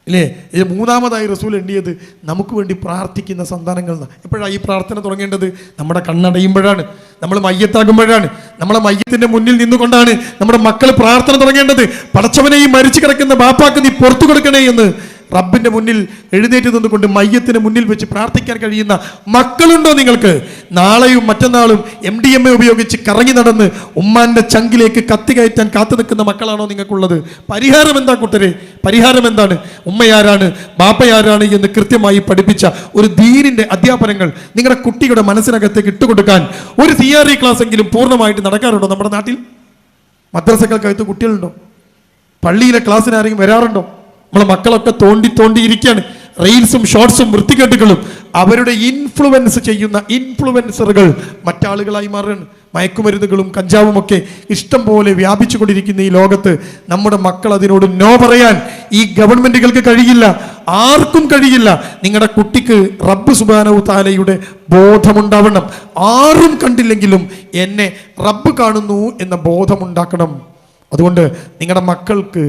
A: ഇല്ലേ? ഇത് 3ാമതായി റസൂൽ എണ്ണിയത് നമുക്ക് വേണ്ടി പ്രാർത്ഥിക്കുന്ന സന്താനങ്ങൾ. എപ്പോഴാണ് ഈ പ്രാർത്ഥന തുടങ്ങേണ്ടത്? നമ്മുടെ കണ്ണടയുമ്പോഴാണ്, നമ്മൾ മയ്യത്താകുമ്പോഴാണ്, നമ്മളെ മയ്യത്തിൻ്റെ മുന്നിൽ നിന്നുകൊണ്ടാണ് നമ്മുടെ മക്കൾ പ്രാർത്ഥന തുടങ്ങേണ്ടത്. പടച്ചവനെ, ഈ മരിച്ചു കിടക്കുന്ന ബാപ്പാക്ക് നീ പുറത്തു കൊടുക്കണേ എന്ന് റബ്ബിൻ്റെ മുന്നിൽ എഴുന്നേറ്റ് നിന്നുകൊണ്ട് മയ്യത്തിന് മുന്നിൽ വെച്ച് പ്രാർത്ഥിക്കാൻ കഴിയുന്ന മക്കളുണ്ടോ നിങ്ങൾക്ക്? നാളെയും മറ്റന്നാളും MDMA ഉപയോഗിച്ച് കറങ്ങി നടന്ന് ഉമ്മാൻ്റെ ചങ്കിലേക്ക് കത്തി കയറ്റാൻ കാത്തു നിൽക്കുന്ന മക്കളാണോ നിങ്ങൾക്കുള്ളത്? പരിഹാരം എന്താ കൂട്ടരെ? പരിഹാരം എന്താണ്? ഉമ്മയാരാണ് ബാപ്പയാരാണ് എന്ന് കൃത്യമായി പഠിപ്പിച്ച ഒരു ദീനിൻ്റെ അധ്യാപനങ്ങൾ നിങ്ങളുടെ കുട്ടിയുടെ മനസ്സിനകത്തേക്ക് ഇട്ടുകൊടുക്കാൻ ഒരു തിയറി ക്ലാസ് എങ്കിലും പൂർണ്ണമായിട്ട് നടക്കാറുണ്ടോ നമ്മുടെ നാട്ടിൽ? മദ്രസകൾക്കകത്ത് കുട്ടികളുണ്ടോ? പള്ളിയിലെ ക്ലാസ്സിന് ആരെങ്കിലും വരാറുണ്ടോ? നമ്മളെ മക്കളൊക്കെ തോണ്ടിയിരിക്കുകയാണ്. റീൽസും ഷോർട്സും വൃത്തികെട്ടുകളും അവരുടെ ഇൻഫ്ലുവൻസ് ചെയ്യുന്ന ഇൻഫ്ലുവൻസറുകൾ മറ്റാളുകളായി മാറുകയാണ്. മയക്കുമരുന്നുകളും കഞ്ചാവും ഒക്കെ ഇഷ്ടം പോലെ വ്യാപിച്ചു കൊണ്ടിരിക്കുന്ന ഈ ലോകത്ത് നമ്മുടെ മക്കൾ അതിനോട് നോ പറയാൻ ഈ ഗവൺമെന്റുകൾക്ക് കഴിയില്ല, ആർക്കും കഴിയില്ല. നിങ്ങളുടെ കുട്ടിക്ക് റബ്ബ് സുബ്ഹാനഹു തആലയുടെ ബോധമുണ്ടാവണം. ആരും കണ്ടില്ലെങ്കിലും എന്നെ റബ്ബ് കാണുന്നു എന്ന ബോധമുണ്ടാക്കണം. അതുകൊണ്ട് നിങ്ങളുടെ മക്കൾക്ക്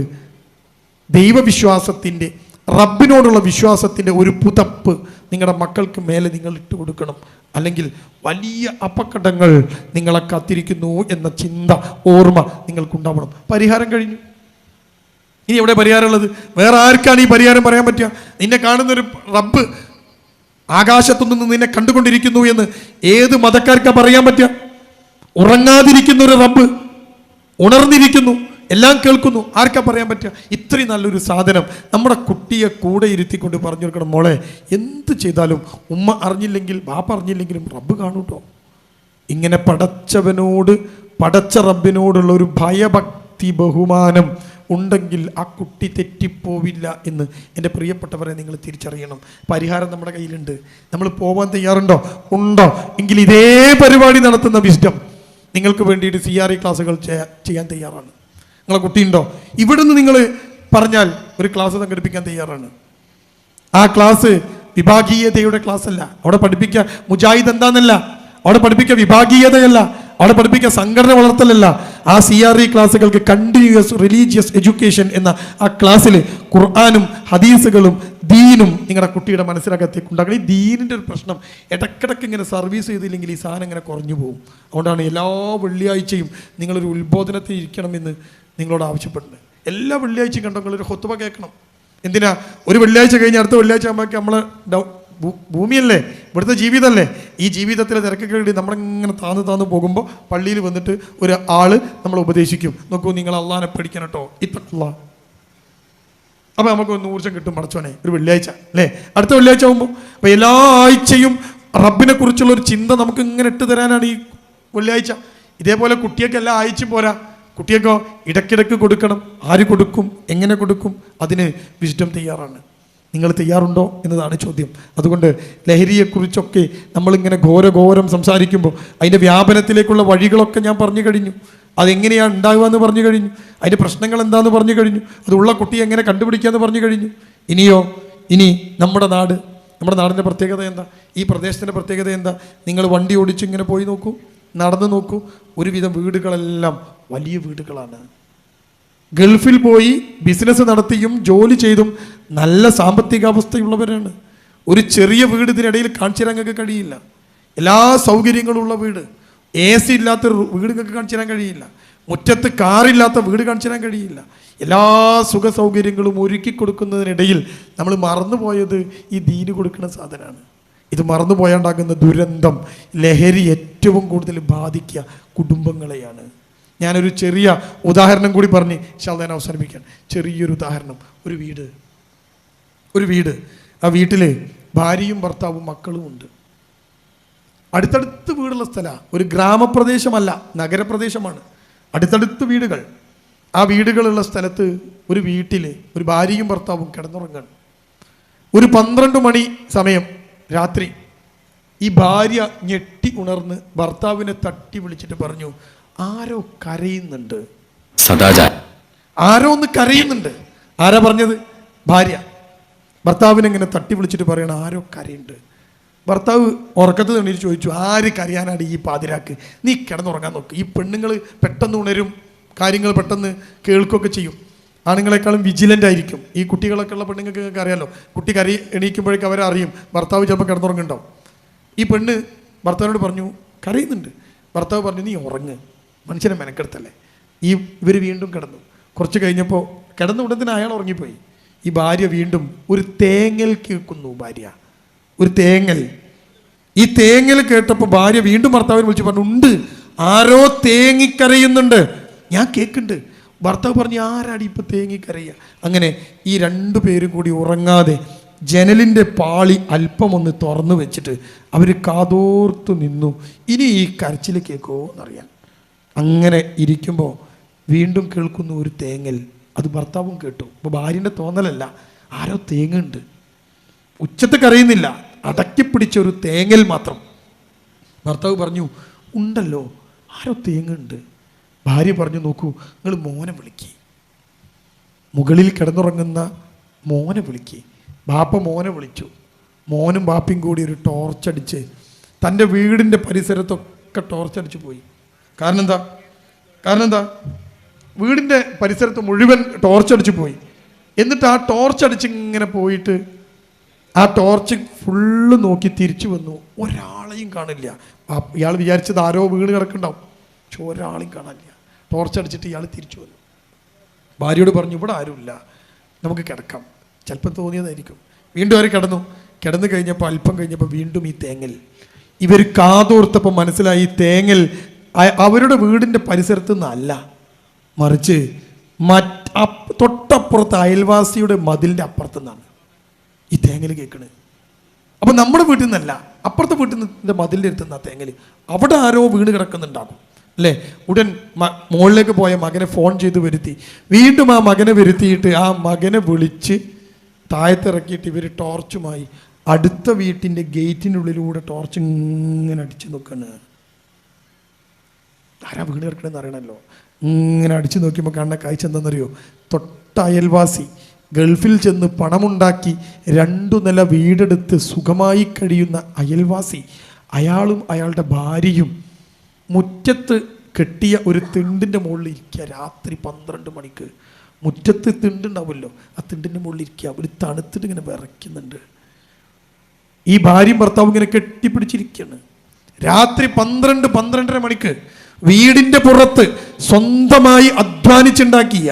A: ദൈവവിശ്വാസത്തിൻ്റെ, റബ്ബിനോടുള്ള വിശ്വാസത്തിൻ്റെ ഒരു പുതപ്പ് നിങ്ങളുടെ മക്കൾക്ക് മേലെ നിങ്ങൾ ഇട്ട് കൊടുക്കണം. അല്ലെങ്കിൽ വലിയ അപകടങ്ങൾ നിങ്ങളെ കാത്തിരിക്കുന്നു എന്ന ചിന്ത, ഓർമ്മ നിങ്ങൾക്കുണ്ടാവണം. പരിഹാരം കഴിഞ്ഞു. ഇനി എവിടെ പരിഹാരമുള്ളത്? വേറെ ആർക്കാണ് ഈ പരിഹാരം പറയാൻ പറ്റുക? നിന്നെ കാണുന്നൊരു റബ്ബ് ആകാശത്തുനിന്ന് നിന്നെ കണ്ടുകൊണ്ടിരിക്കുന്നു എന്ന് ഏത് മതക്കാർക്കാ പറയാൻ പറ്റുക? ഉറങ്ങാതിരിക്കുന്ന ഒരു റബ്ബ് ഉണർന്നിരിക്കുന്നു. എല്ലാം കേൾക്കുന്നു. ആർക്കാ പറയാൻ പറ്റുക? ഇത്രയും നല്ലൊരു സാധനം നമ്മുടെ കുട്ടിയെ കൂടെ ഇരുത്തിക്കൊണ്ട് പറഞ്ഞു കൊടുക്കണം, മോളെ എന്ത് ചെയ്താലും ഉമ്മ അറിഞ്ഞില്ലെങ്കിൽ ബാപ്പ അറിഞ്ഞില്ലെങ്കിലും റബ്ബ് കാണൂട്ടോ. ഇങ്ങനെ പടച്ചവനോട് പടച്ച റബ്ബിനോടുള്ള ഒരു ഭയഭക്തി ബഹുമാനം ഉണ്ടെങ്കിൽ ആ കുട്ടി തെറ്റിപ്പോവില്ല എന്ന് എൻ്റെ പ്രിയപ്പെട്ടവരെ നിങ്ങൾ തിരിച്ചറിയണം. പരിഹാരം നമ്മുടെ കയ്യിലുണ്ട്. നമ്മൾ പോവാൻ തയ്യാറുണ്ടോ? ഉണ്ടോ? എങ്കിൽ ഇതേ പരിപാടി നടത്തുന്ന വിസ്ഡം നിങ്ങൾക്ക് വേണ്ടിയിട്ട് CRE ക്ലാസ്സുകൾ ചെയ്യാൻ തയ്യാറാണ്. നിങ്ങളെ കുട്ടിയുണ്ടോ? ഇവിടുന്ന് നിങ്ങൾ പറഞ്ഞാൽ ഒരു ക്ലാസ് സംഘടിപ്പിക്കാൻ തയ്യാറാണ്. ആ ക്ലാസ് വിഭാഗീയതയുടെ ക്ലാസ് അല്ല. അവിടെ പഠിപ്പിക്കുക മുജാഹിദ് എന്താന്നല്ല, അവിടെ പഠിപ്പിക്കുക വിഭാഗീയതയല്ല, അവിടെ പഠിപ്പിക്കുക സംഘടന വളർത്തലല്ല. ആ CRE ക്ലാസ്സുകൾക്ക് കണ്ടിന്യൂസ് റിലീജിയസ് എഡ്യൂക്കേഷൻ എന്ന ആ ക്ലാസ്സിൽ ഖുർആനും ഹദീസുകളും ദീനും നിങ്ങളുടെ കുട്ടിയുടെ മനസ്സിനകത്തേക്ക് ഉണ്ടാക്കണം. ഈ ദീനിൻ്റെ ഒരു പ്രശ്നം ഇടയ്ക്കിടയ്ക്ക് ഇങ്ങനെ സർവീസ് ചെയ്തില്ലെങ്കിൽ ഈ സാധനം ഇങ്ങനെ കുറഞ്ഞു പോകും. അതുകൊണ്ടാണ് എല്ലാ വെള്ളിയാഴ്ചയും നിങ്ങളൊരു ഉത്ബോധനത്തിൽ ഇരിക്കണമെന്ന് നിങ്ങളോട് ആവശ്യപ്പെടുന്നത്. എല്ലാ വെള്ളിയാഴ്ചയും കണ്ടോ നിങ്ങളൊരു ഖുത്ബ കേൾക്കണം. എന്തിനാ? ഒരു വെള്ളിയാഴ്ച കഴിഞ്ഞ് അടുത്ത വെള്ളിയാഴ്ച ആകുമ്പോഴേക്ക് നമ്മളെ ഭൂമിയല്ലേ, ഇവിടുത്തെ ജീവിതമല്ലേ, ഈ ജീവിതത്തിലെ തിരക്കൊക്കെ വേണ്ടി നമ്മളിങ്ങനെ താന്ന് പോകുമ്പോൾ പള്ളിയിൽ വന്നിട്ട് ഒരു ആള് നമ്മൾ ഉപദേശിക്കും, നോക്കൂ നിങ്ങൾ അള്ളാനെ പഠിക്കണം കേട്ടോ, ഇത്തഖുല്ലാഹ്. അപ്പോൾ നമുക്ക് ഒന്ന് ഊർജ്ജം കിട്ടും. പടച്ചോനെ ഒരു വെള്ളിയാഴ്ച അല്ലേ, അടുത്ത വെള്ളിയാഴ്ച ആകുമ്പോൾ. അപ്പോൾ എല്ലാ ആഴ്ചയും റബ്ബിനെ കുറിച്ചുള്ള ഒരു ചിന്ത നമുക്ക് ഇങ്ങനെ ഇട്ട് തരാനാണ് ഈ വെള്ളിയാഴ്ച. ഇതേപോലെ കുട്ടിയൊക്കെ എല്ലാ ആഴ്ചയും പോരാ, കുട്ടിയൊക്കെ ഇടയ്ക്കിടയ്ക്ക് കൊടുക്കണം. ആര് കൊടുക്കും, എങ്ങനെ കൊടുക്കും, അതിന് വിസ്ഡം തയ്യാറാണ്. നിങ്ങൾ തയ്യാറുണ്ടോ എന്നതാണ് ചോദ്യം. അതുകൊണ്ട് ലഹരിയെക്കുറിച്ചൊക്കെ നമ്മളിങ്ങനെ ഘോരം സംസാരിക്കുമ്പോൾ അതിൻ്റെ വ്യാപനത്തിലേക്കുള്ള വഴികളൊക്കെ ഞാൻ പറഞ്ഞു കഴിഞ്ഞു. അതെങ്ങനെയാണ് ഉണ്ടാകുക എന്ന് പറഞ്ഞു കഴിഞ്ഞു. അതിൻ്റെ പ്രശ്നങ്ങൾ എന്താണെന്ന് പറഞ്ഞു കഴിഞ്ഞു. അതുള്ള കുട്ടിയെ എങ്ങനെ കണ്ടുപിടിക്കാമെന്ന് പറഞ്ഞു കഴിഞ്ഞു. ഇനി നമ്മുടെ നാടിൻ്റെ പ്രത്യേകത എന്താ, ഈ പ്രദേശത്തിൻ്റെ പ്രത്യേകത എന്താ? നിങ്ങൾ വണ്ടി ഓടിച്ച് ഇങ്ങനെ പോയി നോക്കൂ, നടന്നു നോക്കൂ, ഒരുവിധം വീടുകളെല്ലാം വലിയ വീടുകളാണ്. ഗൾഫിൽ പോയി ബിസിനസ് നടത്തിയും ജോലി ചെയ്തും നല്ല സാമ്പത്തികാവസ്ഥയുള്ളവരാണ്. ഒരു ചെറിയ വീട് ഇതിനിടയിൽ കാണിച്ചു തരാൻ നിങ്ങൾക്ക് കഴിയില്ല. എല്ലാ സൗകര്യങ്ങളും ഉള്ള വീട്, AC ഇല്ലാത്ത വീട് നിങ്ങൾക്ക് കാണിച്ചു തരാൻ കഴിയില്ല. മുറ്റത്ത് കാറില്ലാത്ത വീട് കാണിച്ചു തരാൻ കഴിയില്ല. എല്ലാ സുഖ സൗകര്യങ്ങളും ഒരുക്കി കൊടുക്കുന്നതിനിടയിൽ നമ്മൾ മറന്നുപോയത് ഈ ദീന് കൊടുക്കുന്ന സാധനമാണ്. ഇത് മറന്നു പോയാണ്ടാകുന്ന ദുരന്തം, ലഹരി ഏറ്റവും കൂടുതൽ ബാധിക്കുക കുടുംബങ്ങളെയാണ്. ഞാനൊരു ചെറിയ ഉദാഹരണം കൂടി പറഞ്ഞ് ഞാൻ അവസാനിപ്പിക്കാൻ. ചെറിയൊരു ഉദാഹരണം. ഒരു വീട്, ആ വീട്ടിൽ ഭാര്യയും ഭർത്താവും മക്കളും ഉണ്ട്. അടുത്തടുത്ത് വീടുള്ള സ്ഥലമാണ്. ഒരു ഗ്രാമപ്രദേശമല്ല, നഗരപ്രദേശമാണ്. അടുത്തടുത്ത് വീടുകൾ. ആ വീടുകളുള്ള സ്ഥലത്ത് ഒരു വീട്ടിൽ ഒരു ഭാര്യയും ഭർത്താവും കിടന്നുറങ്ങാണ്. ഒരു 12 മണി സമയം രാത്രി ഈ ഭാര്യ ഞെട്ടി ഉണർന്ന് ഭർത്താവിനെ തട്ടി വിളിച്ചിട്ട് പറഞ്ഞു, ആരോ കരയുന്നുണ്ട്. ആരോ ഒന്ന് കരയുന്നുണ്ട്. ആരാ പറഞ്ഞത്? ഭാര്യ. ഭർത്താവിനെ ഇങ്ങനെ തട്ടി വിളിച്ചിട്ട് പറയണം, ആരോ കരയുണ്ട്. ഭർത്താവ് ഉറക്കത്ത് എണീറ്റ് ചോദിച്ചു, ആര് കരയാനാണ് ഈ പാതിരാക്ക്? നീ കിടന്നുറങ്ങാൻ നോക്ക്. ഈ പെണ്ണുങ്ങൾ പെട്ടെന്ന് ഉണരും, കാര്യങ്ങൾ പെട്ടെന്ന് കേൾക്കുകയൊക്കെ ചെയ്യും. ആണുങ്ങളെക്കാളും വിജിലൻ്റ് ആയിരിക്കും. ഈ കുട്ടികളൊക്കെ ഉള്ള പെണ്ണുങ്ങൾക്ക് അറിയാമല്ലോ, കുട്ടി എണീക്കുമ്പോഴേക്കും അവരെ അറിയും ഭർത്താവ് ചിലപ്പോൾ കിടന്നുറങ്ങുണ്ടാവും. ഈ പെണ്ണ് ഭർത്താവിനോട് പറഞ്ഞു, കരയുന്നുണ്ട്. ഭർത്താവ് പറഞ്ഞു, നീ ഉറങ്ങ്, മനുഷ്യനെ മെനക്കെടുത്തല്ലേ. ഇവർ വീണ്ടും കിടന്നു. കുറച്ച് കഴിഞ്ഞപ്പോൾ കിടന്ന ഉടനെ അയാൾ ഉറങ്ങിപ്പോയി. ഈ ഭാര്യ വീണ്ടും ഒരു തേങ്ങൽ കേൾക്കുന്നു. ഭാര്യ ഒരു തേങ്ങൽ. ഈ തേങ്ങൽ കേട്ടപ്പോൾ ഭാര്യ വീണ്ടും ഭർത്താവിനെ വിളിച്ച് പറഞ്ഞു, ഉണ്ട്, ആരോ തേങ്ങിക്കരയുന്നുണ്ട്, ഞാൻ കേൾക്കുന്നുണ്ട്. ഭർത്താവ് പറഞ്ഞു, ആരാടി ഇപ്പം തേങ്ങിക്കരയുക? അങ്ങനെ ഈ 2 പേരും കൂടി ഉറങ്ങാതെ ജനലിൻ്റെ പാളി അല്പം ഒന്ന് തുറന്നു വെച്ചിട്ട് അവർ കാതോർത്തു നിന്നു, ഇനി ഈ കരച്ചിൽ കേൾക്കുമോ എന്നറിയാൻ. അങ്ങനെ ഇരിക്കുമ്പോൾ വീണ്ടും കേൾക്കുന്നു ഒരു തേങ്ങൽ. അത് ഭർത്താവും കേട്ടു. അപ്പോൾ ഭാര്യൻ്റെ തോന്നലല്ല, ആരോ തേങ്ങുണ്ട്. ഉച്ചത്ത് കരയുന്നില്ല, അടക്കിപ്പിടിച്ചൊരു തേങ്ങൽ മാത്രം. ഭർത്താവ് പറഞ്ഞു, ഉണ്ടല്ലോ, ആരോ തേങ്ങുണ്ട്. ഭാര്യ പറഞ്ഞു, നോക്കൂ, നിങ്ങൾ മോനെ വിളിക്കി, മുകളിൽ കിടന്നുറങ്ങുന്ന മോനെ വിളിക്കി. ബാപ്പ മോനെ വിളിച്ചു. മോനും ബാപ്പയും കൂടി ഒരു ടോർച്ചടിച്ച് തൻ്റെ വീടിൻ്റെ പരിസരത്തൊക്കെ ടോർച്ചടിച്ച് പോയി. കാരണം എന്താ? വീടിൻ്റെ പരിസരത്ത് മുഴുവൻ ടോർച്ചടിച്ച് പോയി. എന്നിട്ട് ആ ടോർച്ചടിച്ച് ഇങ്ങനെ പോയിട്ട് ആ ടോർച്ച് ഫുള്ള് നോക്കി തിരിച്ചു വന്നു. ഒരാളെയും കാണില്ല. ഇയാൾ വിചാരിച്ചത് ആരോ വീട് കിടക്കുന്നുണ്ടാവും, പക്ഷെ ഒരാളെയും കാണില്ല. ടോർച്ചടിച്ചിട്ട് ഇയാൾ തിരിച്ചു വന്നു. ഭാര്യയോട് പറഞ്ഞു, ഇവിടെ ആരുമില്ല, നമുക്ക് കിടക്കാം. ചിലപ്പോൾ തോന്നിയതായിരിക്കും. വീണ്ടും അവർ കിടന്നു കഴിഞ്ഞപ്പോൾ അല്പം കഴിഞ്ഞപ്പോൾ വീണ്ടും ഈ തേങ്ങൽ. ഇവർ കാതോർത്തപ്പോൾ മനസ്സിലായി, തേങ്ങൽ അവരുടെ വീടിൻ്റെ പരിസരത്ത് നിന്നല്ല, മറിച്ച് തൊട്ടപ്പുറത്ത് അയൽവാസിയുടെ മതിലിൻ്റെ അപ്പുറത്തു നിന്നാണ് ഈ തേങ്ങൽ കേൾക്കണത്. അപ്പം നമ്മുടെ വീട്ടിൽ നിന്നല്ല, അപ്പുറത്തെ വീട്ടിൽ നിന്നിൻ്റെ മതിലിൻ്റെ അടുത്ത് നിന്നാ തേങ്ങൽ. അവിടെ ആരോ വീണ് കിടക്കുന്നുണ്ടാകും അല്ലേ. ഉടൻ മുകളിലേക്ക് പോയ മകനെ ഫോൺ ചെയ്ത് വരുത്തി, വീണ്ടും ആ മകനെ വരുത്തിയിട്ട് ആ മകനെ വിളിച്ച് താഴത്തിറക്കിയിട്ട് ഇവർ ടോർച്ചുമായി അടുത്ത വീട്ടിൻ്റെ ഗേറ്റിനുള്ളിലൂടെ ടോർച്ച് ഇങ്ങനെ അടിച്ചു നോക്കാണ്. ആരാ വീണ് കിടക്കണമെന്ന് അറിയണമല്ലോ. ഇങ്ങനെ അടിച്ചു നോക്കിയപ്പോൾ കാണുന്ന കാഴ്ച എന്താണെന്നറിയോ? തൊട്ട അയൽവാസി ഗൾഫിൽ ചെന്ന് പണമുണ്ടാക്കി 2 നില വീടെടുത്ത് സുഖമായി കഴിയുന്ന അയൽവാസി, അയാളും അയാളുടെ ഭാര്യയും മുറ്റത്ത് കെട്ടിയ ഒരു തിണ്ടിൻ്റെ മുകളിൽ ഇരിക്കുക. രാത്രി 12 മണിക്ക് മുറ്റത്ത് തിണ്ടുണ്ടാവുമല്ലോ, ആ തിണ്ടിൻ്റെ മുകളിൽ ഇരിക്കുക. അവർ തണുത്തിട്ട് ഇങ്ങനെ വിറയ്ക്കുന്നുണ്ട്. ഈ ഭാര്യയും ഭർത്താവും ഇങ്ങനെ കെട്ടിപ്പിടിച്ചിരിക്കുകയാണ്. രാത്രി 12-12:30 മണിക്ക് വീടിൻ്റെ പുറത്ത് സ്വന്തമായി അധ്വാനിച്ചുണ്ടാക്കിയ,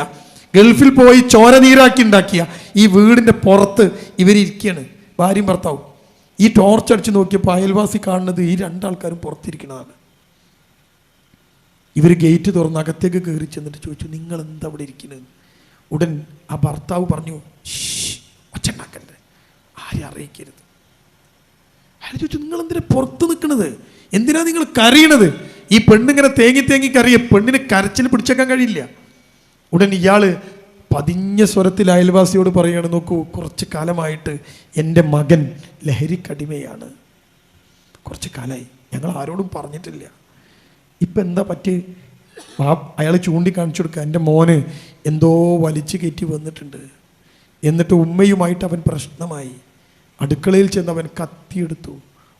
A: ഗൾഫിൽ പോയി ചോര നീരാക്കി ഉണ്ടാക്കിയ ഈ വീടിൻ്റെ പുറത്ത് ഇവരിയ്ക്കുകയാണ്, ഭാര്യയും ഭർത്താവും. ഈ ടോർച്ച് അടിച്ച് നോക്കിയപ്പോൾ അയൽവാസി കാണുന്നത് ഈ 2 ആൾക്കാരും പുറത്തിരിക്കുന്നതാണ്. ഇവർ ഗേറ്റ് തുറന്ന് അകത്തേക്ക് കയറി ചെന്നിട്ട് ചോദിച്ചു, നിങ്ങൾ എന്താ അവിടെ ഇരിക്കുന്നത്? ഉടൻ ആ ഭർത്താവ് പറഞ്ഞു, ഒച്ചണ്ടാക്കല്ലേ, ആരെ അറിയിക്കരുത്. അയാൾ ചോദിച്ചു, നിങ്ങൾ എന്തിനാ പുറത്ത് നിൽക്കുന്നത്? എന്തിനാ നിങ്ങൾ കരയണത്? ഈ പെണ്ണിങ്ങനെ തേങ്ങി കരയെ, പെണ്ണിന് കരച്ചിൽ പിടിച്ചേക്കാൻ കഴിയില്ല. ഉടൻ ഇയാൾ പതിഞ്ഞ സ്വരത്തിൽ അയൽവാസിയോട് പറയുകയാണ്, നോക്കൂ, കുറച്ച് കാലമായിട്ട് എൻ്റെ മകൻ ലഹരിക്കടിമയാണ്. കുറച്ച് കാലമായി, ഞങ്ങൾ ആരോടും പറഞ്ഞിട്ടില്ല. ഇപ്പം എന്താ പറ്റി? അയാൾ ചൂണ്ടിക്കാണിച്ചു കൊടുക്കുക, എൻ്റെ മോന് എന്തോ വലിച്ചു കയറ്റി വന്നിട്ടുണ്ട്. എന്നിട്ട് ഉമ്മയുമായിട്ട് അവൻ പ്രശ്നമായി. അടുക്കളയിൽ ചെന്ന് അവൻ കത്തിയെടുത്തു.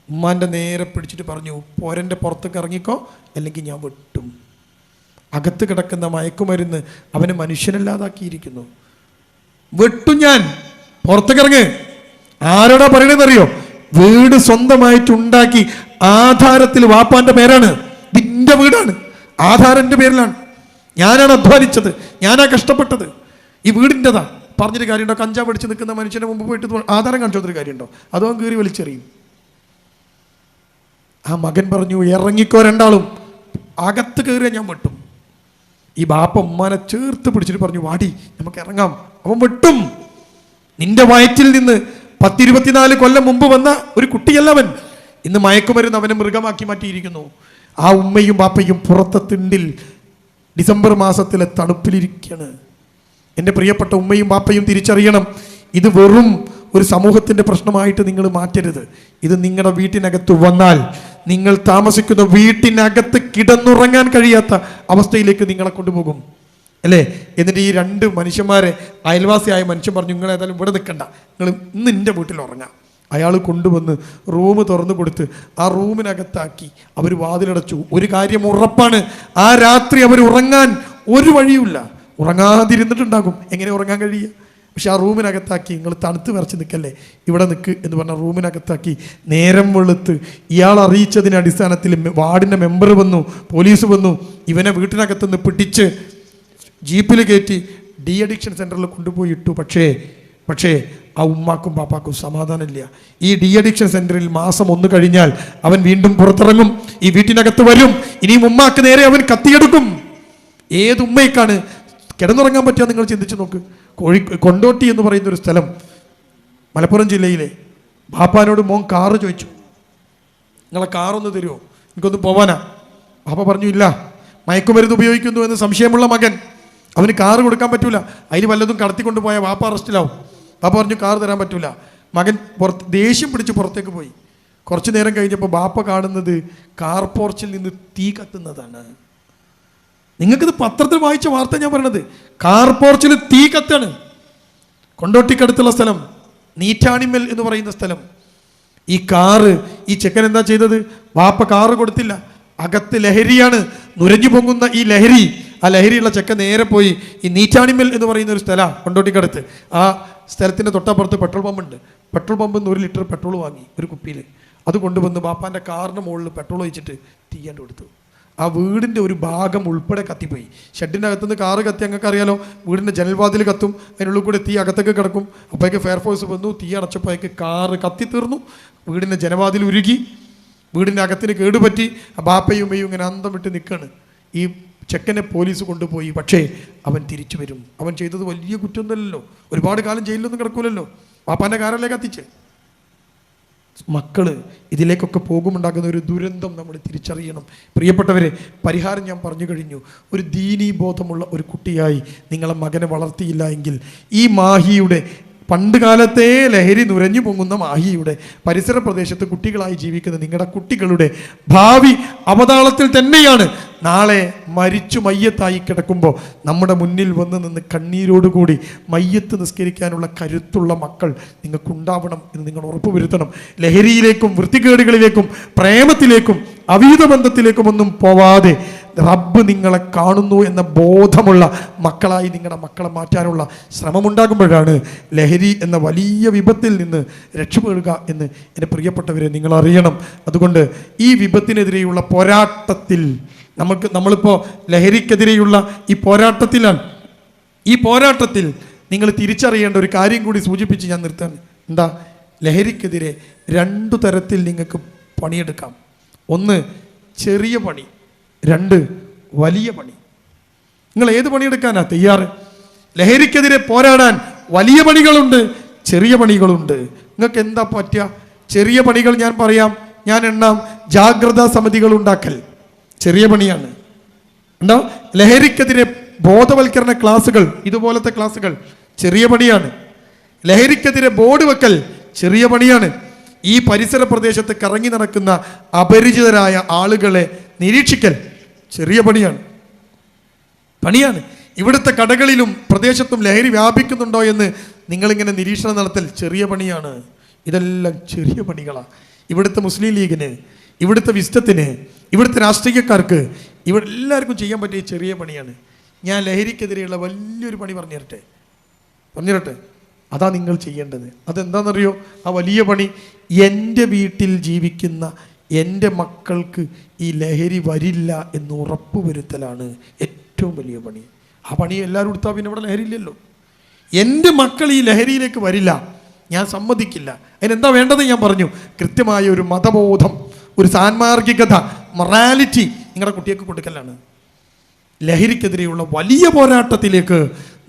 A: ഉമ്മാൻ്റെ നേരെ പിടിച്ചിട്ട് പറഞ്ഞു, പോരൻ്റെ പുറത്തേക്ക് ഇറങ്ങിക്കോ, അല്ലെങ്കിൽ ഞാൻ വെട്ടും. അകത്ത് കിടക്കുന്ന മയക്കുമരുന്ന് അവനെ മനുഷ്യനല്ലാതാക്കിയിരിക്കുന്നു. വെട്ടും ഞാൻ, പുറത്തേക്ക് ഇറങ്ങ്. ആരോടാ പറയണെന്നറിയോ? വീട് സ്വന്തമായിട്ടുണ്ടാക്കി ആധാരത്തിൽ വാപ്പാൻ്റെ പേരാണ്, നിന്റെ വീടാണ്, ആധാരം എൻ്റെ പേരിലാണ്, ഞാനാണ് അധ്വാനിച്ചത്, ഞാനാ കഷ്ടപ്പെട്ടത്, ഈ വീടിൻ്റെതാ. പറഞ്ഞിട്ട് കാര്യമുണ്ടോ? കഞ്ചാവ് അടിച്ച് നിൽക്കുന്ന മനുഷ്യൻ്റെ മുമ്പ് പോയിട്ട് ആധാരം കാണിച്ചൊരു കാര്യമുണ്ടോ? അതോ കീറി വലിച്ചെറിയും. ആ മകൻ പറഞ്ഞു, ഇറങ്ങിക്കോ 2 ആളും, അകത്ത് കയറിയാൽ ഞാൻ വെട്ടും. ഈ ബാപ്പ ഉമ്മാനെ ചേർത്ത് പിടിച്ചിട്ട് പറഞ്ഞു, വാടി നമുക്ക് ഇറങ്ങാം. അവൻ വെട്ടും. നിന്റെ വയറ്റിൽ നിന്ന് 10-24 കൊല്ലം മുമ്പ് വന്ന ഒരു കുട്ടിയല്ല അവൻ. ഇന്ന് മയക്കുമരുന്ന് അവനെ മൃഗമാക്കി മാറ്റിയിരിക്കുന്നു. ആ ഉമ്മയും ബാപ്പയും പുറത്തെ തിണ്ടിൽ ഡിസംബർ മാസത്തിലെ തണുപ്പിലിരിക്കുകയാണ്. എൻ്റെ പ്രിയപ്പെട്ട ഉമ്മയും ബാപ്പയും തിരിച്ചറിയണം, ഇത് വെറും ഒരു സമൂഹത്തിൻ്റെ പ്രശ്നമായിട്ട് നിങ്ങൾ മാറ്റരുത്. ഇത് നിങ്ങളുടെ വീട്ടിനകത്ത് വന്നാൽ നിങ്ങൾ താമസിക്കുന്ന വീട്ടിനകത്ത് കിടന്നുറങ്ങാൻ കഴിയാത്ത അവസ്ഥയിലേക്ക് നിങ്ങളെ കൊണ്ടുപോകും അല്ലേ. എന്നിട്ട് ഈ 2 മനുഷ്യന്മാരെ, അയൽവാസിയായ മനുഷ്യൻ പറഞ്ഞു, നിങ്ങൾ ഏതായാലും ഇവിടെ നിൽക്കണ്ട, നിങ്ങൾ ഇന്ന് എൻ്റെ വീട്ടിൽ ഉറങ്ങാം. അയാൾ കൊണ്ടുവന്ന് റൂം തുറന്നു കൊടുത്ത് ആ റൂമിനകത്താക്കി അവർ വാതിലടച്ചു. ഒരു കാര്യം ഉറപ്പാണ്, ആ രാത്രി അവർ ഉറങ്ങാൻ ഒരു വഴിയുമില്ല. ഉറങ്ങാതിരുന്നിട്ടുണ്ടാകും. എങ്ങനെ ഉറങ്ങാൻ കഴിയുക? പക്ഷെ ആ റൂമിനകത്താക്കി, നിങ്ങൾ തണുത്ത് വിറച്ച് നിൽക്കല്ലേ, ഇവിടെ നിൽക്ക് എന്ന് പറഞ്ഞ റൂമിനകത്താക്കി നേരം വെളുത്ത് ഇയാൾ അറിയിച്ചതിൻ്റെ അടിസ്ഥാനത്തിൽ വാർഡിൻ്റെ മെമ്പർ വന്നു, പോലീസ് വന്നു. ഇവനെ വീട്ടിനകത്തുനിന്ന് പിടിച്ച് ജീപ്പിൽ കയറ്റി ഡി അഡിക്ഷൻ സെൻറ്ററിൽ കൊണ്ടുപോയി ഇട്ടു. പക്ഷേ ആ ഉമ്മാക്കും പാപ്പാക്കും സമാധാനമില്ല. ഈ ഡി അഡിക്ഷൻ സെൻറ്ററിൽ മാസം 1 കഴിഞ്ഞാൽ അവൻ വീണ്ടും പുറത്തിറങ്ങും, ഈ വീട്ടിനകത്ത് വരും. ഇനിയും ഉമ്മാക്ക് നേരെ അവൻ കത്തിയെടുക്കും. ഏത് ഉമ്മയ്ക്കാണ് കിടന്നുറങ്ങാൻ പറ്റുക? നിങ്ങൾ ചിന്തിച്ച് നോക്ക്. കൊണ്ടോട്ടി എന്ന് പറയുന്ന ഒരു സ്ഥലം, മലപ്പുറം ജില്ലയിലെ. ബാപ്പാനോട് മോൻ കാറ് ചോദിച്ചു, നിങ്ങളെ കാറൊന്ന് തരുമോ, എനിക്കൊന്ന് പോവാനാ. ബാപ്പ പറഞ്ഞു, ഇല്ല. മയക്കുമരുന്ന് ഉപയോഗിക്കുന്നു എന്ന് സംശയമുള്ള മകൻ, അവന് കാറ് കൊടുക്കാൻ പറ്റൂല, അതിന് വല്ലതും കടത്തിക്കൊണ്ട് പോയാൽ ബാപ്പ അറസ്റ്റിലാവും. ബാപ്പ പറഞ്ഞു, കാറ് തരാൻ പറ്റൂല. മകൻ ദേഷ്യം പിടിച്ച് പുറത്തേക്ക് പോയി. കുറച്ചു നേരം കഴിഞ്ഞപ്പോൾ ബാപ്പ കാണുന്നത് കാർ പോർച്ചിൽ നിന്ന് തീ കത്തുന്നതാണ്. നിങ്ങൾക്കിത് പത്രത്തിൽ വായിച്ച വാർത്ത ഞാൻ പറയണത്. കാർ പോർച്ചിൽ തീ കത്താണ്. കൊണ്ടോട്ടിക്കടുത്തുള്ള സ്ഥലം, നീറ്റാണിമൽ എന്ന് പറയുന്ന സ്ഥലം. ഈ ചെക്കൻ എന്താ ചെയ്തത്? വാപ്പ കാറ് കൊടുത്തില്ല, അകത്ത് ലഹരിയാണ്, നുരഞ്ഞു പൊങ്ങുന്ന ഈ ലഹരി. ആ ലഹരിയുള്ള ചെക്കൻ നേരെ പോയി ഈ നീറ്റാണിമൽ എന്ന് പറയുന്ന ഒരു സ്ഥലമാണ് കൊണ്ടോട്ടിക്കടുത്ത്. ആ സ്ഥലത്തിൻ്റെ തൊട്ടപ്പുറത്ത് പെട്രോൾ പമ്പ് ഉണ്ട്. പെട്രോൾ പമ്പിൽ നിന്ന് 1 ലിറ്റർ പെട്രോൾ വാങ്ങി ഒരു കുപ്പിയിൽ. അത് കൊണ്ടുവന്ന് ബാപ്പാൻ്റെ കാറിൻ്റെ മുകളിൽ പെട്രോൾ ഒഴിച്ചിട്ട് തീയാണ്ട് കൊടുത്തു. ആ വീടിൻ്റെ ഒരു ഭാഗം ഉൾപ്പെടെ കത്തിപ്പോയി. ഷെഡിൻ്റെ അകത്തുനിന്ന് കാറ് കത്തി, അങ്ങക്ക് അറിയാലോ, വീടിൻ്റെ ജനൽവാതിൽ കത്തും, അതിനുള്ളിൽ കൂടെ തീ അകത്തേക്ക് കിടക്കും. അപ്പോഴേക്ക് ഫയർഫോഴ്സ് വന്നു, തീ അടച്ചപ്പോഴേക്ക് കാറ് കത്തി തീർന്നു. വീടിൻ്റെ ജനവാതിൽ ഉരുകി, വീടിൻ്റെ അകത്തിന് കേടുപറ്റി. ബാപ്പയും ഉമ്മയും ഇങ്ങനെ അന്തം വിട്ട് നിൽക്കുകയാണ്. ഈ ചെക്കനെ പോലീസ് കൊണ്ടുപോയി. പക്ഷേ അവൻ തിരിച്ചു വരും. അവൻ ചെയ്തത് വലിയ കുറ്റമൊന്നുമല്ലല്ലോ, ഒരുപാട് കാലം ജയിലിലൊന്നും കിടക്കൂലല്ലോ. പാപ്പാൻ്റെ കാരല്ലേ കത്തിച്ച്. മക്കള് ഇതിലേക്കൊക്കെ പോകുമുണ്ടാകുന്ന ഒരു ദുരന്തം നമ്മൾ തിരിച്ചറിയണം. പ്രിയപ്പെട്ടവരെ, പരിഹാരം ഞാൻ പറഞ്ഞു കഴിഞ്ഞു. ഒരു ദീനീ ബോധമുള്ള ഒരു കുട്ടിയായി നിങ്ങളെ മകനെ വളർത്തിയില്ല എങ്കിൽ ഈ മാഹിയുടെ പണ്ട് കാലത്തെ ലഹരി നുരഞ്ഞു പൊങ്ങുന്ന മാഹിയുടെ പരിസര പ്രദേശത്ത് കുട്ടികളായി ജീവിക്കുന്ന നിങ്ങളുടെ കുട്ടികളുടെ ഭാവി അവതാളത്തിൽ തന്നെയാണ്. നാളെ മരിച്ചു മയ്യത്തായി കിടക്കുമ്പോൾ നമ്മുടെ മുന്നിൽ വന്ന് നിന്ന് കണ്ണീരോടുകൂടി മയ്യത്ത് നിസ്കരിക്കാനുള്ള കരുത്തുള്ള മക്കൾ നിങ്ങൾക്കുണ്ടാവണം എന്ന് നിങ്ങൾ ഉറപ്പുവരുത്തണം. ലഹരിയിലേക്കും വൃത്തികേടുകളിലേക്കും പ്രേമത്തിലേക്കും അവീത ബന്ധത്തിലേക്കുമൊന്നും പോവാതെ റബ്ബ് നിങ്ങളെ കാണുന്നു എന്ന ബോധമുള്ള മക്കളായി നിങ്ങളുടെ മക്കളെ മാറ്റാനുള്ള ശ്രമമുണ്ടാകുമ്പോഴാണ് ലഹരി എന്ന വലിയ വിപത്തിൽ നിന്ന് രക്ഷപ്പെടുക എന്ന് എൻ്റെ പ്രിയപ്പെട്ടവരെ നിങ്ങൾ അറിയണം. അതുകൊണ്ട് ഈ വിപത്തിനെതിരെയുള്ള പോരാട്ടത്തിൽ നമ്മളിപ്പോൾ ലഹരിക്കെതിരെയുള്ള ഈ പോരാട്ടത്തിലാണ്. ഈ പോരാട്ടത്തിൽ നിങ്ങൾ തിരിച്ചറിയേണ്ട ഒരു കാര്യം കൂടി സൂചിപ്പിച്ച് ഞാൻ നിർത്താൻ. എന്താ? ലഹരിക്കെതിരെ 2 തരത്തിൽ നിങ്ങൾക്ക് പണിയെടുക്കാം. 1 ചെറിയ പണി, 2 വലിയ പണി. നിങ്ങൾ ഏത് പണിയെടുക്കാനാ തയ്യാറ്? ലഹരിക്കെതിരെ പോരാടാൻ വലിയ പണികളുണ്ട്, ചെറിയ പണികളുണ്ട്. നിങ്ങൾക്ക് എന്താ പറ്റുക? ചെറിയ പണികൾ ഞാൻ പറയാം, ഞാൻ എണ്ണാം. ജാഗ്രതാ സമിതികൾ ഉണ്ടാക്കൽ ചെറിയ പണിയാണ്. ഉണ്ടോ? ലഹരിക്കെതിരെ ബോധവൽക്കരണ ക്ലാസ്സുകൾ, ഇതുപോലത്തെ ക്ലാസ്സുകൾ ചെറിയ പണിയാണ്. ലഹരിക്കെതിരെ ബോർഡ് വെക്കൽ ചെറിയ പണിയാണ്. ഈ പരിസര പ്രദേശത്ത് കറങ്ങി നടക്കുന്ന അപരിചിതരായ ആളുകളെ നിരീക്ഷിക്കൽ ചെറിയ പണിയാണ്. ഇവിടുത്തെ കടകളിലും പ്രദേശത്തും ലഹരി വ്യാപിക്കുന്നുണ്ടോ എന്ന് നിങ്ങളിങ്ങനെ നിരീക്ഷണം നടത്തൽ ചെറിയ പണിയാണ്. ഇതെല്ലാം ചെറിയ പണികളാണ്. ഇവിടുത്തെ മുസ്ലിം ലീഗിന്, ഇവിടുത്തെ വിസ്റ്റത്തിന്, ഇവിടുത്തെ രാഷ്ട്രീയക്കാർക്ക്, ഇവിടെ എല്ലാവർക്കും ചെയ്യാൻ പറ്റിയ ചെറിയ പണിയാണ്. ഞാൻ ലഹരിക്കെതിരെയുള്ള വലിയൊരു പണി പറഞ്ഞു തരട്ടെ. അതാ നിങ്ങൾ ചെയ്യേണ്ടത്. അതെന്താണെന്നറിയോ? ആ വലിയ പണി, എൻ്റെ വീട്ടിൽ ജീവിക്കുന്ന എൻ്റെ മക്കൾക്ക് ഈ ലഹരി വരില്ല എന്ന് ഉറപ്പ് വരുത്തലാണ് ഏറ്റവും വലിയ പണി. ആ പണി എല്ലാവരും എടുത്താൽ പിന്നെ ഇവിടെ ലഹരി ഇല്ലല്ലോ. എൻ്റെ മക്കൾ ഈ ലഹരിയിലേക്ക് വരില്ല, ഞാൻ സമ്മതിക്കില്ല. അതിനെന്താ വേണ്ടത്? ഞാൻ പറഞ്ഞു, കൃത്യമായ ഒരു മതബോധം, ഒരു സാൻമാർഗികത, മൊറാലിറ്റി നിങ്ങളുടെ കുട്ടികൾക്ക് കൊടുക്കലാണ്. ലഹരിക്കെതിരെയുള്ള വലിയ പോരാട്ടത്തിലേക്ക്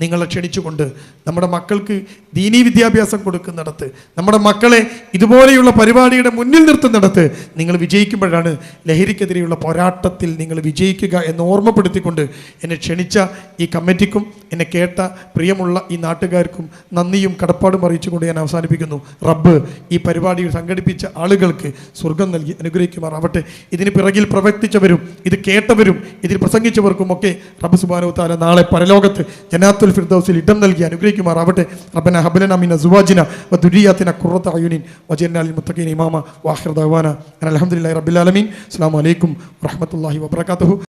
A: നിങ്ങളെ ക്ഷണിച്ചുകൊണ്ട് നമ്മുടെ മക്കൾക്ക് ദീനീ വിദ്യാഭ്യാസം കൊടുക്കുന്നിടത്ത്, നമ്മുടെ മക്കളെ ഇതുപോലെയുള്ള പരിപാടിയുടെ മുന്നിൽ നിർത്തുന്നിടത്ത് നിങ്ങൾ വിജയിക്കുമ്പോഴാണ് ലഹരിക്കെതിരെയുള്ള പോരാട്ടത്തിൽ നിങ്ങൾ വിജയിക്കുക എന്ന് ഓർമ്മപ്പെടുത്തിക്കൊണ്ട് എന്നെ ക്ഷണിച്ച ഈ കമ്മിറ്റിക്കും എന്നെ കേട്ട പ്രിയമുള്ള ഈ നാട്ടുകാർക്കും നന്ദിയും കടപ്പാടും അറിയിച്ചുകൊണ്ട് ഞാൻ അവസാനിപ്പിക്കുന്നു. റബ്ബ് ഈ പരിപാടി സംഘടിപ്പിച്ച ആളുകൾക്ക് സ്വർഗം നൽകി അനുഗ്രഹിക്കുമാറാവട്ടെ. ഇതിന് പിറകിൽ പ്രവർത്തിച്ചവരും ഇത് കേട്ടവരും ഇതിൽ പ്രസംഗിച്ചവർക്കുമൊക്കെ റബ്ബ് സുബ്ഹാനഹു വ തആല നാളെ പരലോകത്ത് ജന്നാത്തുൽ ഫിർദൗസിൽ ഇടം നൽകി അനുഗ്രഹിക്കുമാറാവട്ടെ. റബ്ബനാ ഹബ് ലനാ മിൻ അസ്വാജിനാ വദുരിയാതിനാ ഖുർറത അയുനിൻ വജഅൽനാ ലിൽ മുത്തഖീന ഇമാമാ വആഖിറു ദഅവാനാ അൽഹംദുലില്ലാഹി റബ്ബിൽ ആലമീൻ. അസ്സലാമു അലൈക്കും വറഹ്മത്തുള്ളാഹി വബറകാതുഹു.